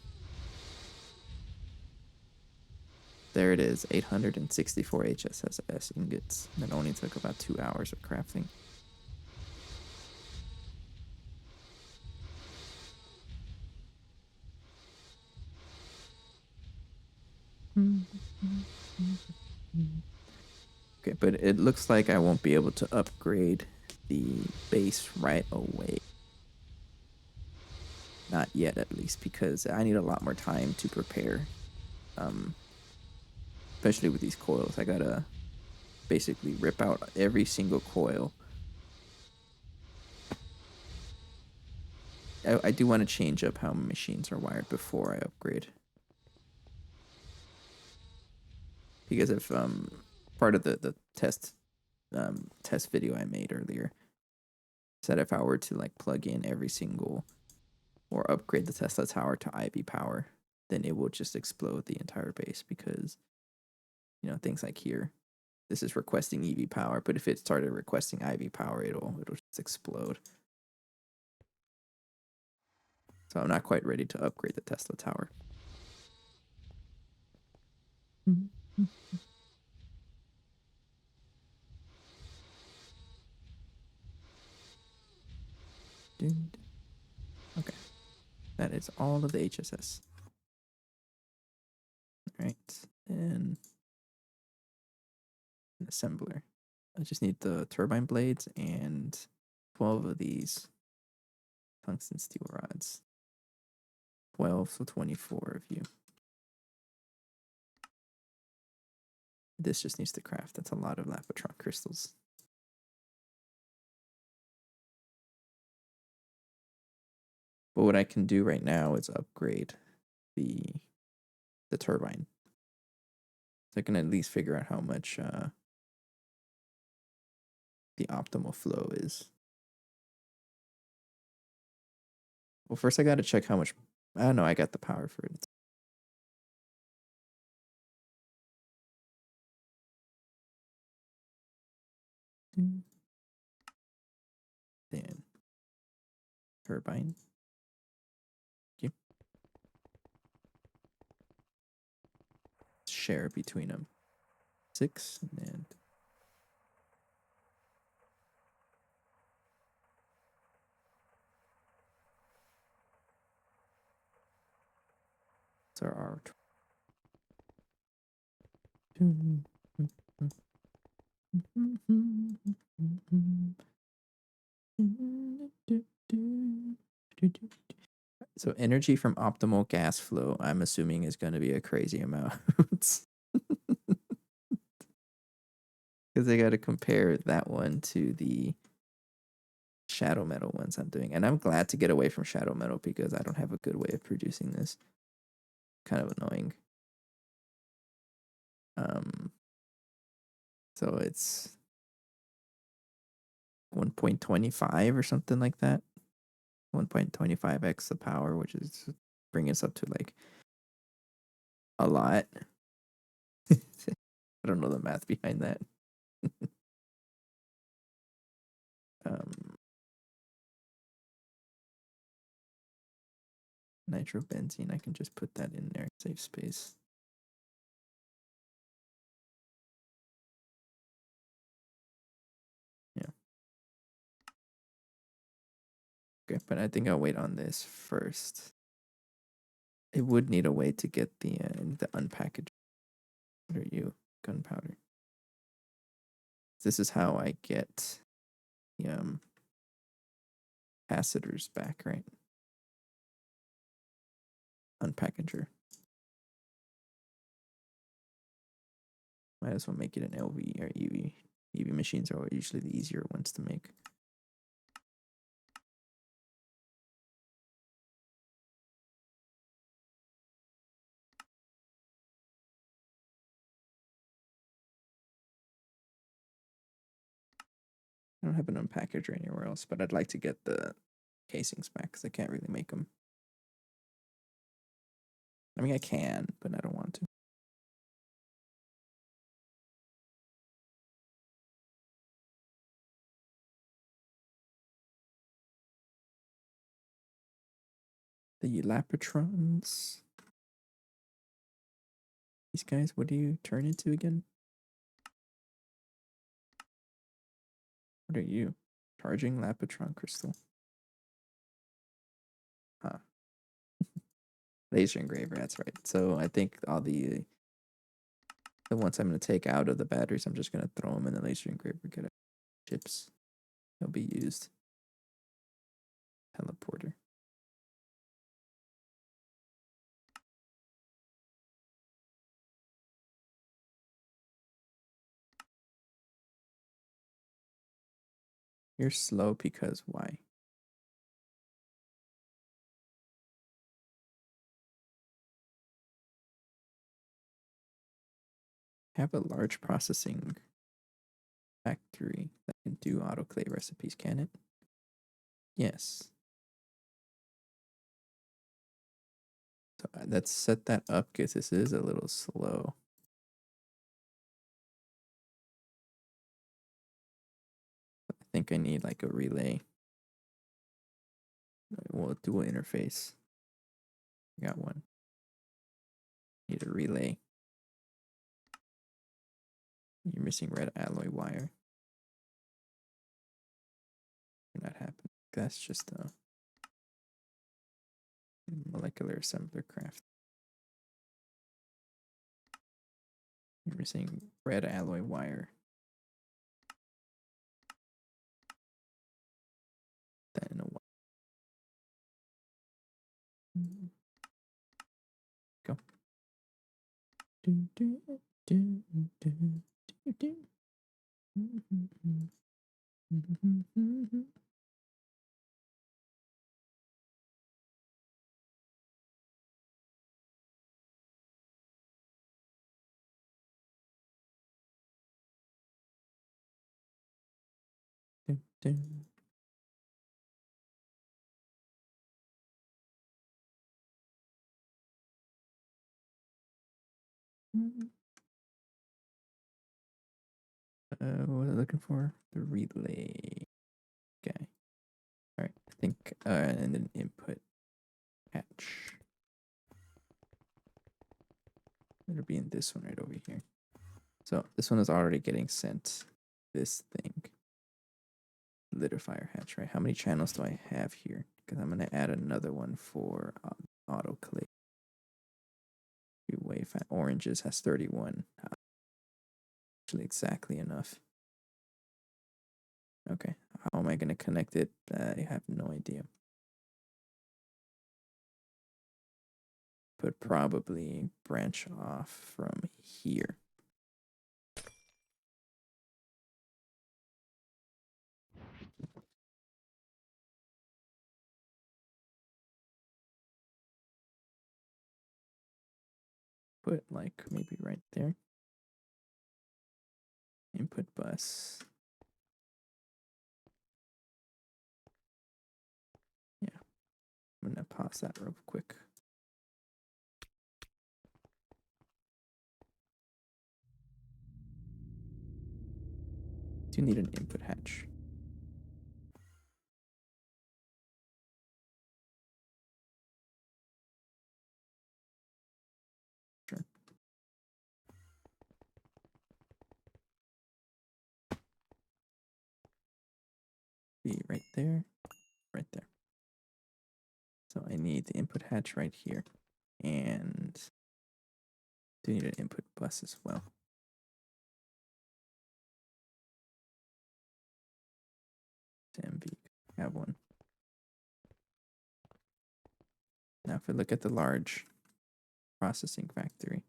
There it is, 864 HSSS ingots. That only took about 2 hours of crafting. Okay, but it looks like I won't be able to upgrade the base right away. Not yet, at least, because I need a lot more time to prepare. Especially with these coils, I gotta basically rip out every single coil. I do want to change up how machines are wired before I upgrade. Because if part of the test video I made earlier said if I were to like plug in every single or upgrade the Tesla tower to IV power, then it will just explode the entire base because things like here, this is requesting EV power, but if it started requesting IV power, it'll just explode. So I'm not quite ready to upgrade the Tesla tower. Okay, that is all of the HSS. All right, and an assembler. I just need the turbine blades and 12 of these tungsten steel rods. 12, so 24 of you. This just needs to craft. That's a lot of Lapotron crystals. But what I can do right now is upgrade the turbine. So I can at least figure out how much the optimal flow is. Well, first I got to check how much. I don't know. I got the power for it. Then turbine. Yep. Share between them. 6 and so our. So energy from optimal gas flow, I'm assuming, is going to be a crazy amount. Because I got to compare that one to the shadow metal ones I'm doing. And I'm glad to get away from shadow metal because I don't have a good way of producing this. Kind of annoying. So it's 1.25 or something like that. 1.25x the power, which is bringing us up to like a lot. I don't know the math behind that. Nitrobenzene, I can just put that in there, save space. Yeah. Okay, but I think I'll wait on this first. It would need a way to get the unpackaged. What are you? Gunpowder. This is how I get the capacitors back, right? Unpackager. Might as well make it an LV or EV. EV machines are usually the easier ones to make. I don't have an unpackager anywhere else, but I'd like to get the casings back because I can't really make them. I mean, I can, but I don't want to. The Lapatrons. These guys, what do you turn into again? What are you? Charging Lapatron crystal. Huh. Laser engraver, that's right. So I think all the The ones I'm going to take out of the batteries, I'm just going to throw them in the laser engraver, get chips. They'll be used. Teleporter. You're slow because why? Have a large processing factory that can do autoclave recipes, can it? Yes. So let's set that up because this is a little slow. I think I need like a relay. Well, dual interface. I got one. Need a relay. You're missing red alloy wire. Not happen. That's just a molecular assembler craft. You're missing red alloy wire. That in a while. Go. What was I looking for? The relay guy. All right, I think, and then input hatch. It'll be in this one right over here. So this one is already getting sent this thing. Litter hatch, right? How many channels do I have here? Because I'm going to add another one for autoclave. Wave oranges has 31. Actually, exactly enough. Okay, how am I going to connect it? I have no idea. But probably branch off from here. Put like maybe right there. Input bus. Yeah, I'm gonna pause that real quick. Do you need an input hatch? Sure. Be right there, right there. So I need the input hatch right here. And do need an input bus as well. MV, have one. Now if we look at the large processing factory,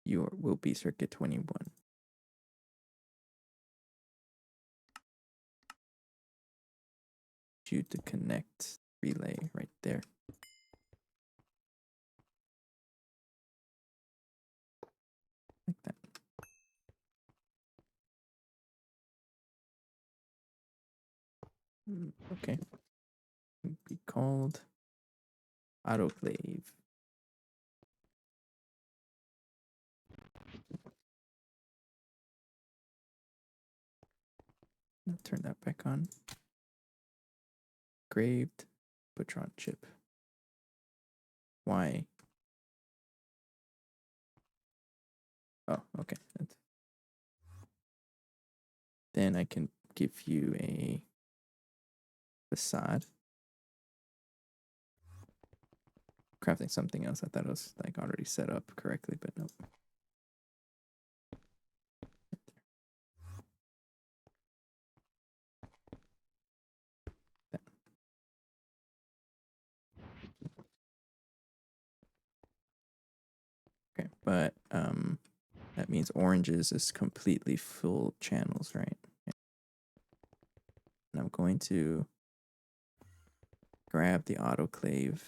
you will be circuit 21. You to connect relay right there. Like that. Okay. Be called autoclave. I'll turn that back on. Graved Patron chip. Why? Oh, okay. Then I can give you a facade. Crafting something else. I thought it was like already set up correctly, but nope. Okay, but that means oranges is completely full channels, right? And I'm going to grab the autoclave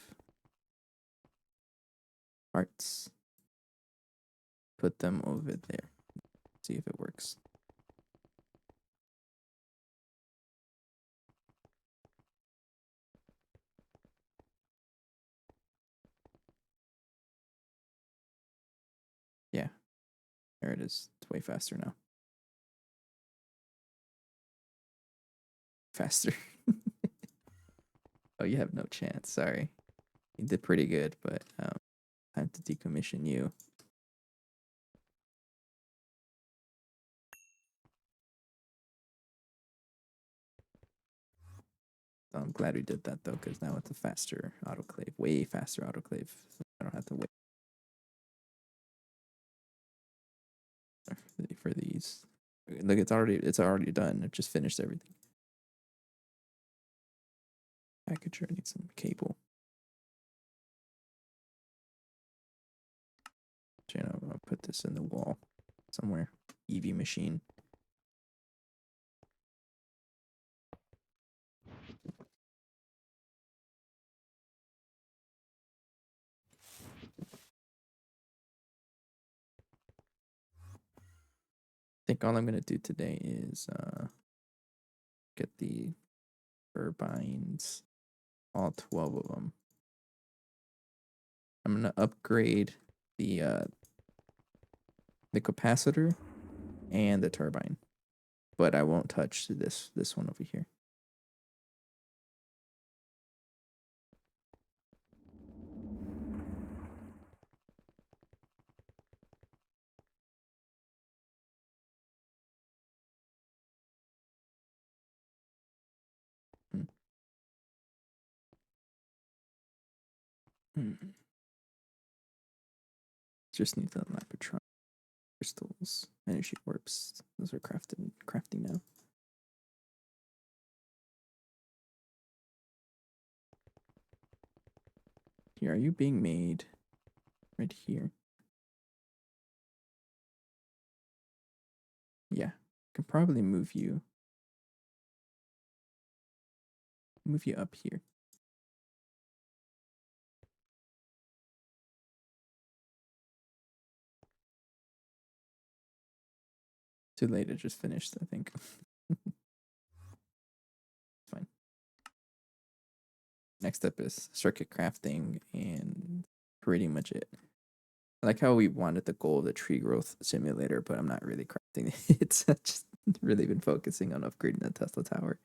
parts, put them over there, see if it works. Yeah, there it is. It's way faster now. Faster. Oh, you have no chance. Sorry. You did pretty good, but time to decommission you. So I'm glad we did that though, because now it's a faster autoclave, way faster autoclave. So I don't have to wait for these. Look, it's already done. It just finished everything. Packager needs some cable. You know, I'll put this in the wall somewhere. EV machine. I think all I'm gonna do today is get the turbines, all 12 of them. I'm gonna upgrade the capacitor and the turbine, but I won't touch this one over here. Hmm. Hmm. Just need the lapatron crystals, energy orbs. Those are crafting now. Here, are you being made? Right here. Yeah, can probably move you up here. Too late. It just finished, I think. Fine. Next up is circuit crafting and pretty much it. I like how we wanted the goal of the tree growth simulator, but I'm not really crafting it. It's just really been focusing on upgrading the Tesla tower.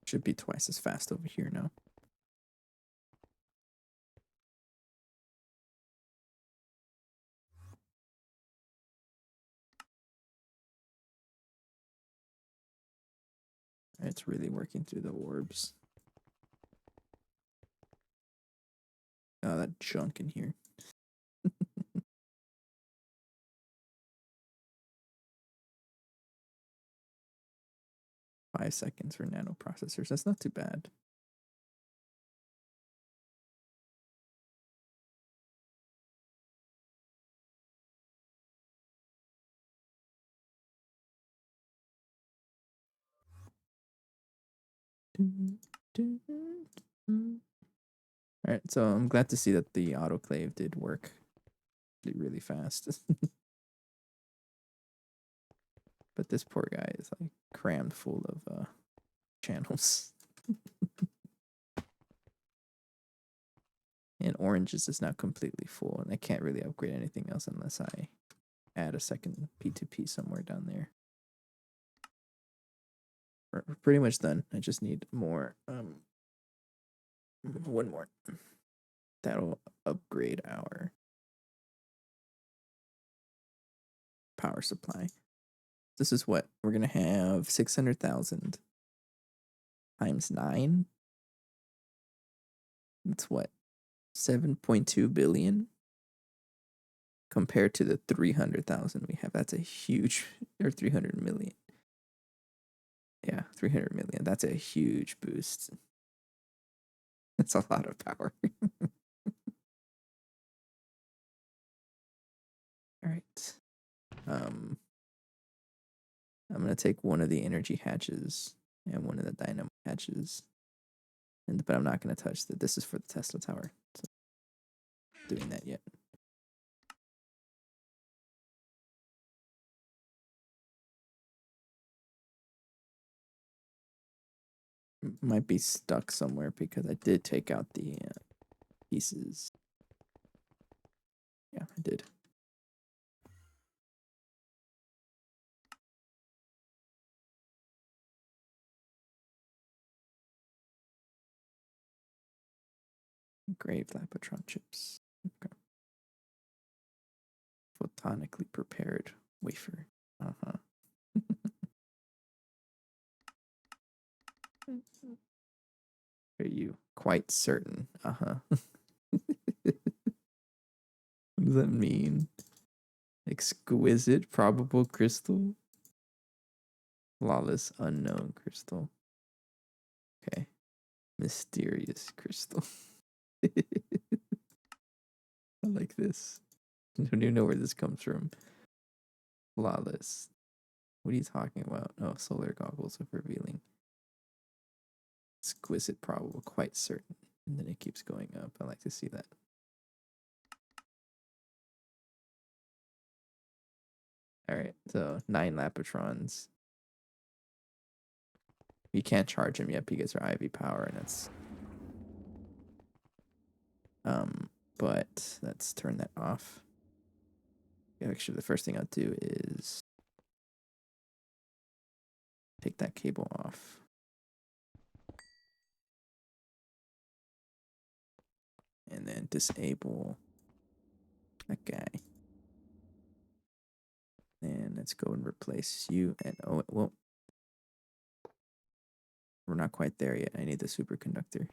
Should be twice as fast over here now. It's really working through the orbs. Oh, that junk in here. 5 seconds for nano processors. That's not too bad. All right, so I'm glad to see that the autoclave did work really fast. But this poor guy is like crammed full of channels. And oranges is now completely full, and I can't really upgrade anything else unless I add a second P2P somewhere down there. We're pretty much done. I just need more. One more. That'll upgrade our power supply. This is what we're gonna have 600,000 times 9. That's what 7.2 billion. compared to the 300,000 we have. That's a huge, or 300 million. Yeah, 300 million. That's a huge boost. That's a lot of power. All right. I'm gonna take one of the energy hatches and one of the dynamo hatches, but I'm not gonna touch that. This is for the Tesla tower. So I'm not doing that yet. Might be stuck somewhere because I did take out the pieces. Yeah, I did. Engraved Lapotron chips. Okay. Photonically prepared wafer. Uh-huh. Are you quite certain? Uh-huh. What does that mean? Exquisite probable crystal? Flawless unknown crystal. Okay. Mysterious crystal. I like this. I don't even know where this comes from. Flawless. What are you talking about? Oh, solar goggles of revealing. Exquisite probable, quite certain. And then it keeps going up. I like to see that. Alright, so 9 Lapotrons. You can't charge them yet because they're IV power, and it's but let's turn that off. Actually, the first thing I'll do is take that cable off. And then disable that guy. And let's go and replace you. And oh, well, we're not quite there yet. I need the superconductor.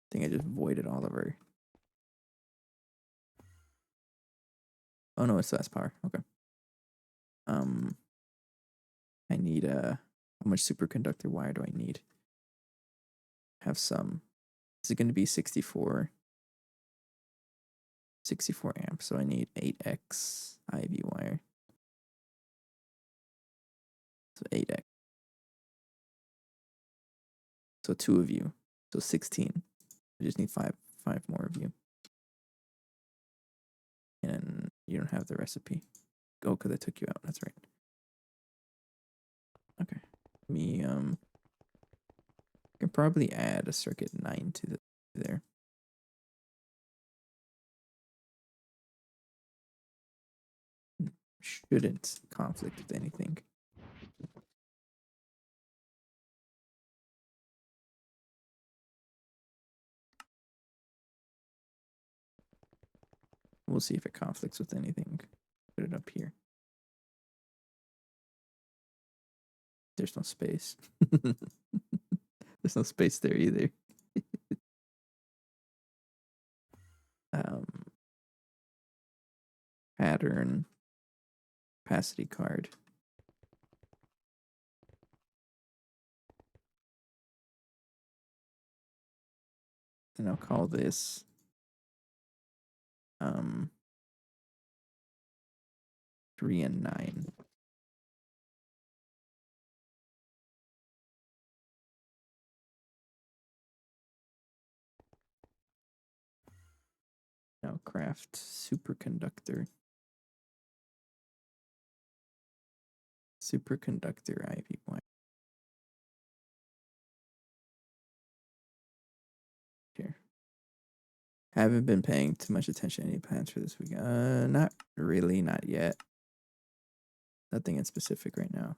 I think I just voided all of her. Oh no, it's less power. Okay. I need how much superconductor wire do I need? Have some. Is it going to be 64 amps? So I need 8x IV wire. So 8x. So 2 of you. So 16. I just need five more of you. And you don't have the recipe. Oh, because I took you out. That's right. Okay. Me can probably add a circuit 9 to there. Shouldn't conflict with anything. We'll see if it conflicts with anything. Put it up here. There's no space. There's no space there either. Pattern capacity card. And I'll call this 3 and 9. Now craft superconductor. Superconductor IV wire. Here. Haven't been paying too much attention to any plans for this week. Not really, not yet. Nothing in specific right now.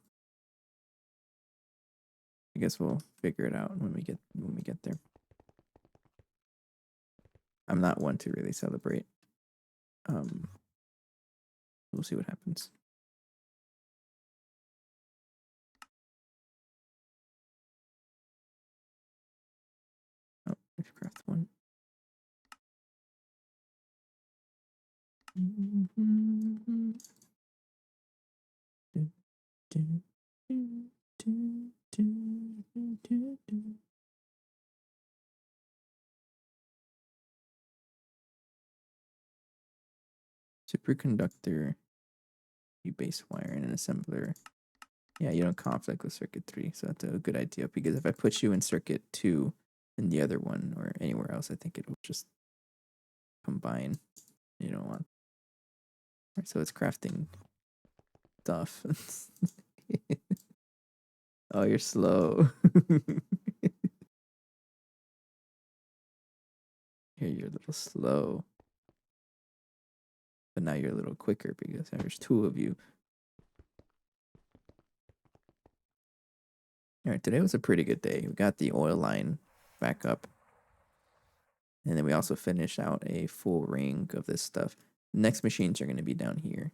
I guess we'll figure it out when we get there. I'm not one to really celebrate. We'll see what happens. Oh, Craft one. Superconductor, you base wire and an assembler. Yeah, you don't conflict with circuit 3, so that's a good idea, because if I put you in circuit 2 in the other one or anywhere else, I think it will just combine. You don't want. Right, so it's crafting stuff. Oh, you're slow. Here, you're a little slow. But now you're a little quicker because there's 2 of you. All right, today was a pretty good day. We got the oil line back up. And then we also finished out a full ring of this stuff. Next machines are going to be down here.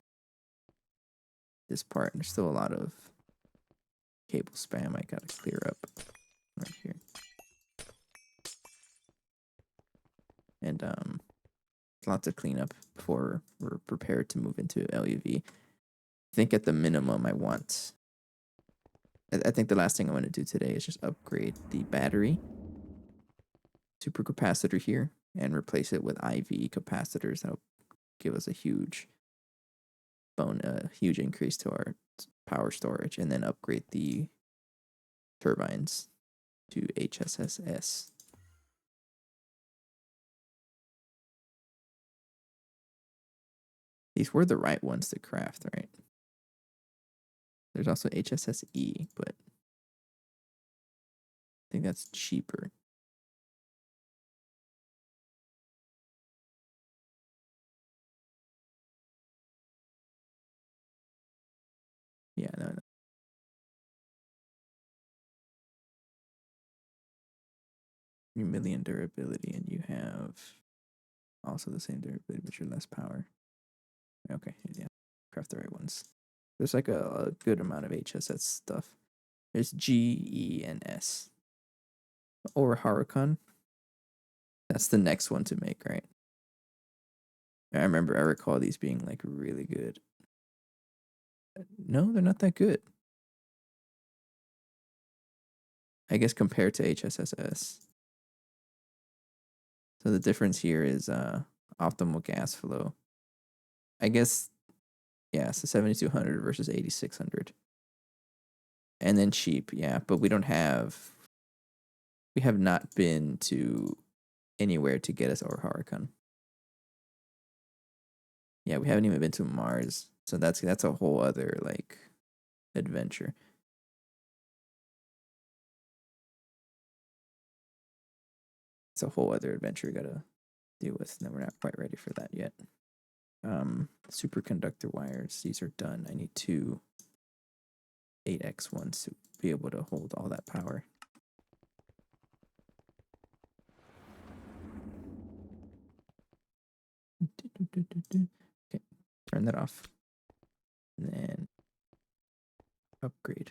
This part, there's still a lot of cable spam I got to clear up right here. And lots of cleanup before we're prepared to move into LUV. I think at the minimum I think the last thing I want to do today is just upgrade the battery supercapacitor here and replace it with IV capacitors. That'll give us a huge huge increase to our power storage, and then upgrade the turbines to HSSS. These were the right ones to craft, right? There's also HSSE, but I think that's cheaper. Yeah, no. Your million durability, and you have also the same durability, but you're less power. Okay, yeah, craft the right ones. There's like a good amount of HSS stuff. There's G, E, and S. Or Huracan. That's the next one to make, right? I recall these being like really good. No, they're not that good. I guess compared to HSSS. So the difference here is optimal gas flow. I guess, yeah, so 7200 versus 8600. And then cheap, yeah, but we have not been to anywhere to get us our Huracan. Yeah, we haven't even been to Mars. So that's a whole other like adventure. It's a whole other adventure we gotta deal with. No, we're not quite ready for that yet. Superconductor wires. These are done. I need 2 8x ones to be able to hold all that power. Okay, turn that off. And then upgrade.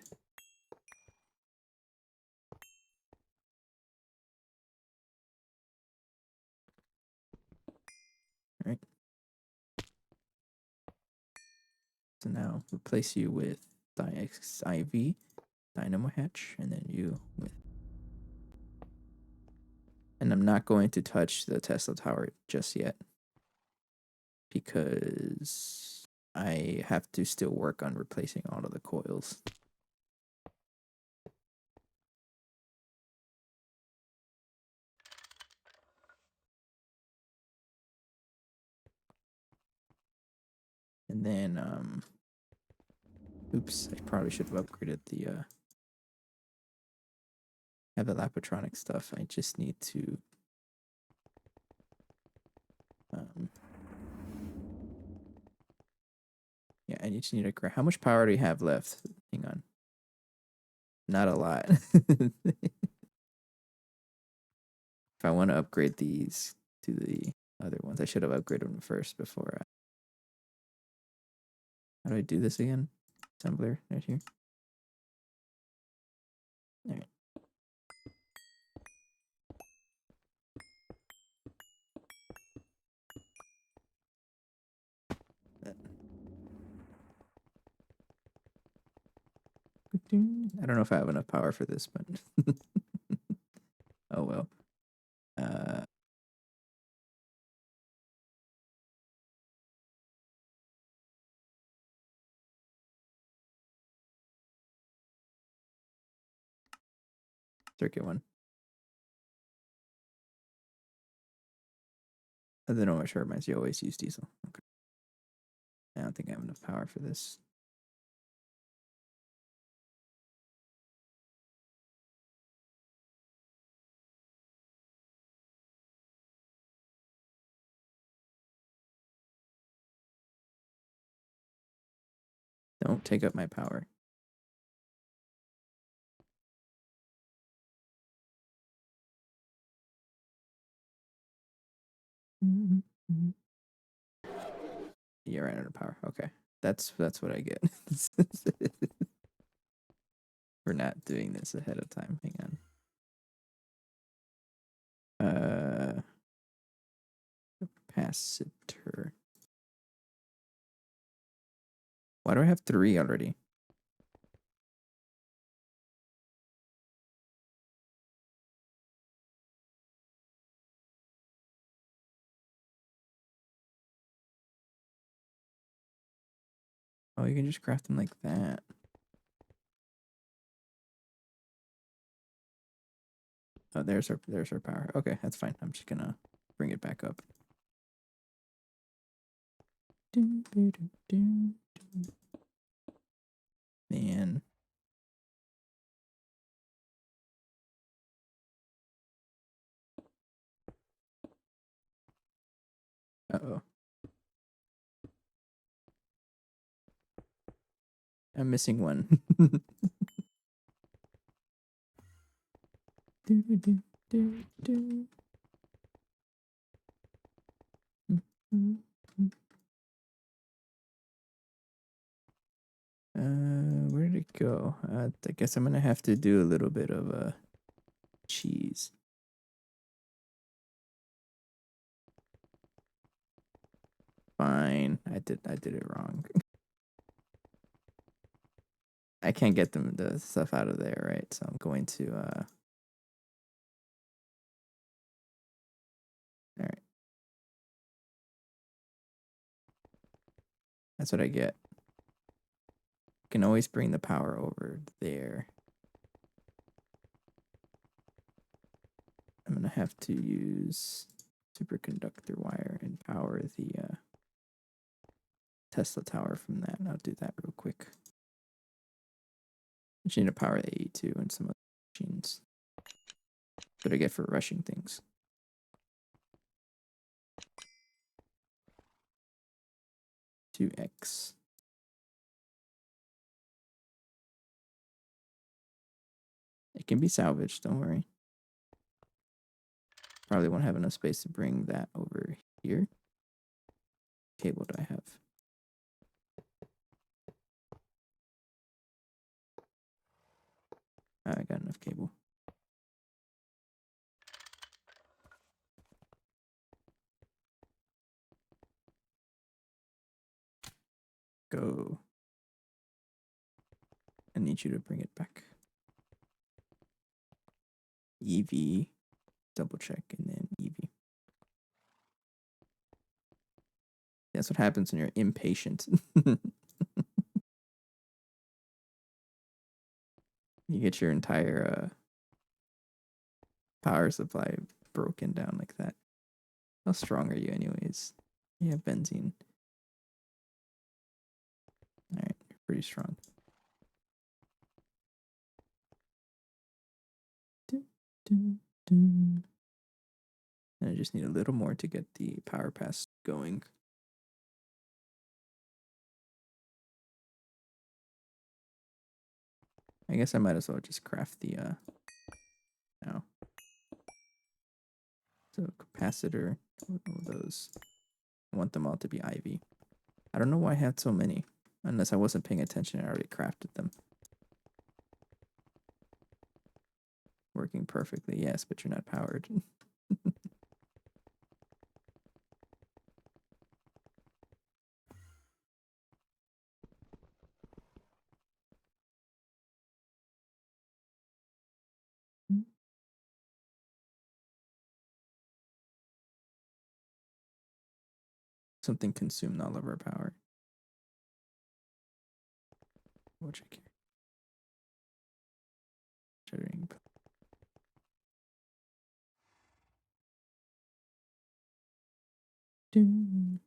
All right. So now replace you with IV, Dynamo Hatch, and then you with. And I'm not going to touch the Tesla tower just yet, because I have to still work on replacing all of the coils. And then, oops, I probably should have upgraded the, have the Lapatronic stuff. I just need to, yeah, I just need a, how much power do you have left? Hang on. Not a lot. If I want to upgrade these to the other ones, I should have upgraded them first before I... How do I do this again? Assembler, right here. All right. I don't know if I have enough power for this, but oh well. Circuit one. I don't know what turbines you always use diesel. Okay. I don't think I have enough power for this. Don't take up my power. Yeah, ran out of power. Okay. That's what I get for not doing this ahead of time. Hang on. Capacitor. Why do I have 3 already? Oh, you can just craft them like that. Oh, there's our power. Okay, that's fine. I'm just gonna bring it back up. Man. Uh-oh. I'm missing one. Where did it go? I guess I'm gonna have to do a little bit of cheese. Fine. I did it wrong. I can't get the stuff out of there, right? So I'm going to all right. That's what I get. Can always bring the power over there. I'm gonna have to use superconductor wire and power the Tesla tower from that. And I'll do that real quick. I just need to power the AE2 and some other machines. That's what I get for rushing things. $2X. It can be salvaged, don't worry. Probably won't have enough space to bring that over here. Cable do I have? I got enough cable. Go. I need you to bring it back. EV. Double check and then EV. That's what happens when you're impatient. You get your entire power supply broken down like that. How strong are you anyways? You have benzene. Alright, you're pretty strong. And I just need a little more to get the power pass going. I guess I might as well just craft the now. So capacitor, all those. I want them all to be IV. I don't know why I had so many. Unless I wasn't paying attention, I already crafted them. Working perfectly, yes, but you're not powered. Something consumed all of our power. Which I care. Shattering. I'm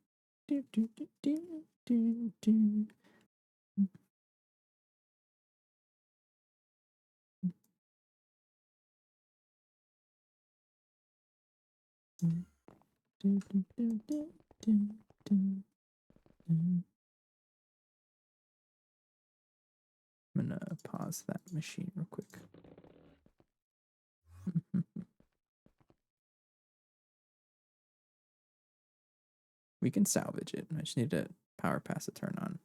gonna pause that machine real quick. We can salvage it. I just need to power pass to turn on.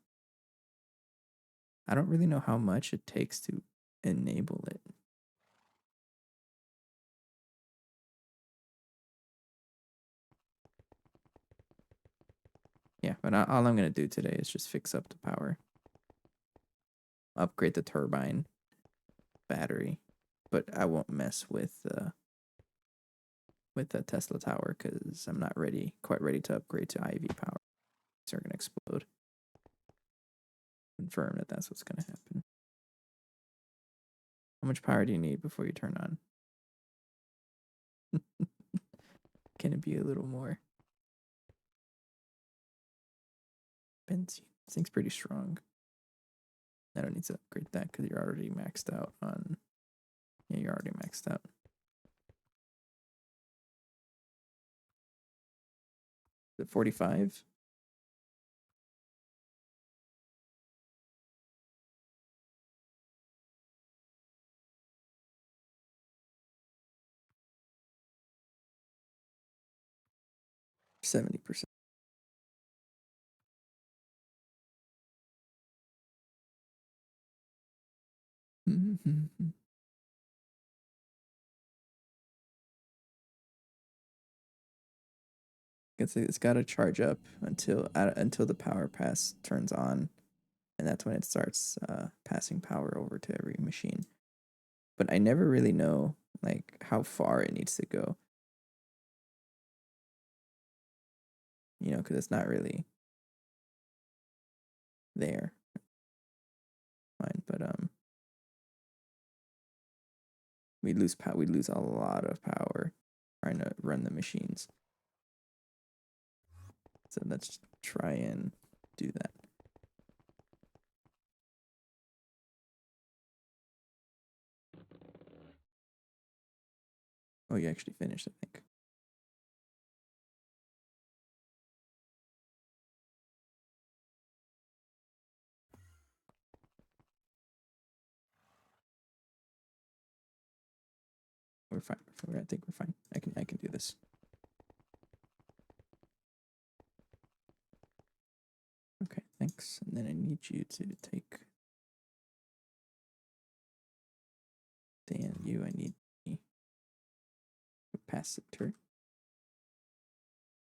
I don't really know how much it takes to enable it. Yeah, but all I'm going to do today is just fix up the power. Upgrade the turbine battery, but I won't mess with the Tesla tower because I'm not quite ready to upgrade to IV power. They're going to explode. Confirm that that's what's going to happen. How much power do you need before you turn on? Can it be a little more? Benzene. This thing's pretty strong. I don't need to upgrade that because you're already maxed out on... Yeah, you're already maxed out. Is it 45? %70. It's got to charge up until the power pass turns on, and that's when it starts passing power over to every machine. But I never really know like how far it needs to go. You know, because it's not really there. Fine, but we lose a lot of power trying to run the machines. So let's try and do that. Oh, you actually finished, I think. We're fine. I think we're fine. I can do this. Okay, thanks. And then I need you to take Dan. I need a capacitor.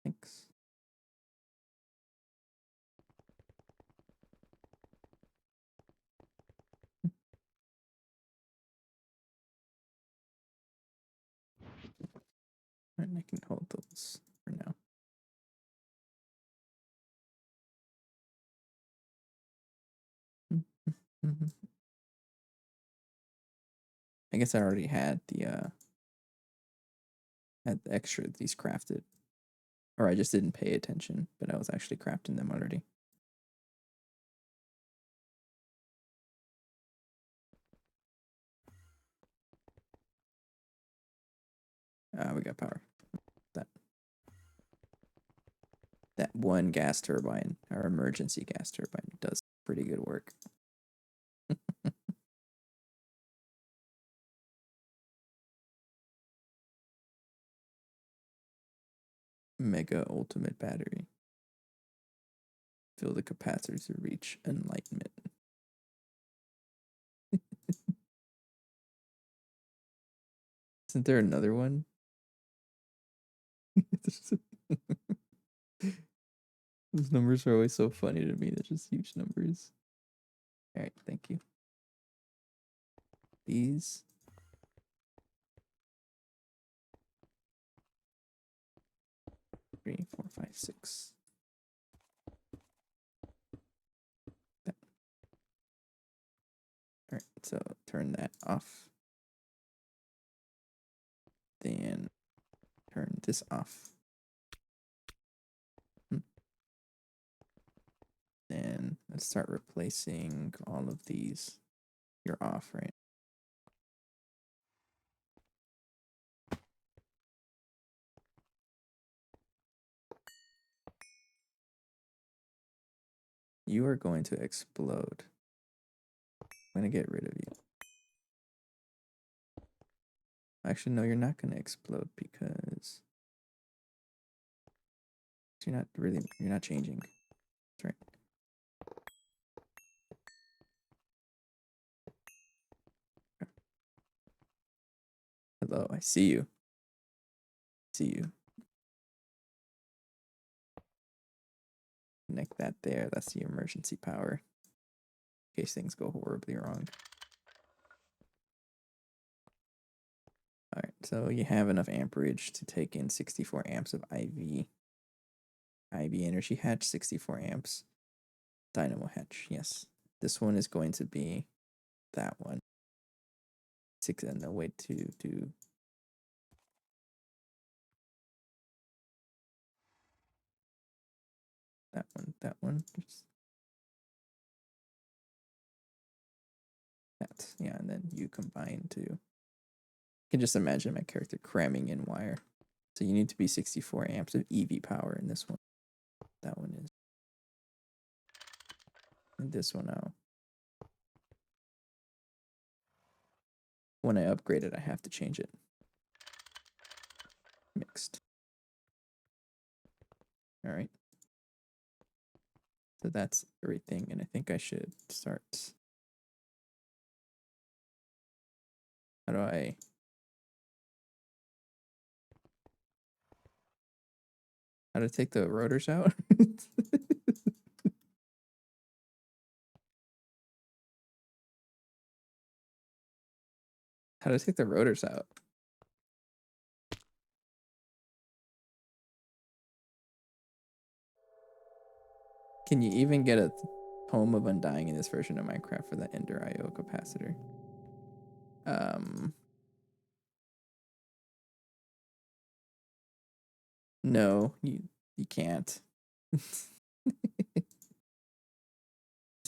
Thanks. And I can hold those for now. I guess I already had the extra of these crafted. Or I just didn't pay attention, but I was actually crafting them already. We got power. That one gas turbine, our emergency gas turbine, does pretty good work. Mega ultimate battery. Fill the capacitor to reach enlightenment. Isn't there another one? Those numbers are always so funny to me. They're just huge numbers. All right, thank you. These. 3, 4, 5, 6. so turn that off. Then turn this off. Then let's start replacing all of these. You're off, right? You are going to explode. I'm going to get rid of you. Actually, no, you're not going to explode because you're not changing. That's right. Hello, I see you. See you. Connect that there. That's the emergency power. In case things go horribly wrong. Alright, so you have enough amperage to take in 64 amps of IV. IV energy hatch, 64 amps. Dynamo hatch, yes. This one is going to be that one. No way to do. That one. Just that. Yeah, and then you combine to. You can just imagine my character cramming in wire. So you need to be 64 amps of EV power in this one. That one is. And this one out. When I upgrade it, I have to change it. Mixed. All right. So that's everything, and I think I should start. How do I? How to take the rotors out? How to take the rotors out? Can you even get a Tome of Undying in this version of Minecraft for the Ender IO capacitor? No, you can't. This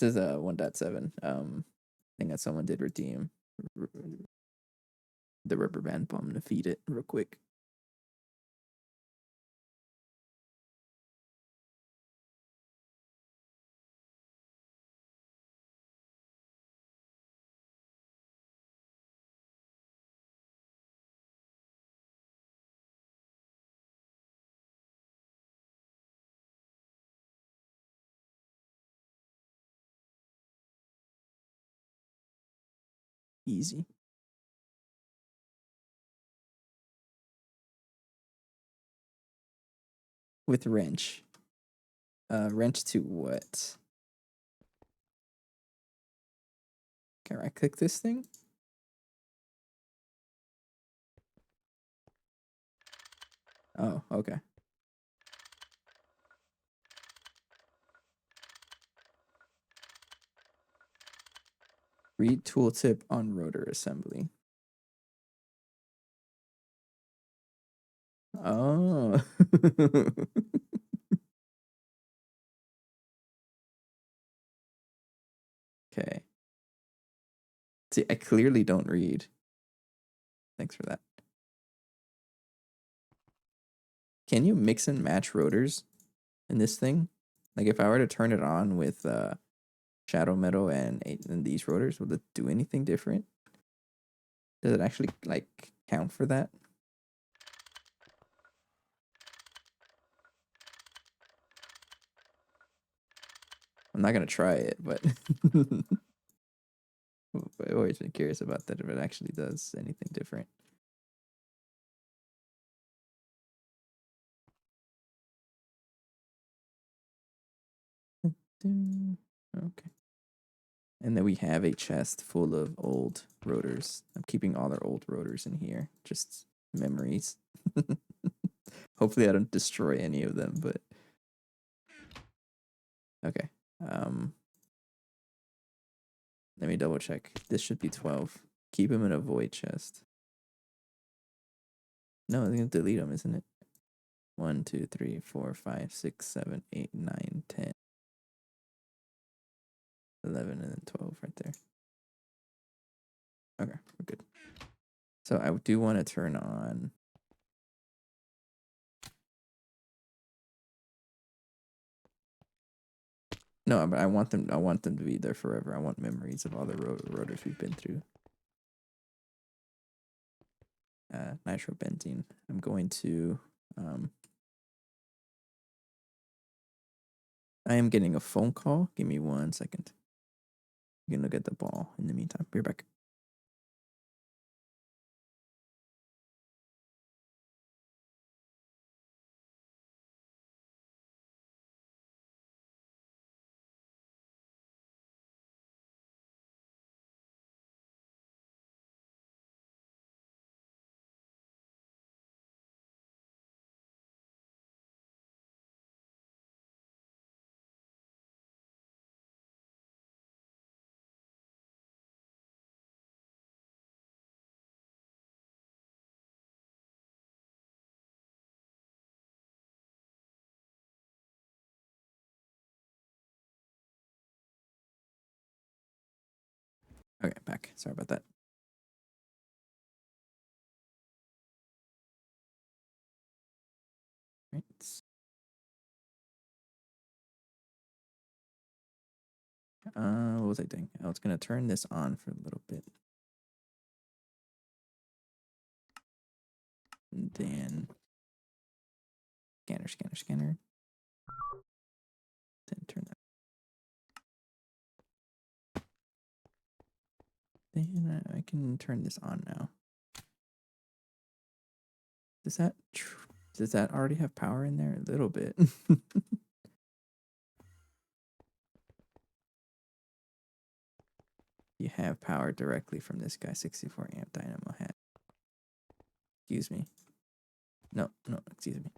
is a 1.7 thing that someone did redeem. The rubber band bomb to feed it real quick. Easy. With wrench. Wrench to what? Can I click this thing? Oh, okay. Read tooltip on rotor assembly. Oh. Okay. See, I clearly don't read. Thanks for that. Can you mix and match rotors in this thing? Like if I were to turn it on with shadow metal and these rotors, will it do anything different? Does it actually like count for that? I'm not gonna try it, but I've always been curious about that if it actually does anything different. Okay. And then we have a chest full of old rotors. I'm keeping all our old rotors in here. Just memories. Hopefully I don't destroy any of them, but okay. Let me double check. This should be 12. Keep him in a void chest. No, I'm gonna delete him, isn't it? 1, 2, 3, 4, 5, 6, 7, 8, 9, 10, 11, and then 12 right there. Okay, we're good. So I do want to turn on. No, but I want them. I want them to be there forever. I want memories of all the rotors we've been through. Nitrobenzene. I'm going to. I am getting a phone call. Give me 1 second. You can look at the ball in the meantime. Be right back. Okay, back. Sorry about that. Right. What was I doing? I was gonna turn this on for a little bit. And then scanner. Then turn that. Then I can turn this on now. Does that already have power in there? A little bit. You have power directly from this guy, 64 amp dynamo hat. Excuse me. No, excuse me.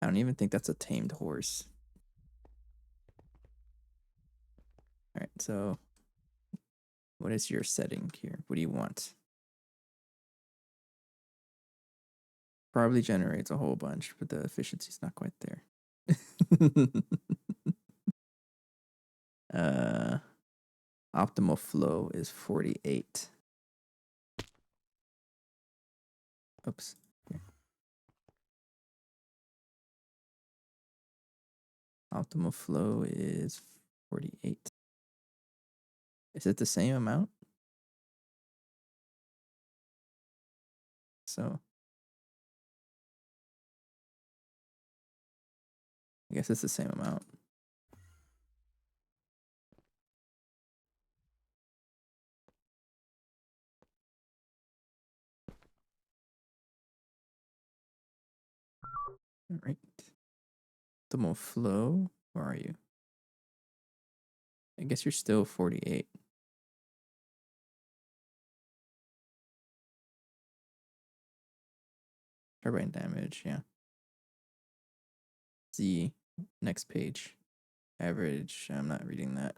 I don't even think that's a tamed horse. All right, so what is your setting here? What do you want? Probably generates a whole bunch, but the efficiency's not quite there. Optimal flow is 48. Oops. Here. Optimal flow is 48. Is it the same amount? So I guess it's the same amount. All right. Optimal flow. Where are you? I guess you're still 48. Turbine damage, yeah. Z, next page. Average, I'm not reading that.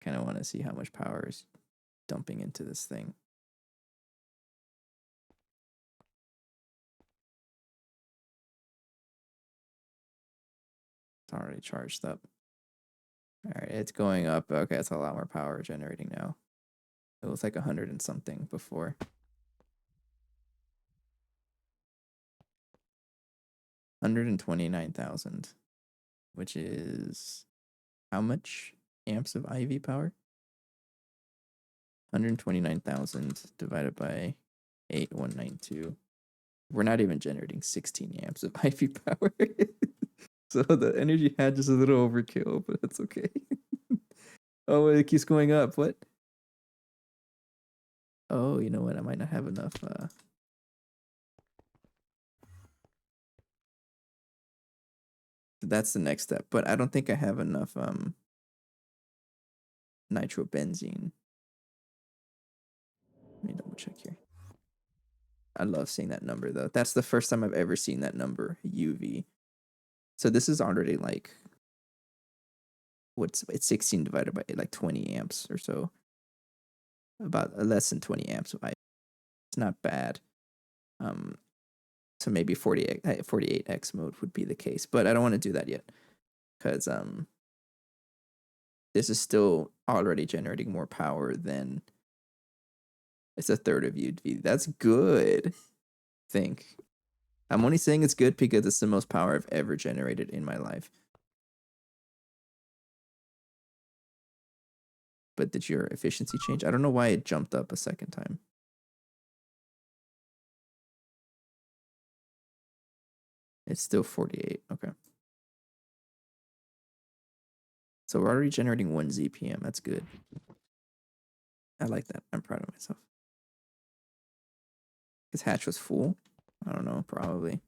Kind of want to see how much power is dumping into this thing. It's already charged up. All right, it's going up. Okay, it's a lot more power generating now. It was like 100 and something before. 129,000, which is how much amps of IV power? 129,000 divided by 8192. We're not even generating 16 amps of IV power. So the energy had just a little overkill, but that's okay. Oh, it keeps going up. What? Oh, you know what? I might not have enough. That's the next step, but I don't think I have enough nitrobenzene. Let me double check here. I love seeing that number though. That's the first time I've ever seen that number, UV. So this is already like it's 16 divided by like 20 amps or so, about less than 20 amps. It's not bad. So maybe 48x mode would be the case, but I don't want to do that yet because this is still already generating more power than it's a third of UV. That's good. Think. I'm only saying it's good because it's the most power I've ever generated in my life. But did your efficiency change? I don't know why it jumped up a second time. It's still 48. Okay. So we're already generating 1 ZPM. That's good. I like that. I'm proud of myself. His hatch was full? I don't know. Probably.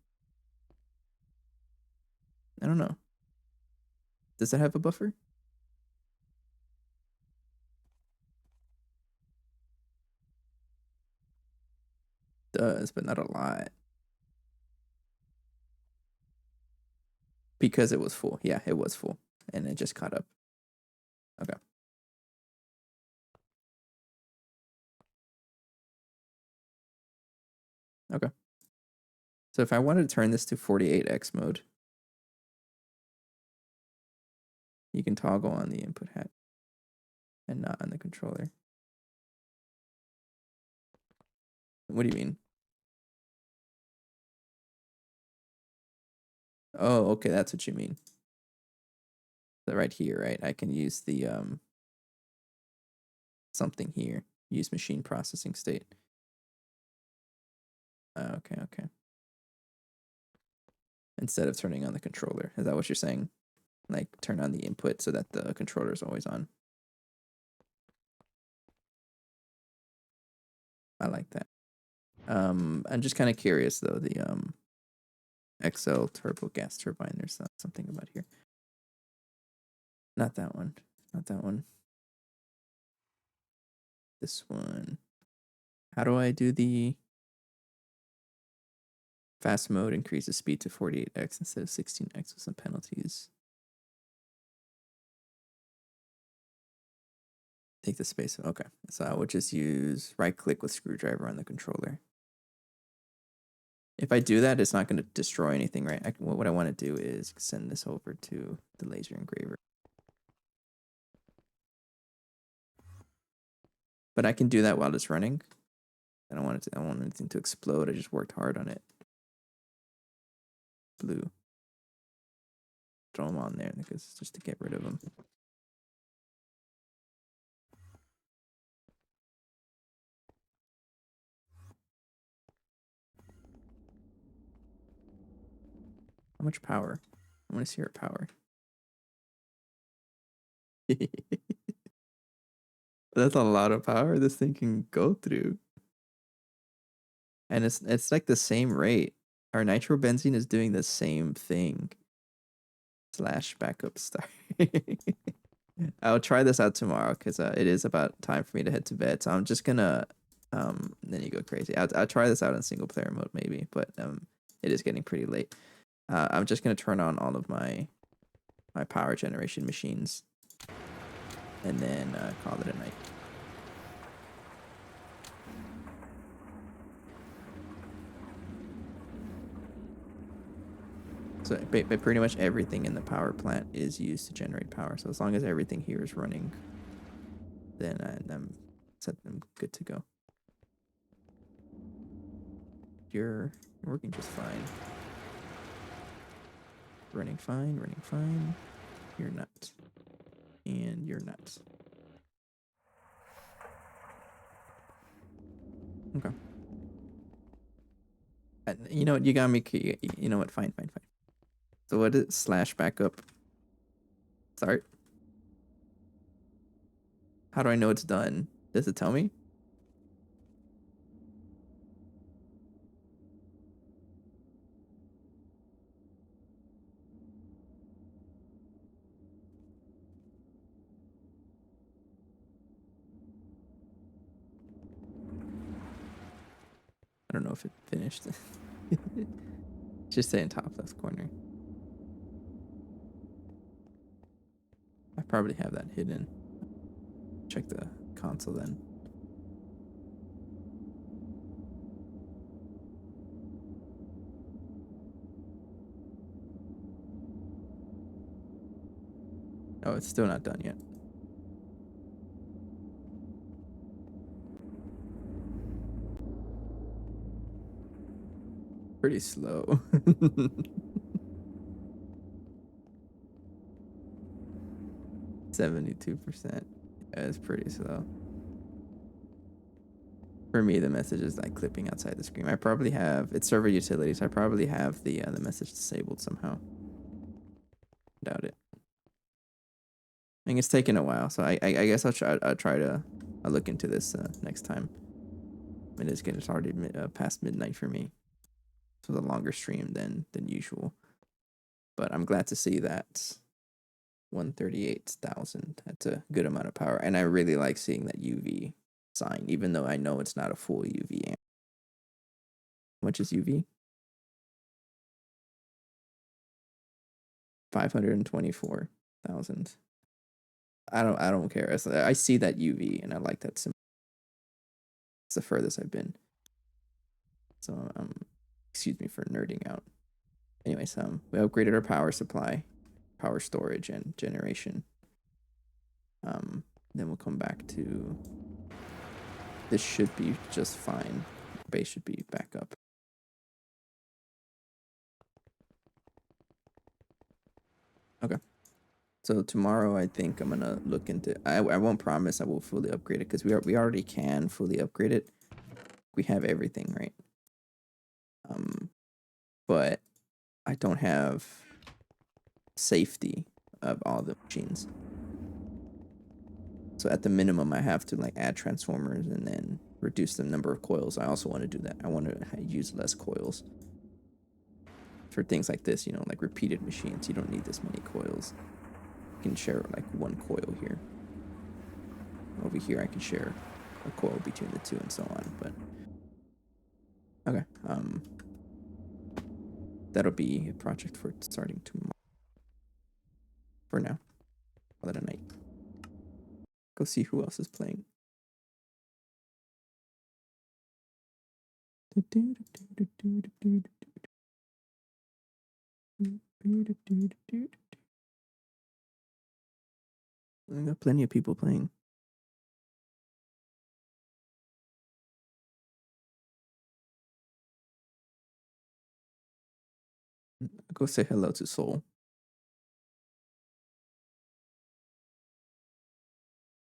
I don't know. Does it have a buffer? Does, but not a lot. Because it was full. Yeah, it was full. And it just caught up. Okay. Okay. So if I wanted to turn this to 48x mode, you can toggle on the input hat and not on the controller. What do you mean? Oh, okay, that's what you mean. So right here, right? I can use the something here. Use machine processing state. Okay, okay. Instead of turning on the controller. Is that what you're saying? Like turn on the input so that the controller is always on. I like that. I'm just kind of curious though, the XL turbo gas turbine, there's something about here. Not that one. Not that one. This one. How do I do the fast mode increases speed to 48x instead of 16x with some penalties? Take the space. Okay. So I would just use right click with screwdriver on the controller. If I do that, it's not going to destroy anything, right? What I want to do is send this over to the laser engraver. But I can do that while it's running. I don't want anything to explode. I just worked hard on it. Blue. Throw them on there because just to get rid of them. How much power? I want to see our power. That's a lot of power this thing can go through. And it's like the same rate. Our nitrobenzene is doing the same thing. Slash backup start. I'll try this out tomorrow because it is about time for me to head to bed. So I'm just gonna then you go crazy. I'll try this out in single player mode maybe, but it is getting pretty late. I'm just gonna turn on all of my power generation machines and then call it a night. So pretty much everything in the power plant is used to generate power. So as long as everything here is running, then I'm good to go. You're working just fine. Running fine, running fine. You're not. And you're not. Okay. You know what? You got me. You know what? Fine, fine, fine. So what is slash backup? Start. How do I know it's done? Does it tell me? I don't know if it finished. Just saying top left corner. probably have that hidden. Check the console then. Oh, it's still not done yet. Pretty slow. 72%. Yeah, it's pretty slow. For me, the message is like clipping outside the screen. I probably have it's server utilities. I probably have the message disabled somehow. Doubt it. I think it's taking a while, so I guess I'll try to look into this next time. It is getting already past midnight for me, so it's a longer stream than usual. But I'm glad to see that 138,000. That's a good amount of power, and I really like seeing that UV sign, even though I know it's not a full UV amp. How much is UV? 524,000. I don't care. I see that UV and I like that symbol. It's the furthest I've been. So excuse me for nerding out. Anyways, we upgraded our power supply, power storage, and generation. Then we'll come back to this. Should be just fine. Base should be back up. Okay. So tomorrow, I think I'm gonna look into. I won't promise I will fully upgrade it because we already can fully upgrade it. We have everything right. But I don't have safety of all the machines. So at the minimum, I have to like add transformers and then reduce the number of coils. I also want to do that. I want to use less coils for things like this. You know, like repeated machines. You don't need this many coils. You can share like one coil here. Over here, I can share a coil between the two and so on. But okay, that'll be a project for starting tomorrow. For now, call it a night. Go see who else is playing. I got plenty of people playing. Go say hello to Soul.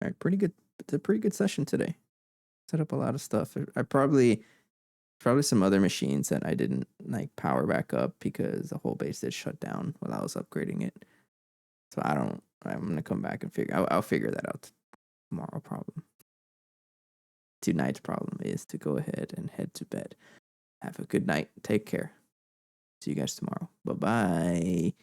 All right, pretty good. It's a pretty good session today. Set up a lot of stuff. I probably some other machines that I didn't like power back up because the whole base did shut down while I was upgrading it. So I'm gonna come back and I'll figure that out tomorrow. Problem. Tonight's problem is to go ahead and head to bed. Have a good night. Take care. See you guys tomorrow. Bye bye.